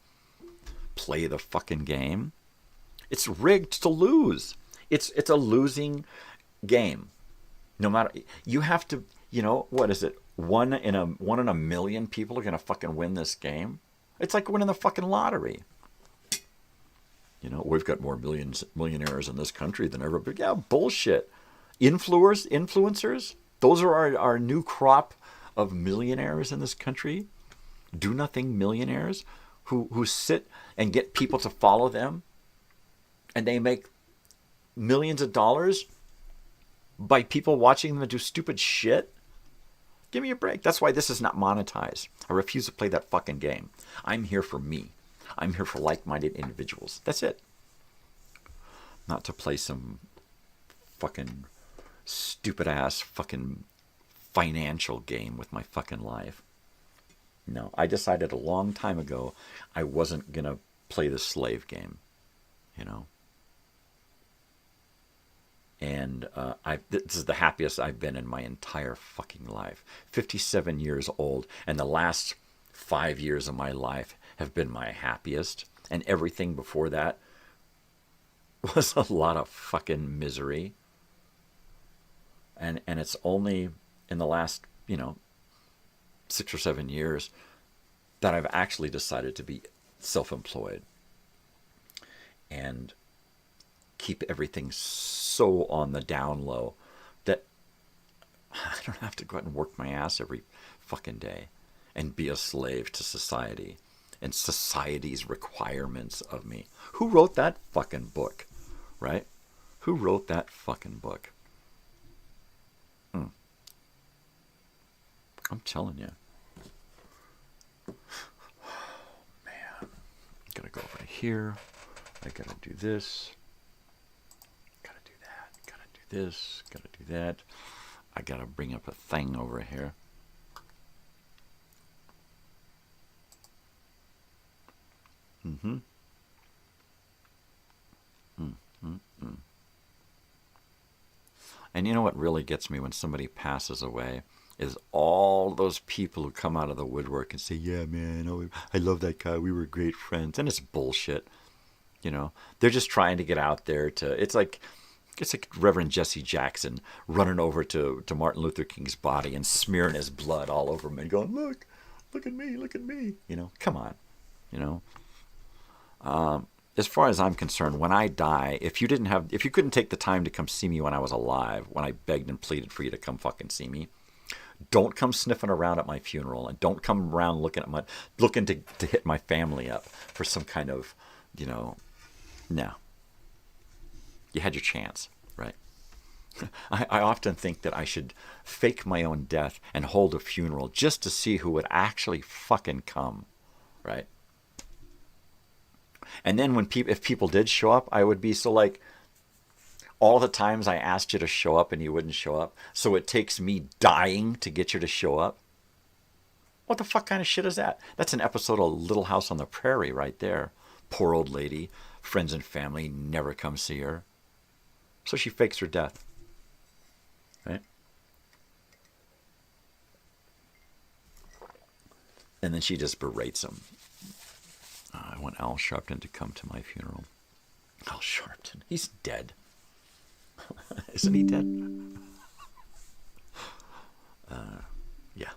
play the fucking game. It's rigged to lose. It's a losing game. No matter, you have to, you know, what is it? One in a million people are gonna fucking win this game. It's like winning the fucking lottery. You know, we've got more millionaires in this country than ever. But yeah, bullshit. Influencers. Those are our new crop of millionaires in this country. Do nothing millionaires who sit and get people to follow them, and they make millions of dollars by people watching them do stupid shit. Give me a break. That's why this is not monetized. I refuse to play that fucking game. I'm here for me. I'm here for like-minded individuals. That's it. Not to play some fucking stupid-ass fucking financial game with my fucking life. No, I decided a long time ago I wasn't going to play the slave game, you know. And this is the happiest I've been in my entire fucking life. 57 years old, and the last 5 years of my life have been my happiest. And everything before that was a lot of fucking misery. And it's only in the last, you know, 6 or 7 years that I've actually decided to be self-employed and keep everything so on the down low that I don't have to go out and work my ass every fucking day and be a slave to society and society's requirements of me. Who wrote that fucking book, right? Who wrote that fucking book? I'm telling you. Man. Gotta go over to here. I gotta do this. Gotta do that. Gotta do this. Gotta do that. I gotta bring up a thing over here. And you know what really gets me when somebody passes away is all those people who come out of the woodwork and say, yeah, man, oh, I love that guy. We were great friends. And it's bullshit. You know, they're just trying to get out there to, it's like Reverend Jesse Jackson running over to Martin Luther King's body and smearing his blood all over him and going, look at me. You know, come on, you know. As far as I'm concerned, when I die, if you couldn't take the time to come see me when I was alive, when I begged and pleaded for you to come fucking see me, don't come sniffing around at my funeral, and don't come around looking to hit my family up for some kind of, you know, no. You had your chance, right? I often think that I should fake my own death and hold a funeral just to see who would actually fucking come, right? And then if people did show up, I would be so like, all the times I asked you to show up and you wouldn't show up, so it takes me dying to get you to show up. What the fuck kind of shit is that? That's an episode of Little House on the Prairie right there. Poor old lady, friends and family never come see her. So she fakes her death. Right? And then she just berates him. I want Al Sharpton to come to my funeral. Al Sharpton, he's dead. Isn't he dead? Yeah.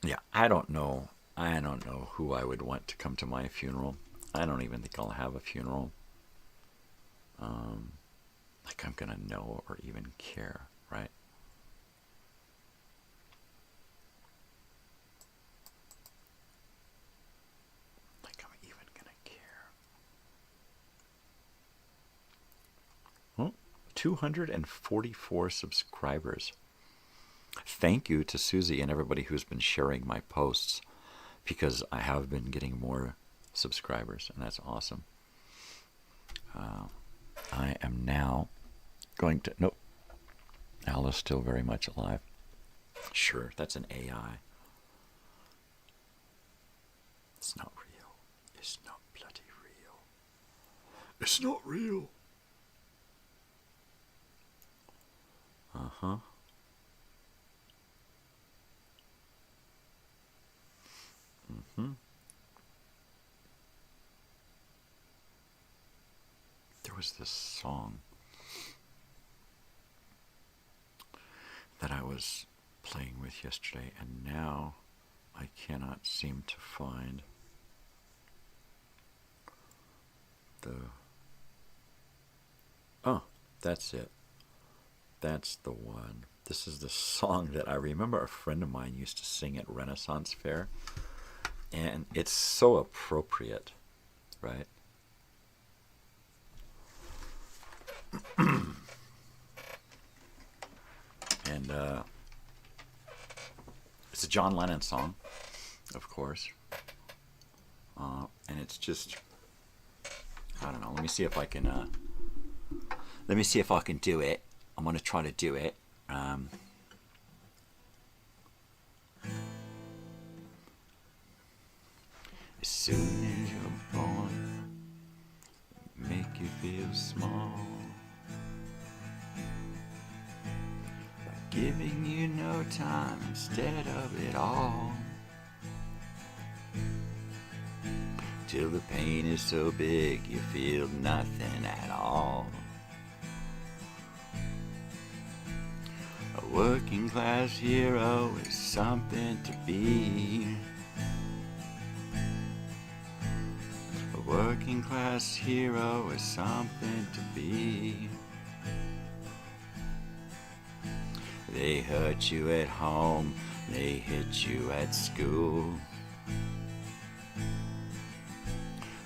Yeah, I don't know who I would want to come to my funeral. I don't even think I'll have a funeral. Like I'm gonna know or even care, right? Like I'm even gonna care. 244 subscribers. Thank you to Susie and everybody who's been sharing my posts, because I have been getting more subscribers, and that's awesome. I am now going to... Nope. Al is still very much alive. Sure, that's an AI. It's not real. It's not bloody real. It's not real. Uh-huh. Mm-hmm. There was this song that I was playing with yesterday, and now I cannot seem to find the... Oh, that's it. That's the one. This is the song that I remember a friend of mine used to sing at Renaissance Fair, and it's so appropriate, right? And it's a John Lennon song, of course. And it's just, I don't know. Let me see if I can do it. I'm going to try to do it. As soon as you're born, make you feel small, by giving you no time instead of it all, till the pain is so big you feel nothing at all. A working class hero is something to be. A working class hero is something to be. They hurt you at home, they hit you at school.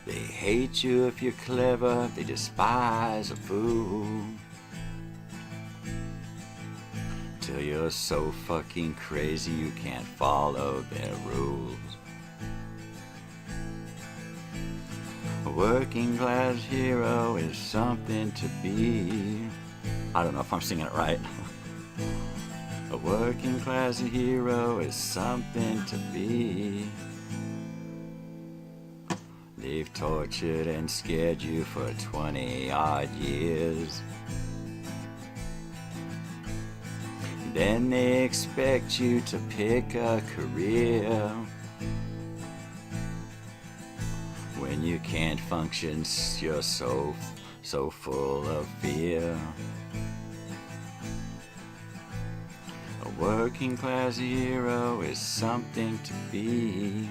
They hate you if you're clever, they despise a fool. Till you're so fucking crazy you can't follow their rules. A working class hero is something to be. I don't know if I'm singing it right. A working class hero is something to be. They've tortured and scared you for 20-odd years. Then they expect you to pick a career. When you can't function, you're so full of fear. A working class hero is something to be.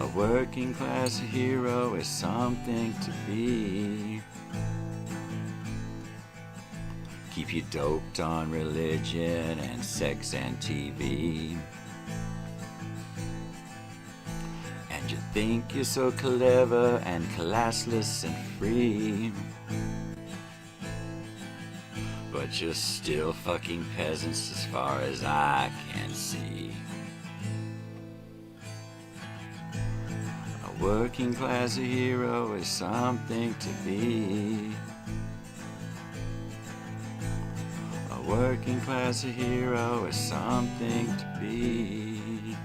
A working class hero is something to be. Keep you doped on religion and sex and TV. And you think you're so clever and classless and free. But you're still fucking peasants as far as I can see. A working class hero is something to be. A working class hero is something to be.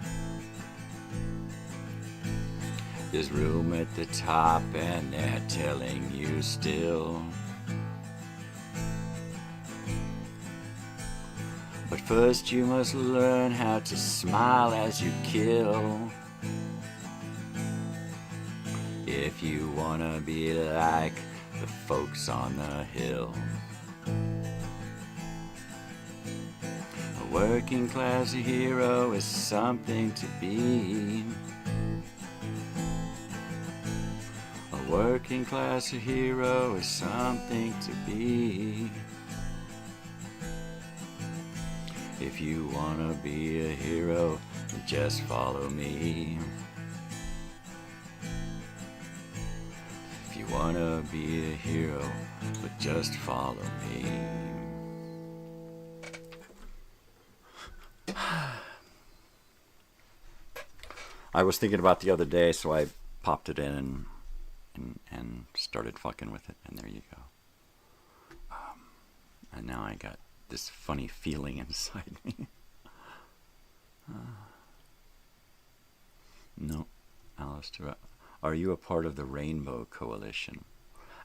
There's room at the top and they're telling you still. But first you must learn how to smile as you kill. If you wanna be like the folks on the hill. A working class hero is something to be. A working class hero is something to be. If you wanna be a hero, just follow me. If you wanna be a hero, but just follow me. I was thinking about the other day, so I popped it in and started fucking with it, and there you go. And now I got this funny feeling inside me. No, Alistair, are you a part of the Rainbow Coalition?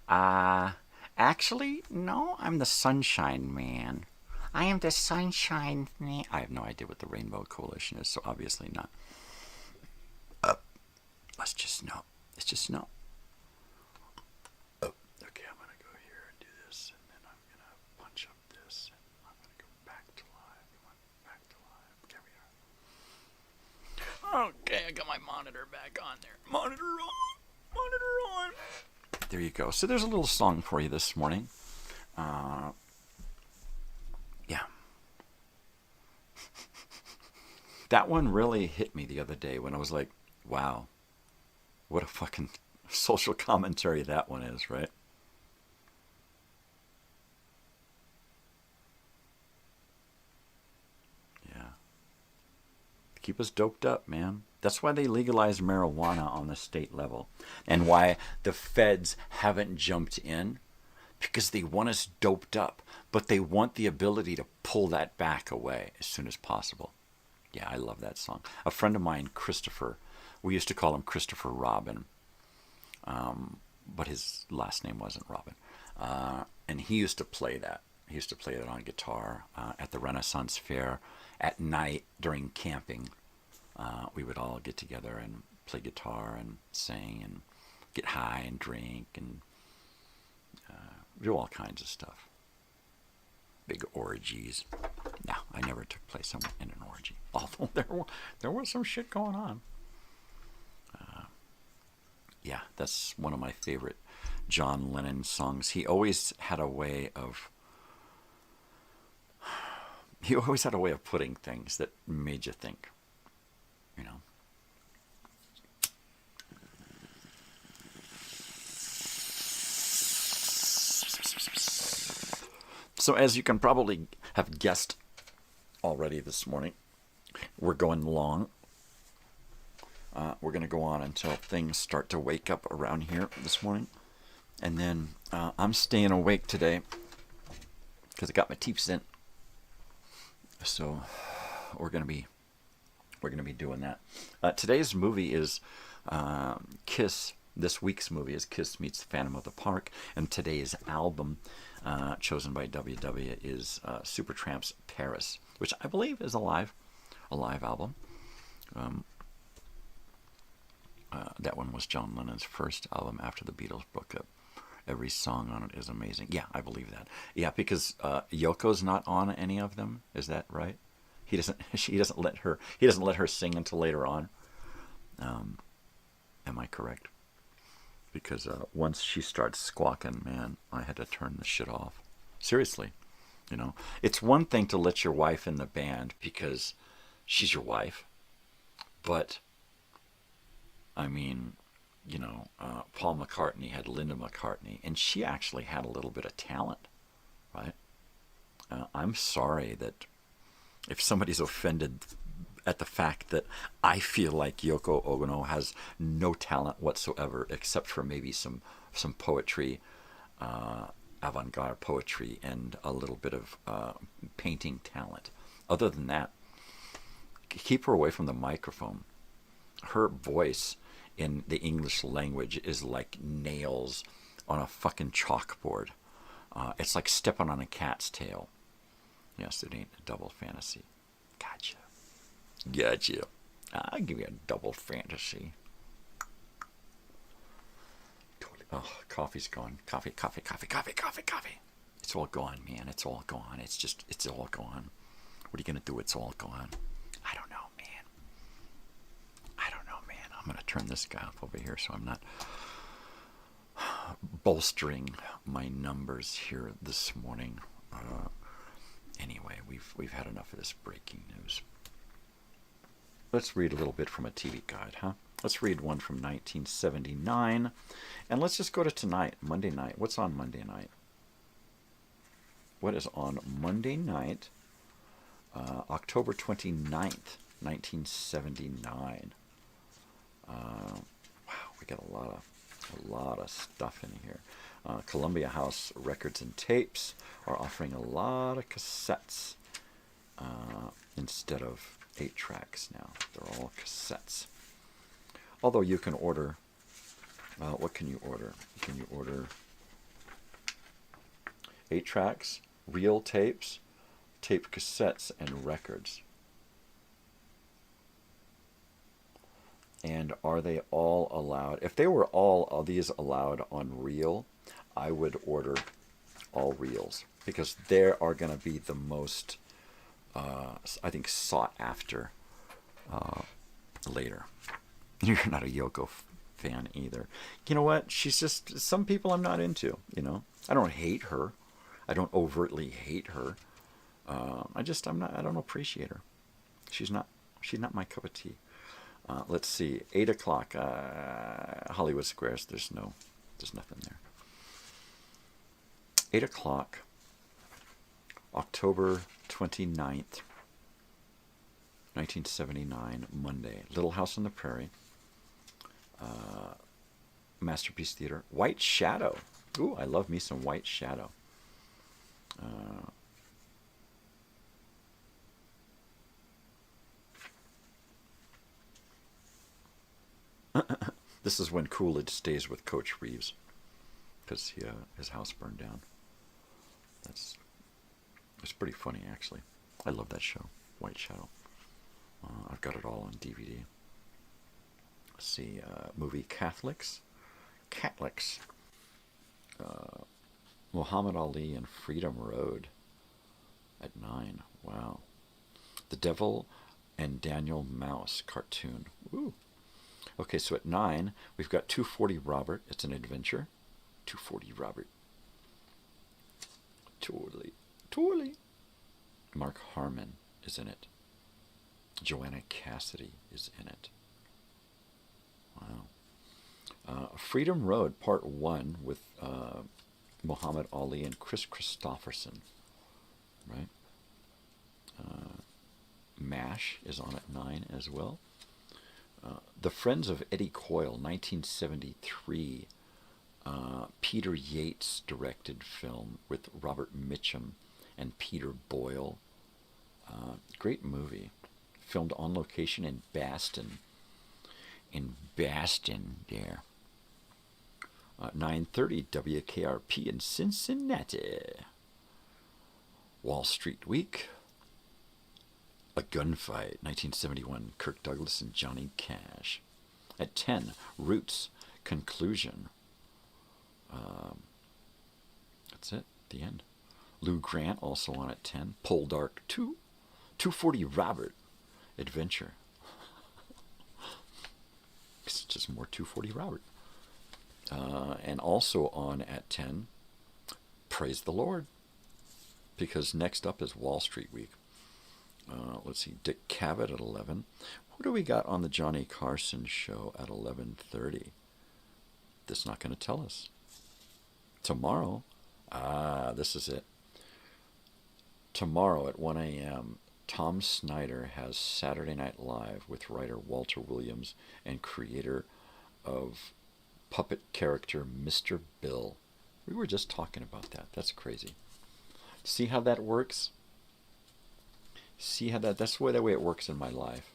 Actually, no, I'm the Sunshine Man. I am the Sunshine Man. I have no idea what the Rainbow Coalition is, so obviously not. Let's just know. Let's just know. Oh, okay, I'm going to go here and do this, and then I'm going to punch up this, and I'm going to go back to live. Back to live. There we are. Okay, I got my monitor back on there. Monitor on. Monitor on. There you go. So there's a little song for you this morning. Yeah. That one really hit me the other day when I was like, wow. What a fucking social commentary that one is, right? Yeah. Keep us doped up, man. That's why they legalized marijuana on the state level. And why the feds haven't jumped in. Because they want us doped up. But they want the ability to pull that back away as soon as possible. Yeah, I love that song. A friend of mine, Christopher, we used to call him Christopher Robin, but his last name wasn't Robin. And he used to play that. He used to play that on guitar at the Renaissance Fair at night during camping. We would all get together and play guitar and sing and get high and drink and do all kinds of stuff. Big orgies. No, I never took place in an orgy. Although there was some shit going on. Yeah, that's one of my favorite John Lennon songs. He always had a way of putting things that made you think, you know. So as you can probably have guessed already this morning, we're going long. We're going to go on until things start to wake up around here this morning. And then I'm staying awake today because I got my teeth in. So we're going to be doing that. Today's movie is Kiss. This week's movie is Kiss Meets Phantom of the Park. And today's album chosen by WW is Supertramp's Paris, which I believe is a live album. That one was John Lennon's first album after the Beatles broke up. Every song on it is amazing. Yeah, I believe that. Yeah, because Yoko's not on any of them. Is that right? He doesn't let her sing until later on. Am I correct? Because once she starts squawking, man, I had to turn the shit off. Seriously, you know, it's one thing to let your wife in the band because she's your wife, but I mean, you know, Paul McCartney had Linda McCartney, and she actually had a little bit of talent, right? I'm sorry that if somebody's offended at the fact that I feel like Yoko Ono has no talent whatsoever, except for maybe some poetry, avant-garde poetry, and a little bit of painting talent. Other than that, keep her away from the microphone. Her voice in the English language is like nails on a fucking chalkboard. It's like stepping on a cat's tail. Yes, it ain't a double fantasy. Gotcha. I'll give you a double fantasy. Oh, coffee's gone. Coffee. It's all gone, man. It's all gone. It's all gone. What are you going to do? It's all gone. I don't know, man. I'm going to turn this guy up over here so I'm not bolstering my numbers here this morning. Anyway, we've had enough of this breaking news. Let's read a little bit from a TV guide, huh? Let's read one from 1979. And let's just go to tonight, Monday night. What's on Monday night? What is on Monday night, October 29th, 1979? Wow, we got a lot of stuff in here. Columbia House Records and Tapes are offering a lot of cassettes instead of 8-tracks now. They're all cassettes. Although you can order, what can you order? Can you order 8-tracks, reel tapes, tape cassettes, and records? And are they all allowed? If they were all of these allowed on reel, I would order all reels, because they are going to be the most, I think, sought after later. You're not a Yoko fan either. You know what? She's just, some people I'm not into, you know. I don't hate her. I don't overtly hate her. I don't appreciate her. She's not my cup of tea. Let's see, 8 o'clock, Hollywood Squares, there's nothing there. 8 o'clock, October 29th, 1979, Monday, Little House on the Prairie, Masterpiece Theater, White Shadow. Ooh, I love me some White Shadow. This is when Coolidge stays with Coach Reeves, because his house burned down. It's pretty funny, actually. I love that show, White Shadow. I've got it all on DVD. Let's see, movie Catholics. Muhammad Ali and Freedom Road at 9. Wow. The Devil and Daniel Mouse cartoon. Ooh. Okay, so at 9, we've got 240 Robert. It's an adventure. 240 Robert. Totally. Mark Harmon is in it. Joanna Cassidy is in it. Wow. Freedom Road, Part 1, with Muhammad Ali and Chris Christopherson. Right? MASH is on at 9 as well. The Friends of Eddie Coyle, 1973. Peter Yates directed film with Robert Mitchum and Peter Boyle. Great movie. Filmed on location in Boston. There. 9:30 WKRP in Cincinnati. Wall Street Week. A Gunfight, 1971, Kirk Douglas and Johnny Cash. At 10, Roots, Conclusion. That's it, the end. Lou Grant, also on at 10. Poldark 2. 240 Robert, Adventure. It's just more 240 Robert. And also on at 10, Praise the Lord. Because next up is Wall Street Week. Let's see, Dick Cavett at 11. What do we got on the Johnny Carson show at 11:30? This is not going to tell us. Tomorrow, this is it. Tomorrow at 1 a.m., Tom Snyder has Saturday Night Live with writer Walter Williams and creator of puppet character Mr. Bill. We were just talking about that. That's crazy. See how that works? See how that's the way it works in my life.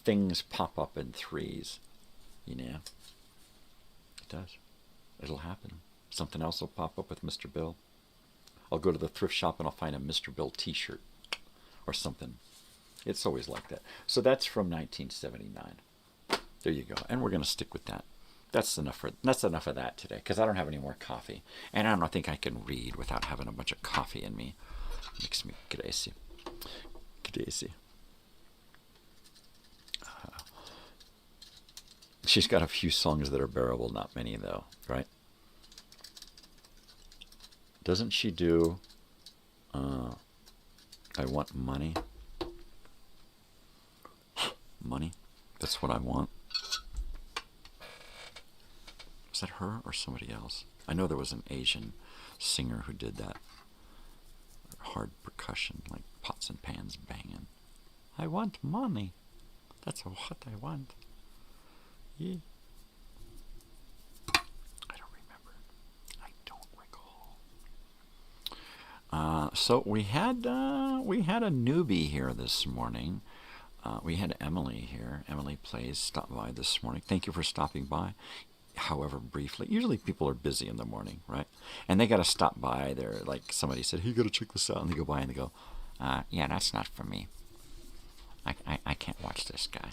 Things pop up in threes, you know. It does. It'll happen. Something else will pop up with Mr. Bill. I'll go to the thrift shop and I'll find a Mr. Bill t-shirt or something. It's always like that. So that's from 1979. There you go. And we're going to stick with that. That's enough of that today, because I don't have any more coffee. And I don't think I can read without having a bunch of coffee in me. Makes me crazy. She's got a few songs that are bearable, not many though, right? Doesn't she do I Want Money? Money? That's what I want. that her or somebody else? I know there was an Asian singer who did that. Hard percussion, like pots and pans banging. I want money. That's what I want. Yeah. I don't remember. I don't recall. So we had a newbie here this morning. We had Emily here. Emily Plays stopped by this morning. Thank you for stopping by. However briefly. Usually people are busy in the morning, right? And they got to stop by. They're like, somebody said, hey, you got to check this out. And they go by and they go, yeah, that's not for me. I can't watch this guy.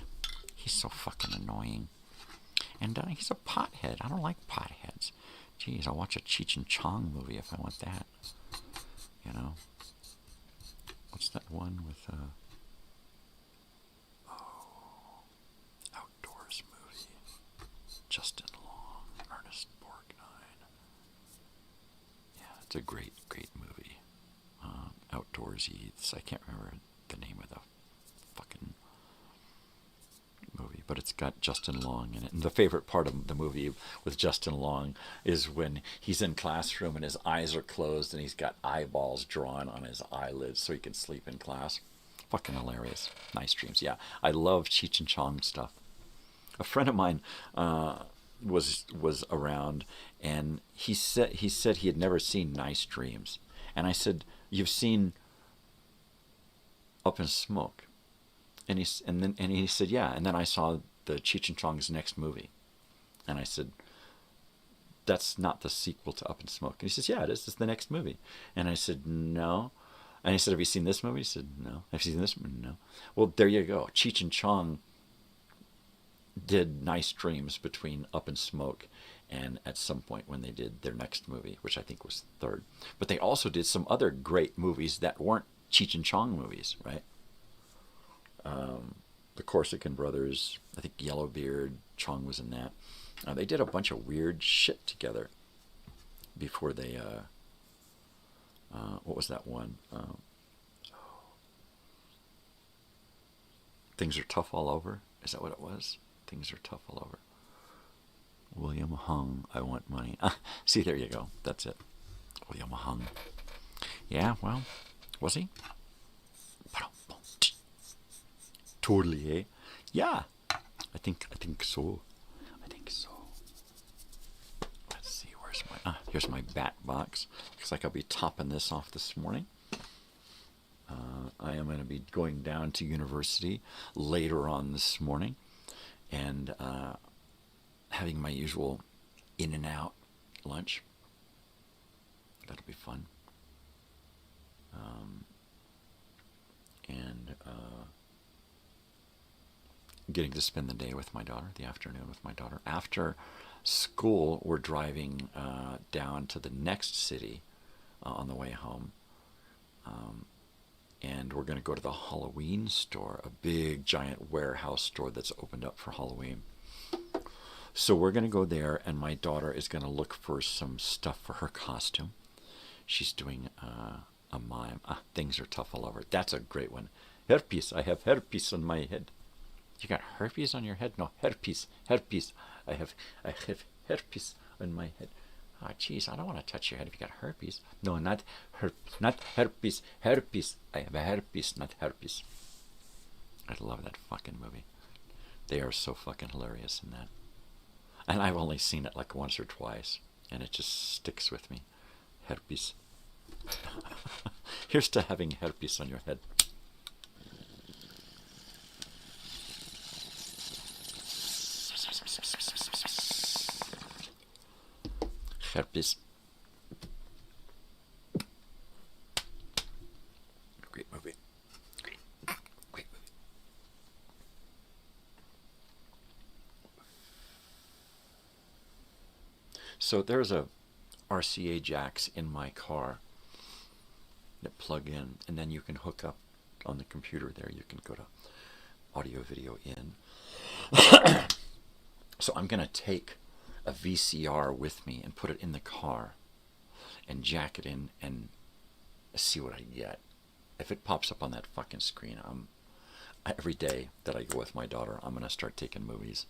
He's so fucking annoying. And he's a pothead. I don't like potheads. Geez, I'll watch a Cheech and Chong movie if I want that. You know? What's that one with, outdoors movie. Justin Long, Ernest Borgnine. Yeah, it's a great, great movie. Outdoorsy. I can't remember the name of the fucking movie, but it's got Justin Long in it. And the favorite part of the movie with Justin Long is when he's in classroom and his eyes are closed and he's got eyeballs drawn on his eyelids so he can sleep in class. Fucking hilarious. Nice dreams. Yeah, I love Cheech and Chong stuff. A friend of mine was around, and he said he had never seen Nice Dreams, and I said, "You've seen Up in Smoke," and he said, "Yeah." And then I saw the Cheech and Chong's next movie, and I said, "That's not the sequel to Up in Smoke." And he says, "Yeah, it is. It's the next movie." And I said, "No." And he said, "Have you seen this movie?" He said, "No." "Have you seen this one?" "No." Well, there you go. Cheech and Chong did Nice Dreams between Up in Smoke and at some point when they did their next movie, which I think was third. But they also did some other great movies that weren't Cheech and Chong movies, right? The Corsican Brothers, I think Yellowbeard, Chong was in that. They did a bunch of weird shit together before they, what was that one? Things Are Tough All Over? Is that what it was? Things Are Tough All Over. William Hung, I Want Money. See, there you go. That's it. William Hung. Yeah, well, was he? Totally, eh? Yeah. I think so. I think so. Let's see, where's my... here's my bat box. Looks like I'll be topping this off this morning. I am going to be going down to university later on this morning and having my usual In-N-Out lunch. That'll be fun. And getting to spend the day with my daughter, the afternoon with my daughter. After school, we're driving down to the next city on the way home. And we're going to go to the Halloween store, a big, giant warehouse store that's opened up for Halloween. So we're going to go there, and my daughter is going to look for some stuff for her costume. She's doing a mime. Things Are Tough All Over. That's a great one. Herpes. I have herpes on my head. You got herpes on your head? No, herpes. Herpes. I have herpes on my head. Ah, jeez, I don't want to touch your head if you got herpes. No, not herpes. Herpes. I have a herpes, not herpes. I love that fucking movie. They are so fucking hilarious in that. And I've only seen it like once or twice, and it just sticks with me. Herpes. Here's to having herpes on your head. Herpes. Great movie. Great movie. So there's a RCA jacks in my car that plug in, and then you can hook up on the computer there. You can go to audio, video in. So I'm going to take a VCR with me and put it in the car and jack it in and see what I get. If it pops up on that fucking screen, every day that I go with my daughter, I'm going to start taking movies.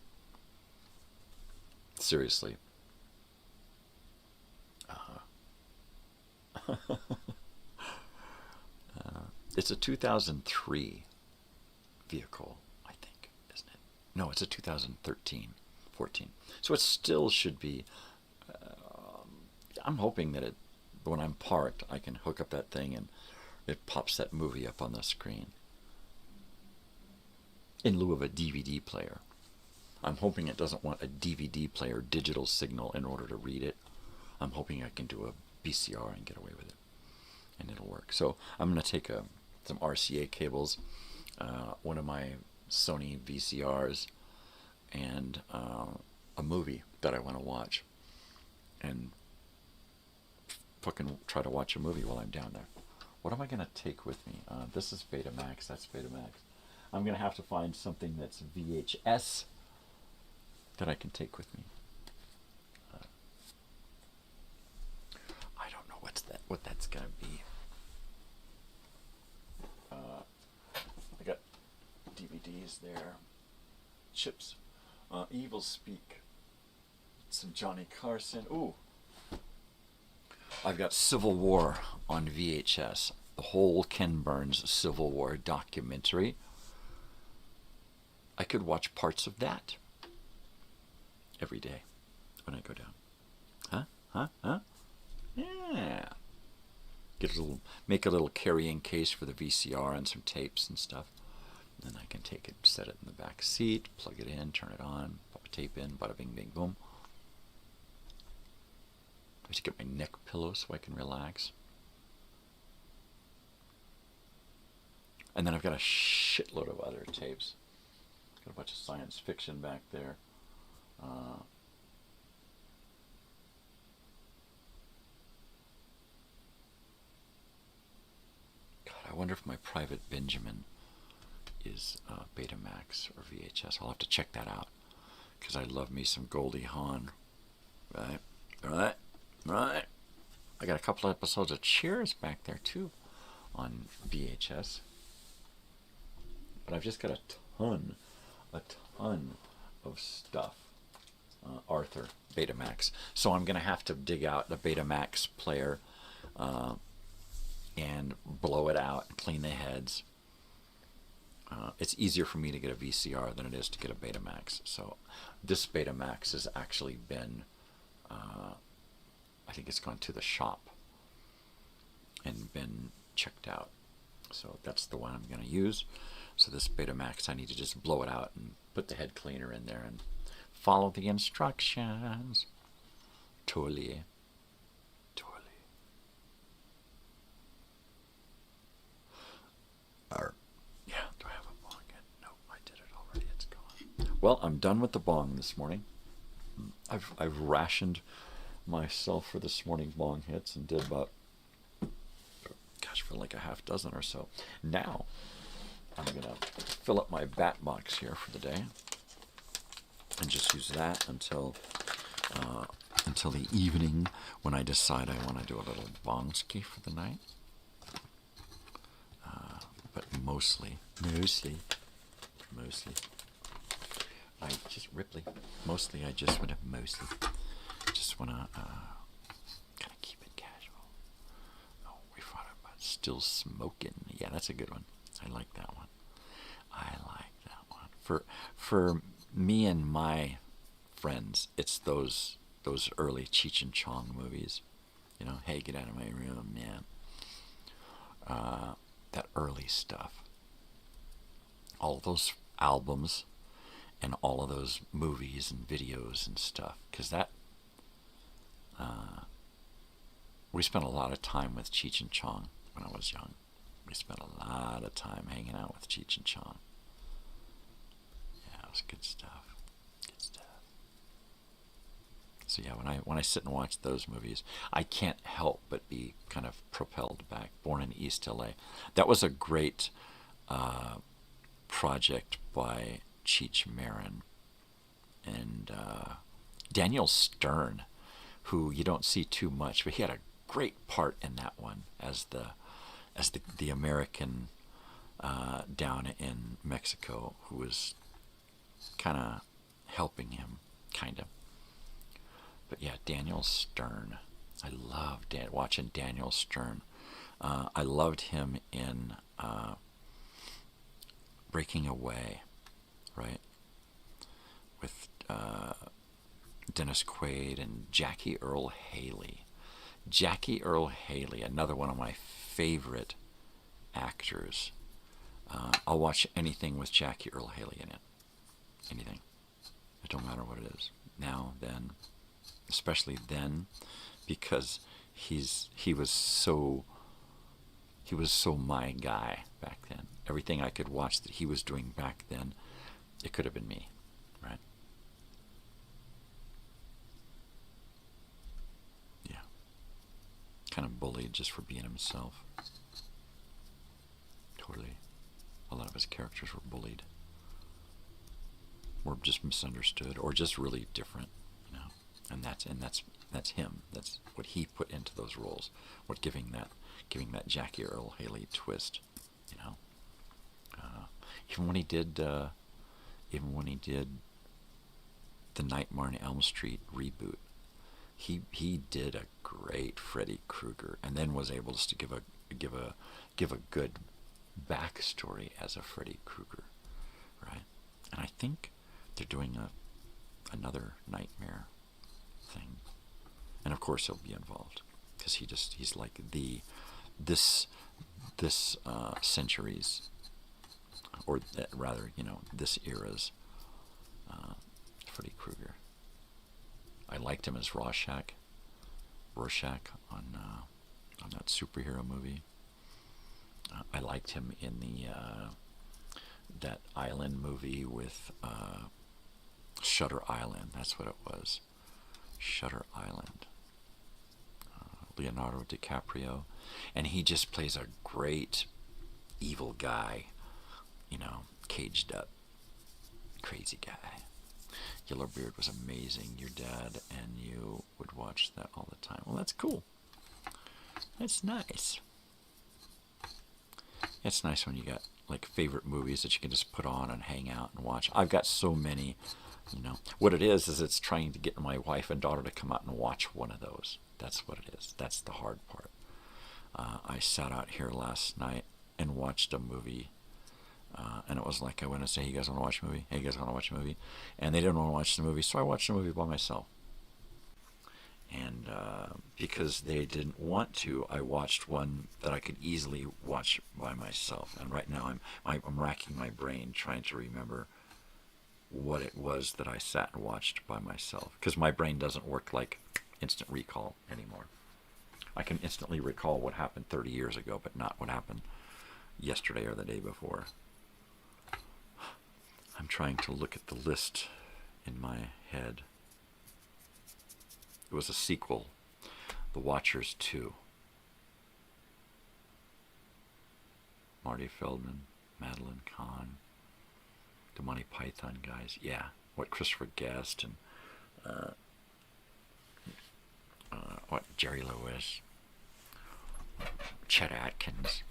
Seriously. It's a 2003 vehicle, I think, isn't it? No, it's a 2013, 14. So it still should be. I'm hoping that when I'm parked, I can hook up that thing and it pops that movie up on the screen in lieu of a DVD player. I'm hoping it doesn't want a DVD player digital signal in order to read it. I'm hoping I can do a VCR and get away with it, and it'll work. So I'm going to take some RCA cables, one of my Sony VCRs, and a movie that I want to watch, and fucking try to watch a movie while I'm down there. What am I going to take with me? This is Betamax. That's Betamax. I'm going to have to find something that's VHS that I can take with me. I don't know what that's going to be. I got DVDs there. Chips. Evil Speak. Some Johnny Carson. Ooh. I've got Civil War on VHS. The whole Ken Burns Civil War documentary. I could watch parts of that every day when I go down. Huh? Yeah. Make a little carrying case for the VCR and some tapes and stuff. Then I can take it, set it in the back seat, plug it in, turn it on, pop a tape in, bada bing bing boom. I just get my neck pillow so I can relax. And then I've got a shitload of other tapes. Got a bunch of science fiction back there. God, I wonder if my Private Benjamin is Betamax or VHS. I'll have to check that out, because I love me some Goldie Hawn. Right. I got a couple episodes of Cheers back there too on VHS. But I've just got a ton of stuff. Arthur, Betamax. So I'm going to have to dig out the Betamax player and blow it out and clean the heads. It's easier for me to get a VCR than it is to get a Betamax. So this Betamax has actually been, I think it's gone to the shop and been checked out. So that's the one I'm going to use. So this Betamax, I need to just blow it out and put the head cleaner in there and follow the instructions. Totally. Yeah, do I have a bong yet? No, I did it already. It's gone. Well, I'm done with the bong this morning. I've rationed myself for this morning's bong hits and did about, gosh, for like a half dozen or so. Now, I'm going to fill up my bat box here for the day and just use that until the evening, when I decide I want to do a little bongski for the night. But mostly, I just want to kind of keep it casual. Oh, we thought about Still Smoking. Yeah, that's a good one. I like that one. For me and my friends, it's those early Cheech and Chong movies. You know, hey, get out of my room, man. That early stuff. All of those albums and all of those movies and videos and stuff. Because that, we spent a lot of time with Cheech and Chong when I was young. We spent a lot of time hanging out with Cheech and Chong. Yeah, it was good stuff. Good stuff. So yeah, when I sit and watch those movies, I can't help but be kind of propelled back. Born in East LA. That was a great project by Cheech Marin and Daniel Stern, who you don't see too much, but he had a great part in that one as the American down in Mexico who was kind of helping him, kind of. But yeah, Daniel Stern. I love watching Daniel Stern. I loved him in Breaking Away, right? With Dennis Quaid and Jackie Earle Haley. Jackie Earle Haley, another one of my favorite actors. I'll watch anything with Jackie Earle Haley in it. Anything. It don't matter what it is. Now, then, especially then, because he was so my guy back then. Everything I could watch that he was doing back then, it could have been me, right? Yeah. Kind of bullied just for being himself. Totally. A lot of his characters were bullied. Or just misunderstood, or just really different, you know. And that's him. That's what he put into those roles. What giving that Jackie Earle Haley twist, you know. Even when he did the Nightmare on Elm Street reboot, he did a great Freddy Krueger, and then was able to give a good backstory as a Freddy Krueger, right? And I think they're doing another Nightmare thing, and of course he'll be involved because he's like this century's, or rather, you know, this era's Freddy Krueger. I liked him as Rorschach on that superhero movie. I liked him in that Island movie with Shutter Island. That's what it was. Shutter Island. Leonardo DiCaprio, and he just plays a great evil guy, you know, caged up, crazy guy. Yellowbeard was amazing. Your dad and you would watch that all the time. Well, that's cool. That's nice. It's nice when you got like favorite movies that you can just put on and hang out and watch. I've got so many, you know. What it is it's trying to get my wife and daughter to come out and watch one of those. That's what it is. That's the hard part. I sat out here last night and watched a movie, and it was like I went and say, "Hey, you guys want to watch a movie? Hey, you guys want to watch a movie?" And they didn't want to watch the movie, so I watched the movie by myself. And because they didn't want to, I watched one that I could easily watch by myself. And right now I'm racking my brain trying to remember what it was that I sat and watched by myself, because my brain doesn't work like instant recall anymore. I can instantly recall what happened 30 years ago, but not what happened yesterday or the day before. I'm trying to look at the list in my head. It was a sequel, The Watchers 2. Marty Feldman, Madeline Kahn, the Monty Python guys. Yeah, what Christopher Guest and what Jerry Lewis, Chet Atkins,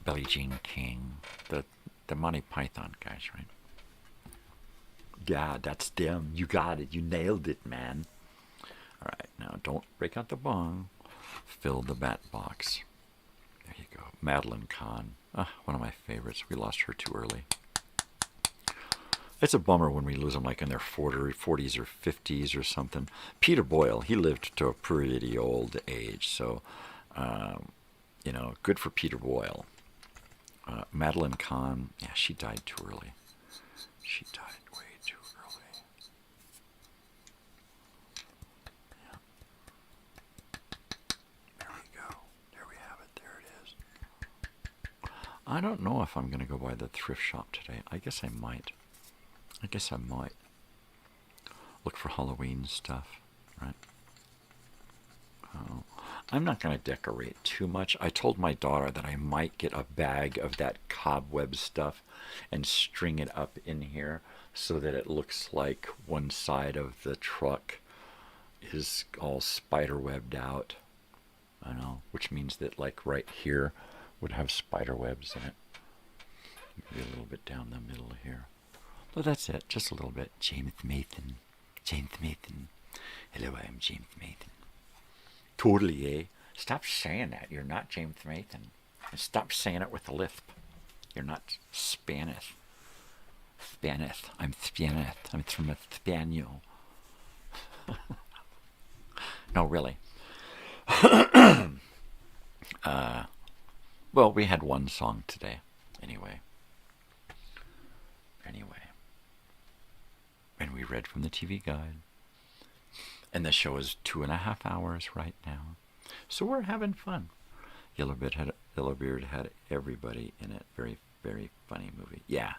Billie Jean King, the Monty Python guys, right? Yeah, that's them. You got it. You nailed it, man. All right, now don't break out the bong. Fill the bat box. There you go. Madeline Kahn. One of my favorites. We lost her too early. It's a bummer when we lose them like in their 40s or 50s or something. Peter Boyle, he lived to a pretty old age, so, you know, good for Peter Boyle. Madeline Kahn, yeah, she died too early. She died way too early. Yeah. There we go. There we have it. There it is. I don't know if I'm going to go by the thrift shop today. I guess I might. Look for Halloween stuff, right? Oh, I'm not going to decorate too much. I told my daughter that I might get a bag of that cobweb stuff and string it up in here so that it looks like one side of the truck is all spider-webbed out. I know, which means that like right here would have spider webs in it. Maybe a little bit down the middle here. But that's it, just a little bit. James Mathan. Hello, I'm James Mathan. Totally, eh? Stop saying that. You're not James Mathan. And stop saying it with a lisp. You're not Spanish. Spanish. I'm Spanish. I'm from a Spaniel. No, really. Well, we had one song today. Anyway. And we read from the TV guide. And the show is 2.5 hours right now. So we're having fun. Yellowbeard had everybody in it. Very, very funny movie. Yeah.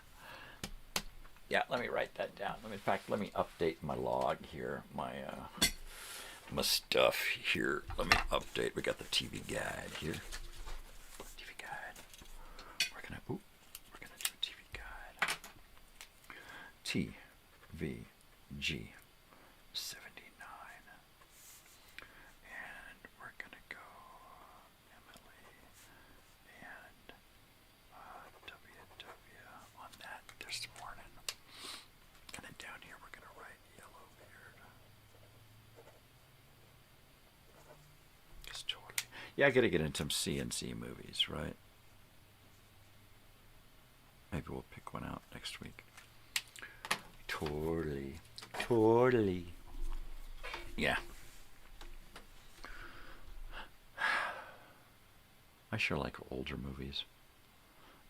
Yeah, let me write that down. In fact, let me update my log here. My stuff here. Let me update. We got the TV guide here. TV guide. We're gonna do a TV guide. TVG 79. And we're gonna go Emily and WW on that this morning. And then down here we're gonna write Yellowbeard. Just totally. Yeah, I gotta get into some CNC movies, right? Maybe we'll pick one out next week. Totally. Yeah. I sure like older movies.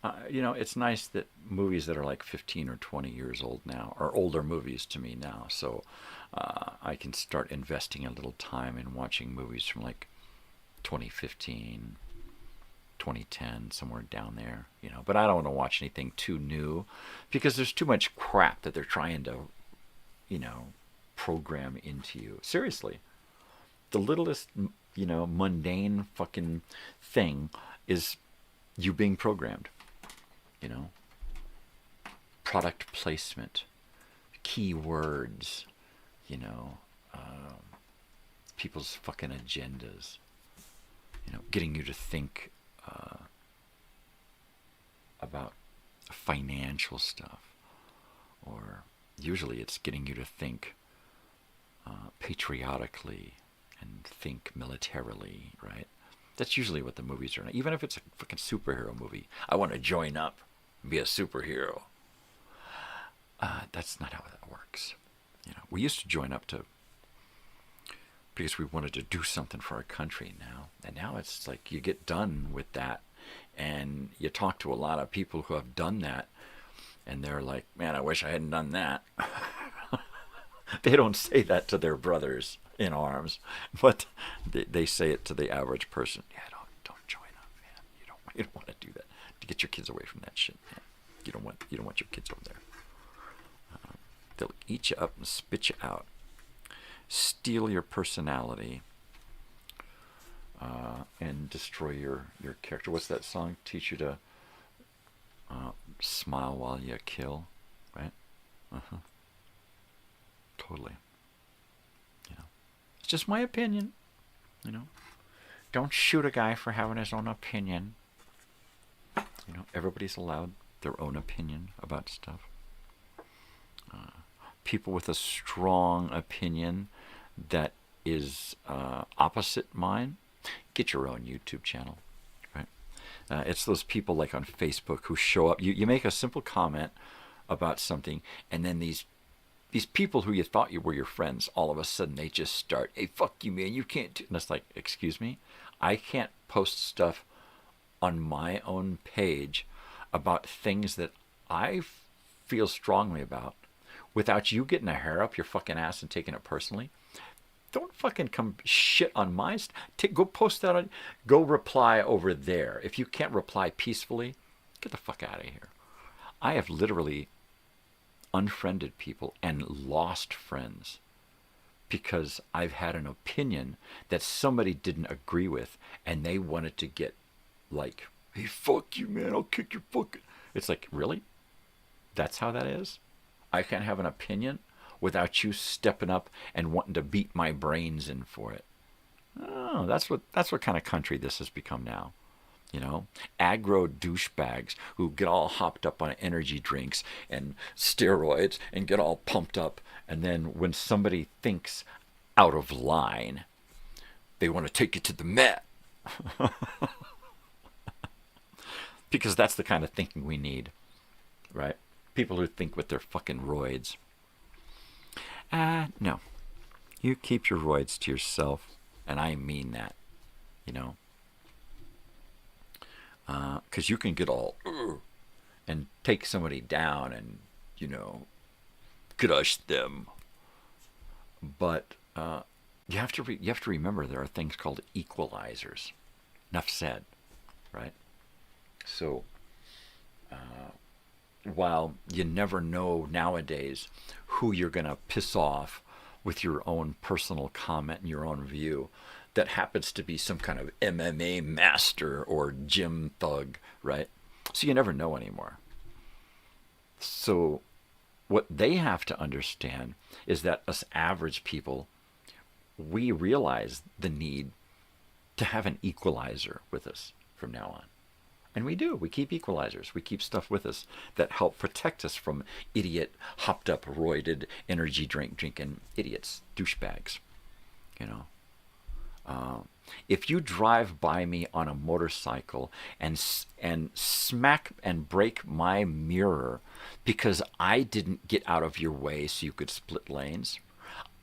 It's nice that movies that are like 15 or 20 years old now are older movies to me now. So I can start investing a little time in watching movies from like 2015, 2010, somewhere down there. But I don't want to watch anything too new because there's too much crap that they're trying to, program into you. Seriously. The littlest, mundane fucking thing is you being programmed. Product placement, keywords, people's fucking agendas, getting you to think about financial stuff, or usually it's getting you to think patriotically and think militarily, right? That's usually what the movies are. Even if it's a fucking superhero movie, I want to join up and be a superhero. That's not how that works. We used to join up because we wanted to do something for our country now. And now it's like you get done with that and you talk to a lot of people who have done that and they're like, man, I wish I hadn't done that. They don't say that to their brothers in arms, but they say it to the average person. Yeah, don't join up, man. You don't want to do that. To get your kids away from that shit, man. You don't want your kids over there. They'll eat you up and spit you out, steal your personality, and destroy your character. What's that song? Teach you to smile while you kill, right? Totally. It's just my opinion. Don't shoot a guy for having his own opinion. Everybody's allowed their own opinion about stuff. People with a strong opinion that is opposite mine, get your own YouTube channel, right? It's those people like on Facebook who show up. You make a simple comment about something, and then these people who you thought you were your friends, all of a sudden they just start, hey, fuck you, man, you can't do... And it's like, excuse me? I can't post stuff on my own page about things that I feel strongly about without you getting a hair up your fucking ass and taking it personally. Don't fucking come shit on my go post that on... Go reply over there. If you can't reply peacefully, get the fuck out of here. I have literally unfriended people and lost friends because I've had an opinion that somebody didn't agree with and they wanted to get like, hey, fuck you, man, I'll kick your fucking... It's like, really? That's how that is? I can't have an opinion without you stepping up and wanting to beat my brains in for it. Oh, that's what kind of country this has become now. Aggro douchebags who get all hopped up on energy drinks and steroids and get all pumped up. And then when somebody thinks out of line. They want to take you to the Met. Because that's the kind of thinking we need, right? People who think with their fucking roids. No. You keep your roids to yourself, and I mean that, you know. Because you can get all and take somebody down and, you know, crush them. But you have to remember there are things called equalizers. Enough said, right? So while you never know nowadays who you're going to piss off with your own personal comment and your own view, that happens to be some kind of MMA master or gym thug, right? So you never know anymore. So what they have to understand is that us average people, we realize the need to have an equalizer with us from now on. And we do. We keep equalizers. We keep stuff with us that help protect us from idiot, hopped up, roided, energy drink drinking idiots, douchebags, you know. If you drive by me on a motorcycle and smack and break my mirror because I didn't get out of your way so you could split lanes,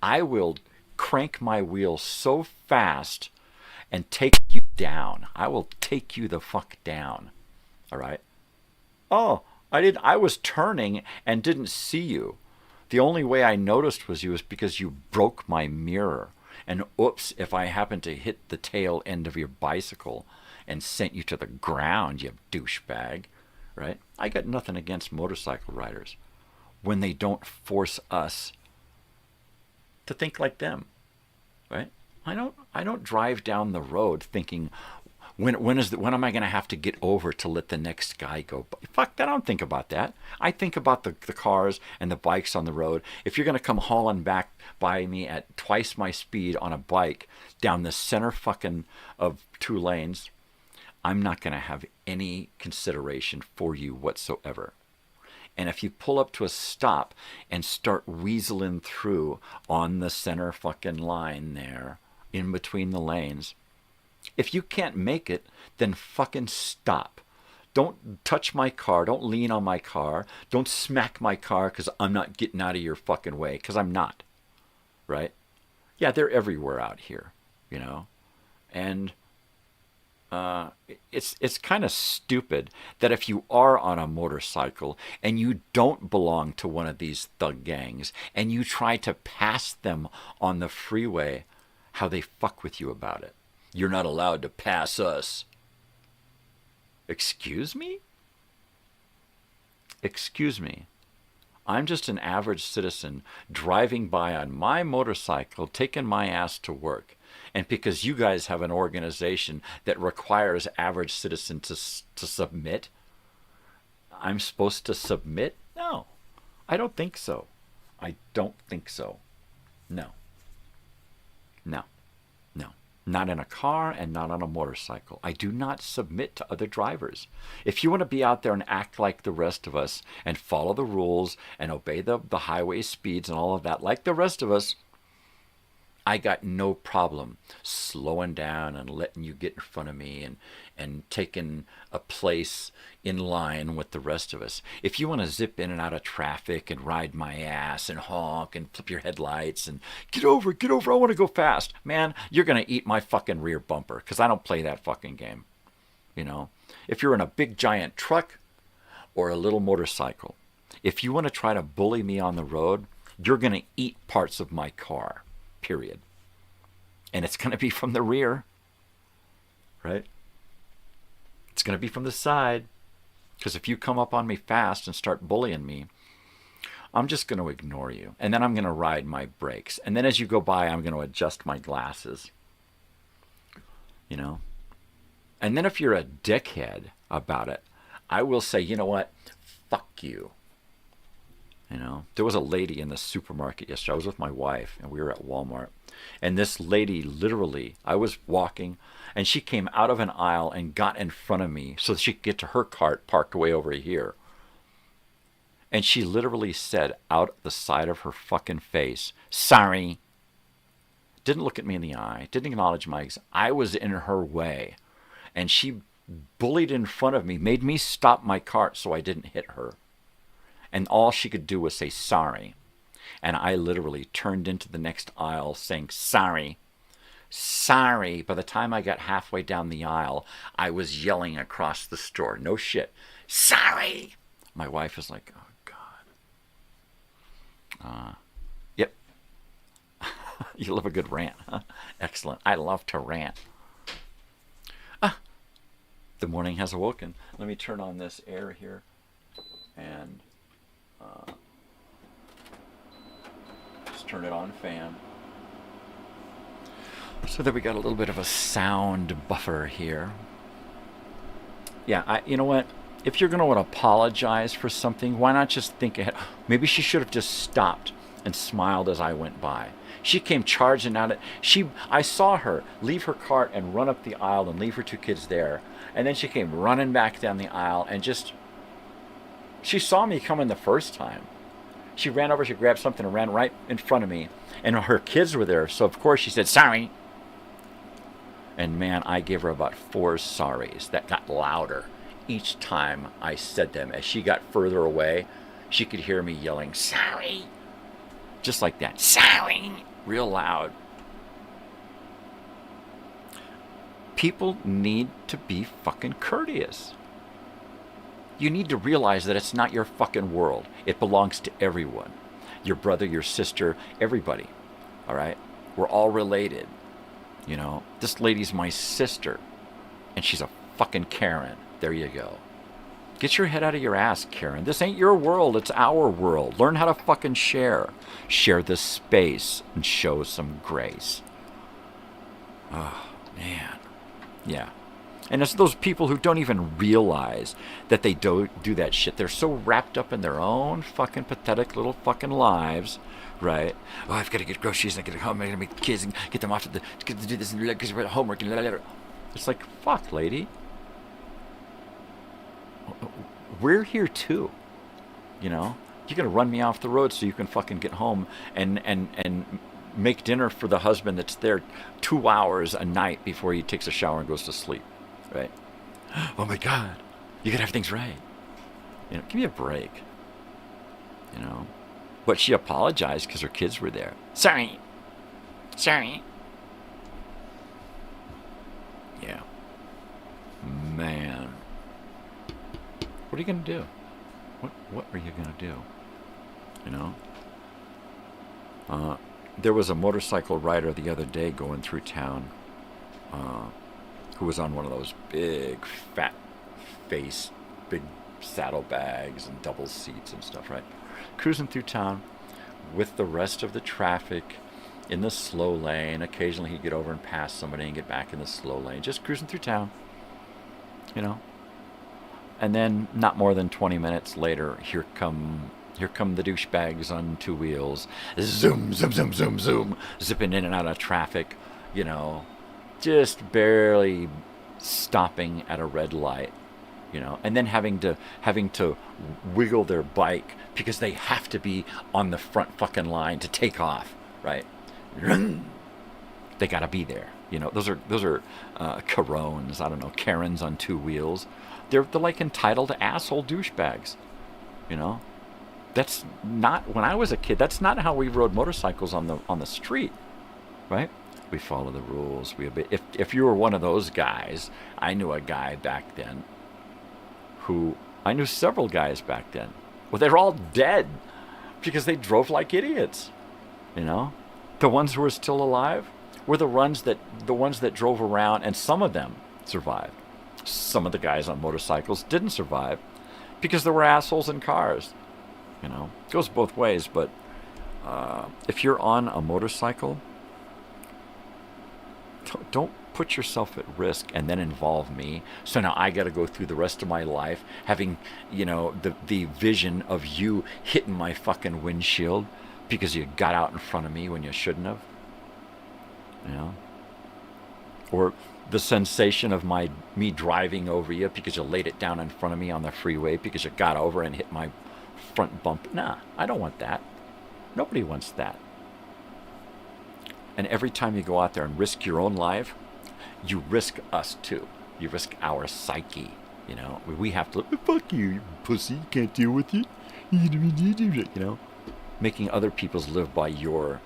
I will crank my wheel so fast and take you down. I will take you the fuck down. All right? Oh, I was turning and didn't see you. The only way I noticed was because you broke my mirror. And oops, if I happened to hit the tail end of your bicycle and sent you to the ground, you douchebag, right? I got nothing against motorcycle riders when they don't force us to think like them, right? I don't drive down the road thinking, when am I going to have to get over to let the next guy go? Fuck, I don't think about that. I think about the cars and the bikes on the road. If you're going to come hauling back by me at twice my speed on a bike down the center fucking of 2 lanes, I'm not going to have any consideration for you whatsoever. And if you pull up to a stop and start weaseling through on the center fucking line there, in between the lanes, if you can't make it, then fucking stop. Don't touch my car. Don't lean on my car. Don't smack my car because I'm not getting out of your fucking way, because I'm not. Right? Yeah, they're everywhere out here, you know? And it's kind of stupid that if you are on a motorcycle and you don't belong to one of these thug gangs and you try to pass them on the freeway, how they fuck with you about it. You're not allowed to pass us. Excuse me? Excuse me. I'm just an average citizen driving by on my motorcycle, taking my ass to work. And because you guys have an organization that requires average citizens to submit, I'm supposed to submit? No, I don't think so. I don't think so. No. No. No. Not in a car and not on a motorcycle. I do not submit to other drivers. If you want to be out there and act like the rest of us and follow the rules and obey the highway speeds and all of that like the rest of us, I got no problem slowing down and letting you get in front of me and taking a place in line with the rest of us. If you want to zip in and out of traffic and ride my ass and honk and flip your headlights and get over, I want to go fast, man, you're going to eat my fucking rear bumper because I don't play that fucking game. You know, if you're in a big giant truck or a little motorcycle, if you want to try to bully me on the road, you're going to eat parts of my car. Period. And it's going to be from the rear, right? It's going to be from the side. Because if you come up on me fast and start bullying me, I'm just going to ignore you. And then I'm going to ride my brakes. And then as you go by, I'm going to adjust my glasses. You know? And then if you're a dickhead about it, I will say, you know what? Fuck you. You know, there was a lady in the supermarket yesterday. I was with my wife, and we were at Walmart. And this lady, literally, I was walking, and she came out of an aisle and got in front of me so that she could get to her cart parked way over here. And she literally said out the side of her fucking face, "Sorry." didn't look at me in the eye, didn't acknowledge I was in her way. And she bullied in front of me, made me stop my cart so I didn't hit her. And all she could do was say sorry. And I literally turned into the next aisle saying sorry. Sorry. By the time I got halfway down the aisle, I was yelling across the store. No shit. Sorry. My wife is like, oh, God. Yep. You love a good rant, huh? Excellent. I love to rant. The morning has awoken. Let me turn on this air here. And just turn it on fan. So that we got a little bit of a sound buffer here. Yeah, you know what? If you're going to apologize for something, why not just think ahead? Maybe she should have just stopped and smiled as I went by. She came charging out. I saw her leave her cart and run up the aisle and leave her 2 kids there. And then she came running back down the aisle and she saw me coming the first time. She ran over, she grabbed something and ran right in front of me. And her kids were there, so of course she said, sorry. And man, I gave her about 4 sorries that got louder each time I said them. As she got further away, she could hear me yelling, sorry. Just like that, sorry, real loud. People need to be fucking courteous. You need to realize that it's not your fucking world. It belongs to everyone. Your brother, your sister, everybody. All right? We're all related. You know, this lady's my sister, and she's a fucking Karen. There you go. Get your head out of your ass, Karen. This ain't your world, it's our world. Learn how to fucking share. Share this space and show some grace. Oh, man. Yeah. And it's those people who don't even realize that they do that shit. They're so wrapped up in their own fucking pathetic little fucking lives, right? Oh, I've got to get groceries and I get home. I got to make kids and get them off to do this and because we're at homework and blah, blah, blah. It's like, fuck, lady. We're here too. You know? You're going to run me off the road so you can fucking get home and make dinner for the husband that's there 2 hours a night before he takes a shower and goes to sleep. Right? Oh my God, you gotta have things right. You know, give me a break. You know, but she apologized because her kids were there. Sorry. Yeah. Man, what are you gonna do? What are you gonna do? You know. There was a motorcycle rider the other day going through town. Who was on one of those big, fat face, big saddlebags and double seats and stuff, right? Cruising through town with the rest of the traffic in the slow lane. Occasionally he'd get over and pass somebody and get back in the slow lane. Just cruising through town, you know? And then not more than 20 minutes later, here come the douchebags on 2 wheels. Zoom, zoom, zoom, zoom, zoom. Zipping in and out of traffic, you know. Just barely stopping at a red light, you know, and then having to wiggle their bike because they have to be on the front fucking line to take off, right? They gotta be there, you know. Those are Carones, I don't know, Karens on 2 wheels. They're like entitled asshole douchebags, you know. That's not, when I was a kid, that's not how we rode motorcycles on the street, right? We follow the rules. If you were one of those guys, I knew a guy back then I knew several guys back then. Well, they're all dead because they drove like idiots. You know, the ones who were still alive were the ones that drove around, and some of them survived. Some of the guys on motorcycles didn't survive because there were assholes in cars. You know, it goes both ways. But if you're on a motorcycle, don't put yourself at risk and then involve me. So now I got to go through the rest of my life having, you know, the vision of you hitting my fucking windshield because you got out in front of me when you shouldn't have. You know? Or the sensation of me driving over you because you laid it down in front of me on the freeway because you got over and hit my front bump. Nah, I don't want that. Nobody wants that. And every time you go out there and risk your own life, you risk us too. You risk our psyche. You know, we have to, fuck you pussy, can't deal with you. You know, making other people's live by your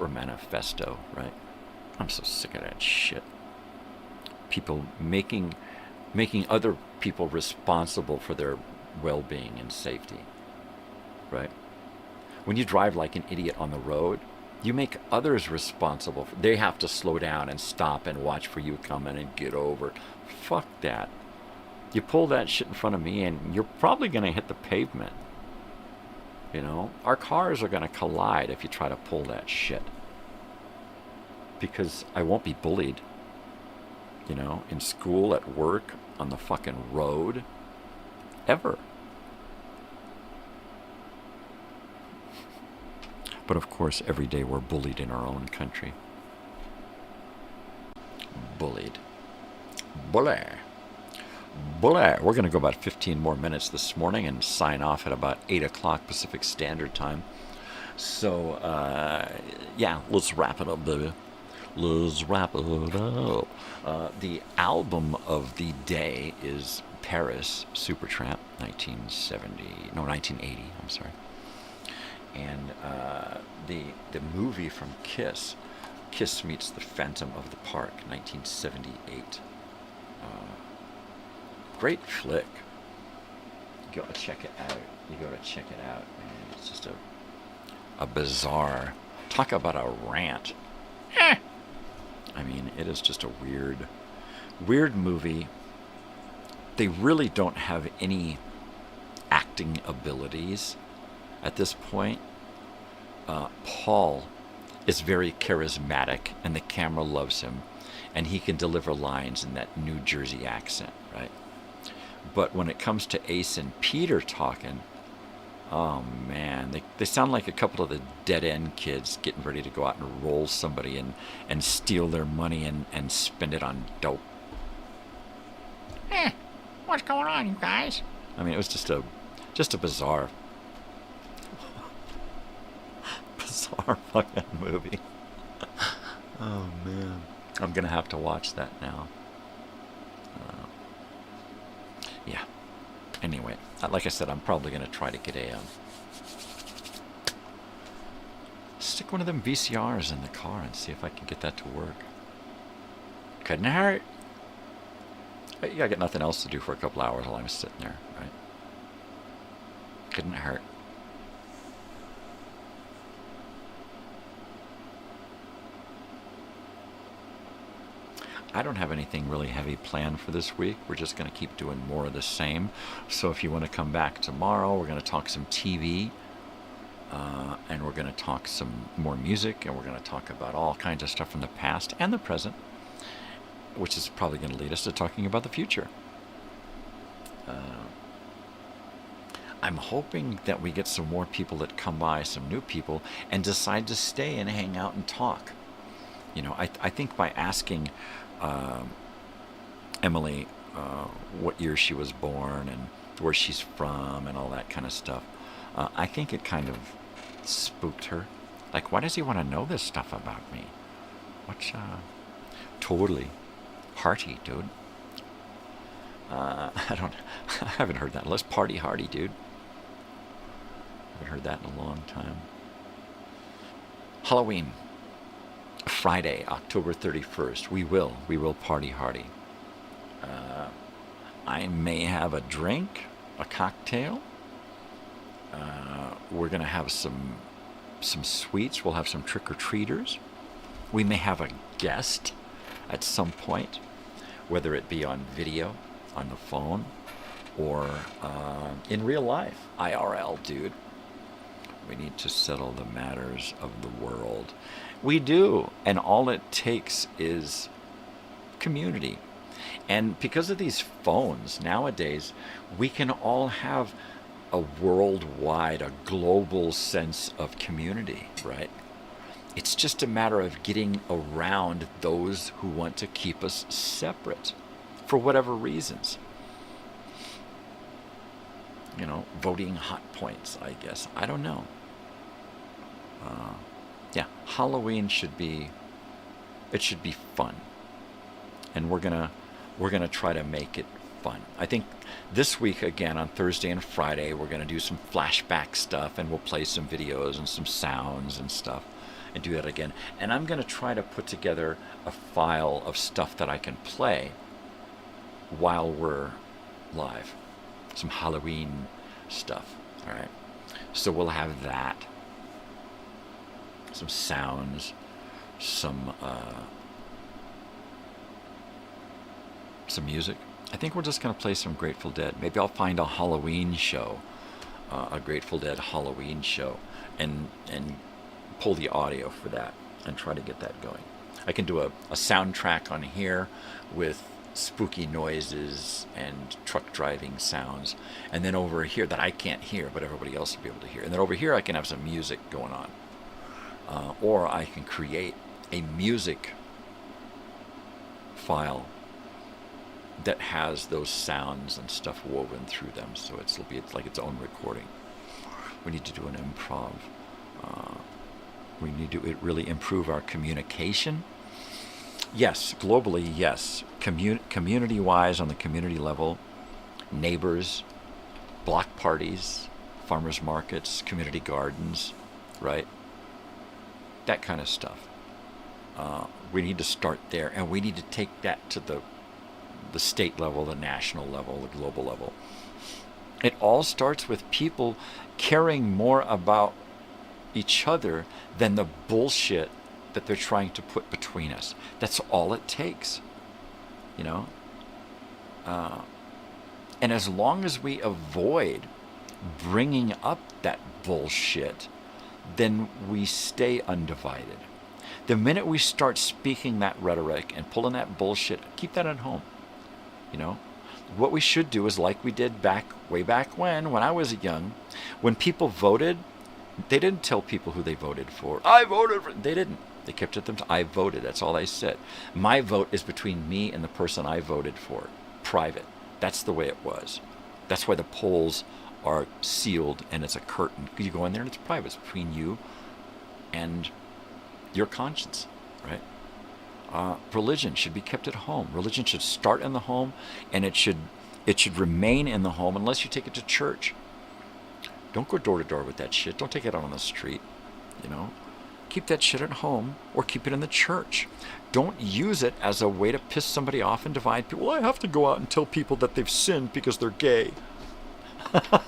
manifesto, right? I'm so sick of that shit. People making other people responsible for their well-being and safety, right? When you drive like an idiot on the road, you make others responsible. They have to slow down and stop and watch for you coming and get over. Fuck that. You pull that shit in front of me and you're probably going to hit the pavement. You know, our cars are going to collide if you try to pull that shit. Because I won't be bullied. You know, in school, at work, on the fucking road. Ever. But of course, every day we're bullied in our own country. Bullied. Bully. Bully. We're going to go about 15 more minutes this morning and sign off at about 8 o'clock Pacific Standard Time. So, yeah, let's wrap it up, baby. Let's wrap it up. The album of the day is Paris Supertramp, 1980, I'm sorry. And the movie from Kiss, Kiss Meets the Phantom of the Park, 1978. Great flick. You gotta check it out. You gotta check it out, man. It's just a bizarre. Talk about a rant. I mean, it is just a weird movie. They really don't have any acting abilities at this point. Paul is very charismatic, and the camera loves him, and he can deliver lines in that New Jersey accent, right? But when it comes to Ace and Peter talking, oh man, they sound like a couple of the dead-end kids getting ready to go out and roll somebody and steal their money and spend it on dope. What's going on, you guys? I mean, it was just a bizarre fucking movie. Oh man, I'm gonna have to watch that now. Yeah. Anyway, like I said, I'm probably gonna try to get stick one of them VCRs in the car and see if I can get that to work. Couldn't hurt. You gotta get nothing else to do for a couple hours while I'm sitting there, right? Couldn't hurt. I don't have anything really heavy planned for this week. We're just going to keep doing more of the same. So if you want to come back tomorrow, we're going to talk some TV, and we're going to talk some more music, and we're going to talk about all kinds of stuff from the past and the present, which is probably going to lead us to talking about the future. I'm hoping that we get some more people that come by, some new people, and decide to stay and hang out and talk. You know, I think by asking Emily what year she was born and where she's from and all that kind of stuff, I think it kind of spooked her. Like, why does he want to know this stuff about me? What's totally hearty, dude. I haven't heard that. Let's party hardy, dude. I haven't heard that in a long time. Halloween. Friday, October 31st. We will party hardy. I may have a drink, a cocktail. We're going to have some sweets. We'll have some trick-or-treaters. We may have a guest at some point, whether it be on video, on the phone, or in real life, IRL, dude. We need to settle the matters of the world. We do, and all it takes is community. And because of these phones nowadays, we can all have a worldwide, a global sense of community, right? It's just a matter of getting around those who want to keep us separate for whatever reasons. You know, voting hot points, I guess. I don't know. Yeah, Halloween should be, it should be fun. And we're gonna try to make it fun. I think this week, again, on Thursday and Friday, we're gonna do some flashback stuff, and we'll play some videos and some sounds and stuff, and do that again. And I'm gonna try to put together a file of stuff that I can play while we're live. Some Halloween stuff, all right? So we'll have that. Some sounds, some music. I think we're just going to play some Grateful Dead. Maybe I'll find a Halloween show, a Grateful Dead Halloween show, and pull the audio for that and try to get that going. I can do a soundtrack on here with spooky noises and truck driving sounds, and then over here that I can't hear but everybody else will be able to hear, and then over here I can have some music going on, or I can create a music file that has those sounds and stuff woven through them, so it's like its own recording. We need to do an improv. We need to really improve our communication. Yes, globally, yes. Community-wise, on the community level, neighbors, block parties, farmers markets, community gardens, right? That kind of stuff. We need to start there, and we need to take that to the state level, the national level, the global level. It all starts with people caring more about each other than the bullshit that they're trying to put between us. That's all it takes, you know? And as long as we avoid bringing up that bullshit, then we stay undivided. The minute we start speaking that rhetoric and pulling that bullshit, keep that at home, you know? What we should do is like we did way back when I was young, when people voted, they didn't tell people who they voted for. I voted for... They didn't. They kept it to them. I voted. That's all I said. My vote is between me and the person I voted for. Private. That's the way it was. That's why the polls are sealed and it's a curtain. You go in there and it's private. It's between you and your conscience, right? Religion should be kept at home. Religion should start in the home, and it should remain in the home unless you take it to church. Don't go door to door with that shit. Don't take it out on the street, you know? Keep that shit at home or keep it in the church. Don't use it as a way to piss somebody off and divide people. Well, I have to go out and tell people that they've sinned because they're gay. What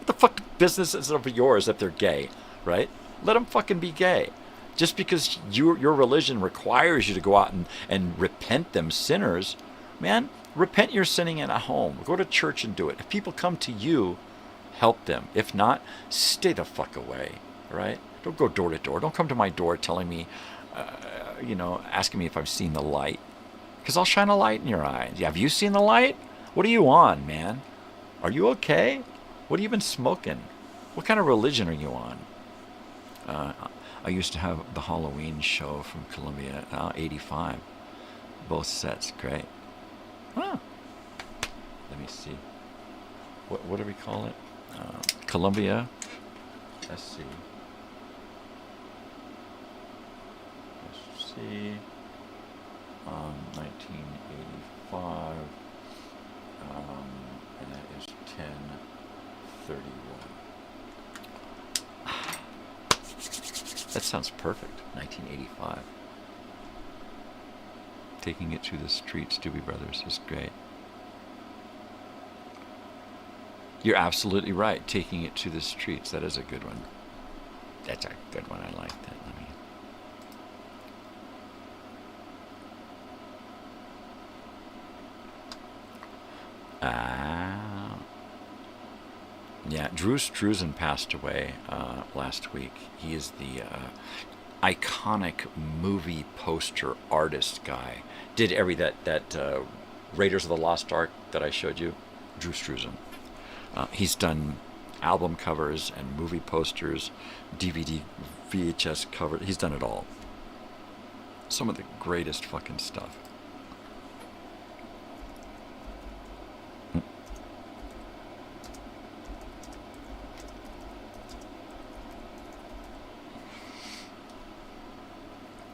the fuck business is it of yours if they're gay, right? Let them fucking be gay. Just because your religion requires you to go out and repent them sinners, man, repent your sinning in a home. Go to church and do it. If people come to you, help them. If not, stay the fuck away, right? Don't go door to door. Don't come to my door telling me, asking me if I've seen the light. Because I'll shine a light in your eyes. Yeah, have you seen the light? What are you on, man? Are you okay? What have you been smoking? What kind of religion are you on? I used to have the Halloween show from Columbia, 85. Both sets, great. Huh. Let me see. What do we call it? Columbia. Let's see. 1985. And that is 10/31. That sounds perfect. 1985. Taking it to the streets, Doobie Brothers, is great. You're absolutely right. Taking it to the streets. That is a good one. That's a good one. I like that. Let me... Yeah, Drew Struzan passed away last week. He is the iconic movie poster artist guy. Did that Raiders of the Lost Ark that I showed you? Drew Struzan. He's done album covers and movie posters, DVD, VHS covers. He's done it all. Some of the greatest fucking stuff.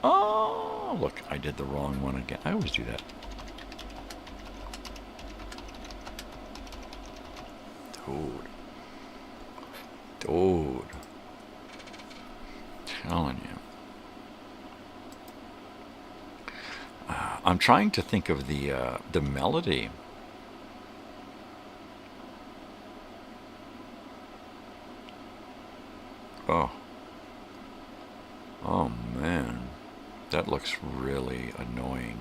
Oh, look, I did the wrong one again. I always do that. Dude. Telling you. I'm trying to think of the melody. Oh man, that looks really annoying.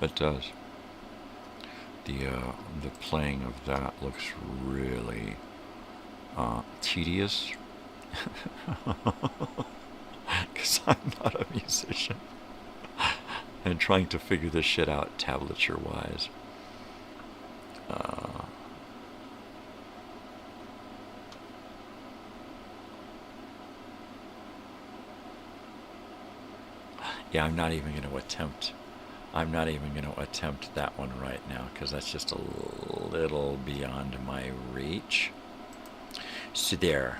It does. The playing of that looks really tedious. Because I'm not a musician. And trying to figure this shit out tablature-wise. Yeah, I'm not even going to attempt that one right now because that's just a little beyond my reach. So there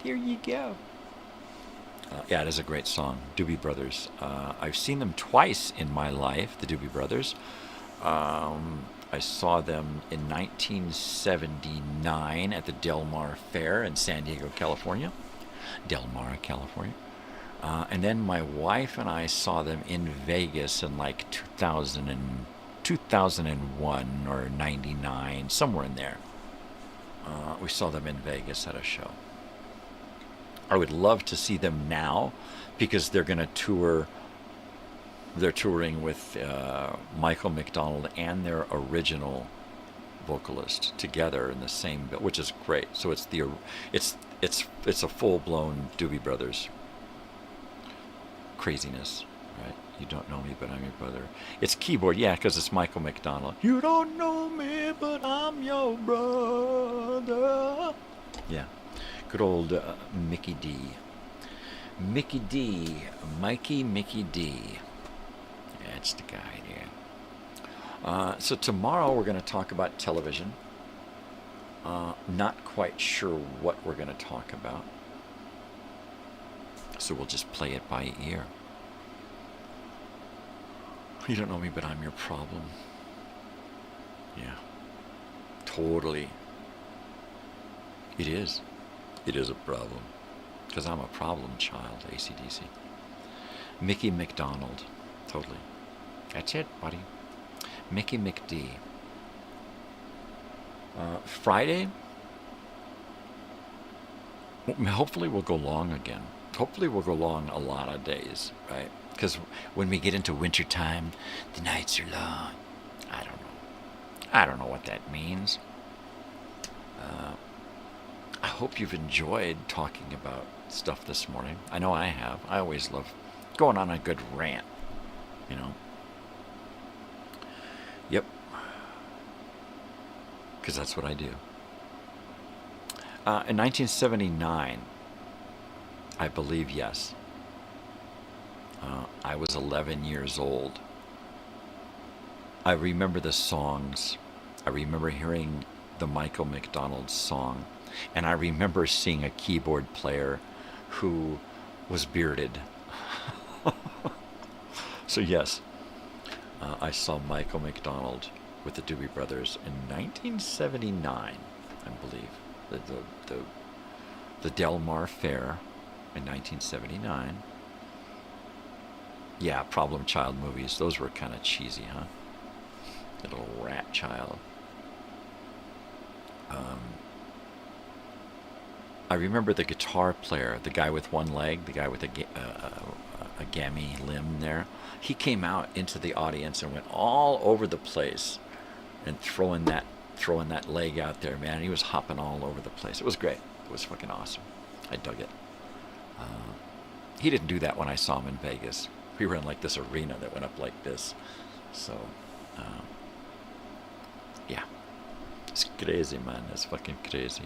you go. Yeah, it is a great song. Doobie Brothers. I've seen them twice in my life, the Doobie Brothers. I saw them in 1979 at the Del Mar Fair in San Diego, California. Del Mar, California. And then my wife and I saw them in Vegas in like 2001 or 99, somewhere in there. We saw them in Vegas at a show. I would love to see them now because they're going to tour. They're touring with Michael McDonald and their original vocalist together in the same bill, which is great. So it's a full-blown Doobie Brothers craziness, right? You don't know me, but I'm your brother. It's keyboard, yeah, because it's Michael McDonald. You don't know me, but I'm your brother. Yeah. Good old Mickey D. Mickey D. Mickey D. That's the guy there. So tomorrow we're going to talk about television. Not quite sure what we're going to talk about. So we'll just play it by ear. You don't know me, but I'm your problem. Yeah. Totally. It is. It is a problem. Because I'm a problem child, AC/DC. Mickey McDonald. Totally. That's it, buddy. Mickey McD. Friday, hopefully we'll go long again. Hopefully we'll go long a lot of days, right? Because when we get into wintertime, the nights are long. I don't know what that means. I hope you've enjoyed talking about stuff this morning. I know I have. I always love going on a good rant, you know. Yep. Because that's what I do. In 1979, I believe, yes, I was 11 years old. I remember the songs. I remember hearing the Michael McDonald song. And I remember seeing a keyboard player who was bearded. So yes, I saw Michael McDonald with the Doobie Brothers in 1979, I believe. The Del Mar Fair in 1979. Yeah, Problem Child movies. Those were kind of cheesy, huh? Little rat child. I remember the guitar player, the guy with one leg, the guy with a gammy limb there. He came out into the audience and went all over the place and throwing that leg out there, man. He was hopping all over the place. It was great. It was fucking awesome. I dug it. He didn't do that when I saw him in Vegas. We were in like this arena that went up like this. So, yeah. It's crazy, man. It's fucking crazy.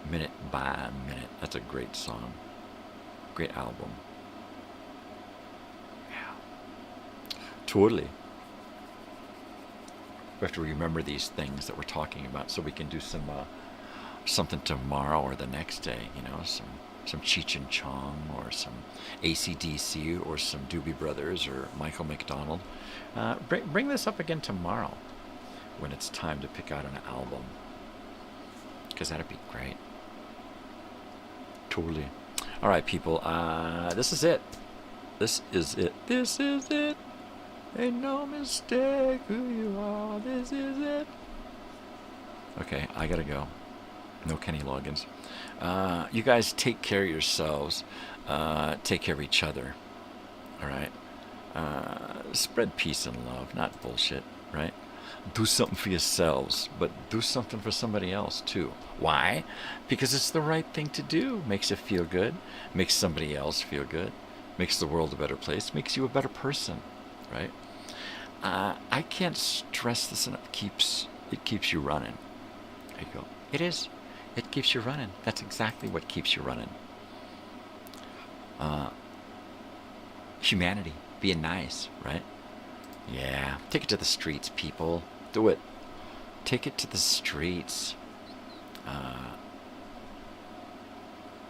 Minute by Minute. That's a great song. Great album. Yeah. Totally. We have to remember these things that we're talking about so we can do some something tomorrow or the next day, you know, some Cheech and Chong or some AC/DC or some Doobie Brothers or Michael McDonald. Bring this up again tomorrow when it's time to pick out an album, because that'd be great. Totally. All right, people, this is it. This is it. This is it. Ain't no mistake who you are. This is it. Okay, I gotta go. No Kenny Loggins. You guys take care of yourselves. Take care of each other. All right? Spread peace and love, not bullshit, right? Do something for yourselves, but do something for somebody else, too. Why? Because it's the right thing to do. Makes you feel good. Makes somebody else feel good. Makes the world a better place. Makes you a better person, right? I can't stress this enough. It keeps you running. There you go. It is. It keeps you running. That's exactly what keeps you running. Humanity. Being nice, right? Yeah. Take it to the streets, people. Do it. Take it to the streets.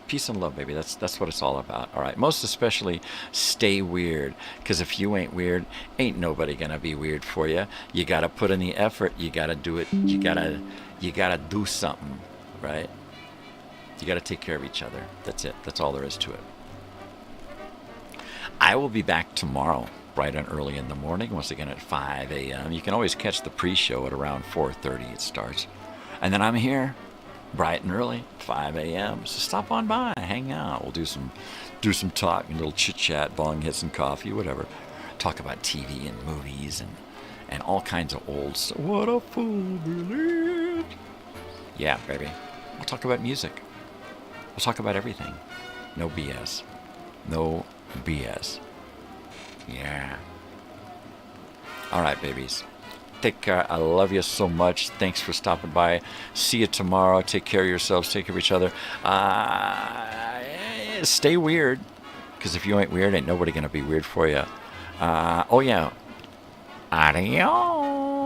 Peace and love, baby. That's what it's all about. All right. Most especially, stay weird. Because if you ain't weird, ain't nobody gonna be weird for you. You gotta put in the effort. You gotta do it. You gotta do something, right? You gotta take care of each other. That's it. That's all there is to it. I will be back tomorrow, bright and early in the morning, once again at 5 a.m. You can always catch the pre-show at around 4:30. It starts, and then I'm here, bright and early, 5 a.m. So stop on by, hang out. We'll do some talking, a little chit-chat, bong hits and coffee, whatever. Talk about TV and movies and all kinds of old stuff. What a fool believes. Yeah, baby. We'll talk about music. We'll talk about everything. No BS. No BS. Yeah. All right, babies. Take care. I love you so much. Thanks for stopping by. See you tomorrow. Take care of yourselves. Take care of each other. Stay weird. Because if you ain't weird, ain't nobody going to be weird for you. Oh, yeah. Adios.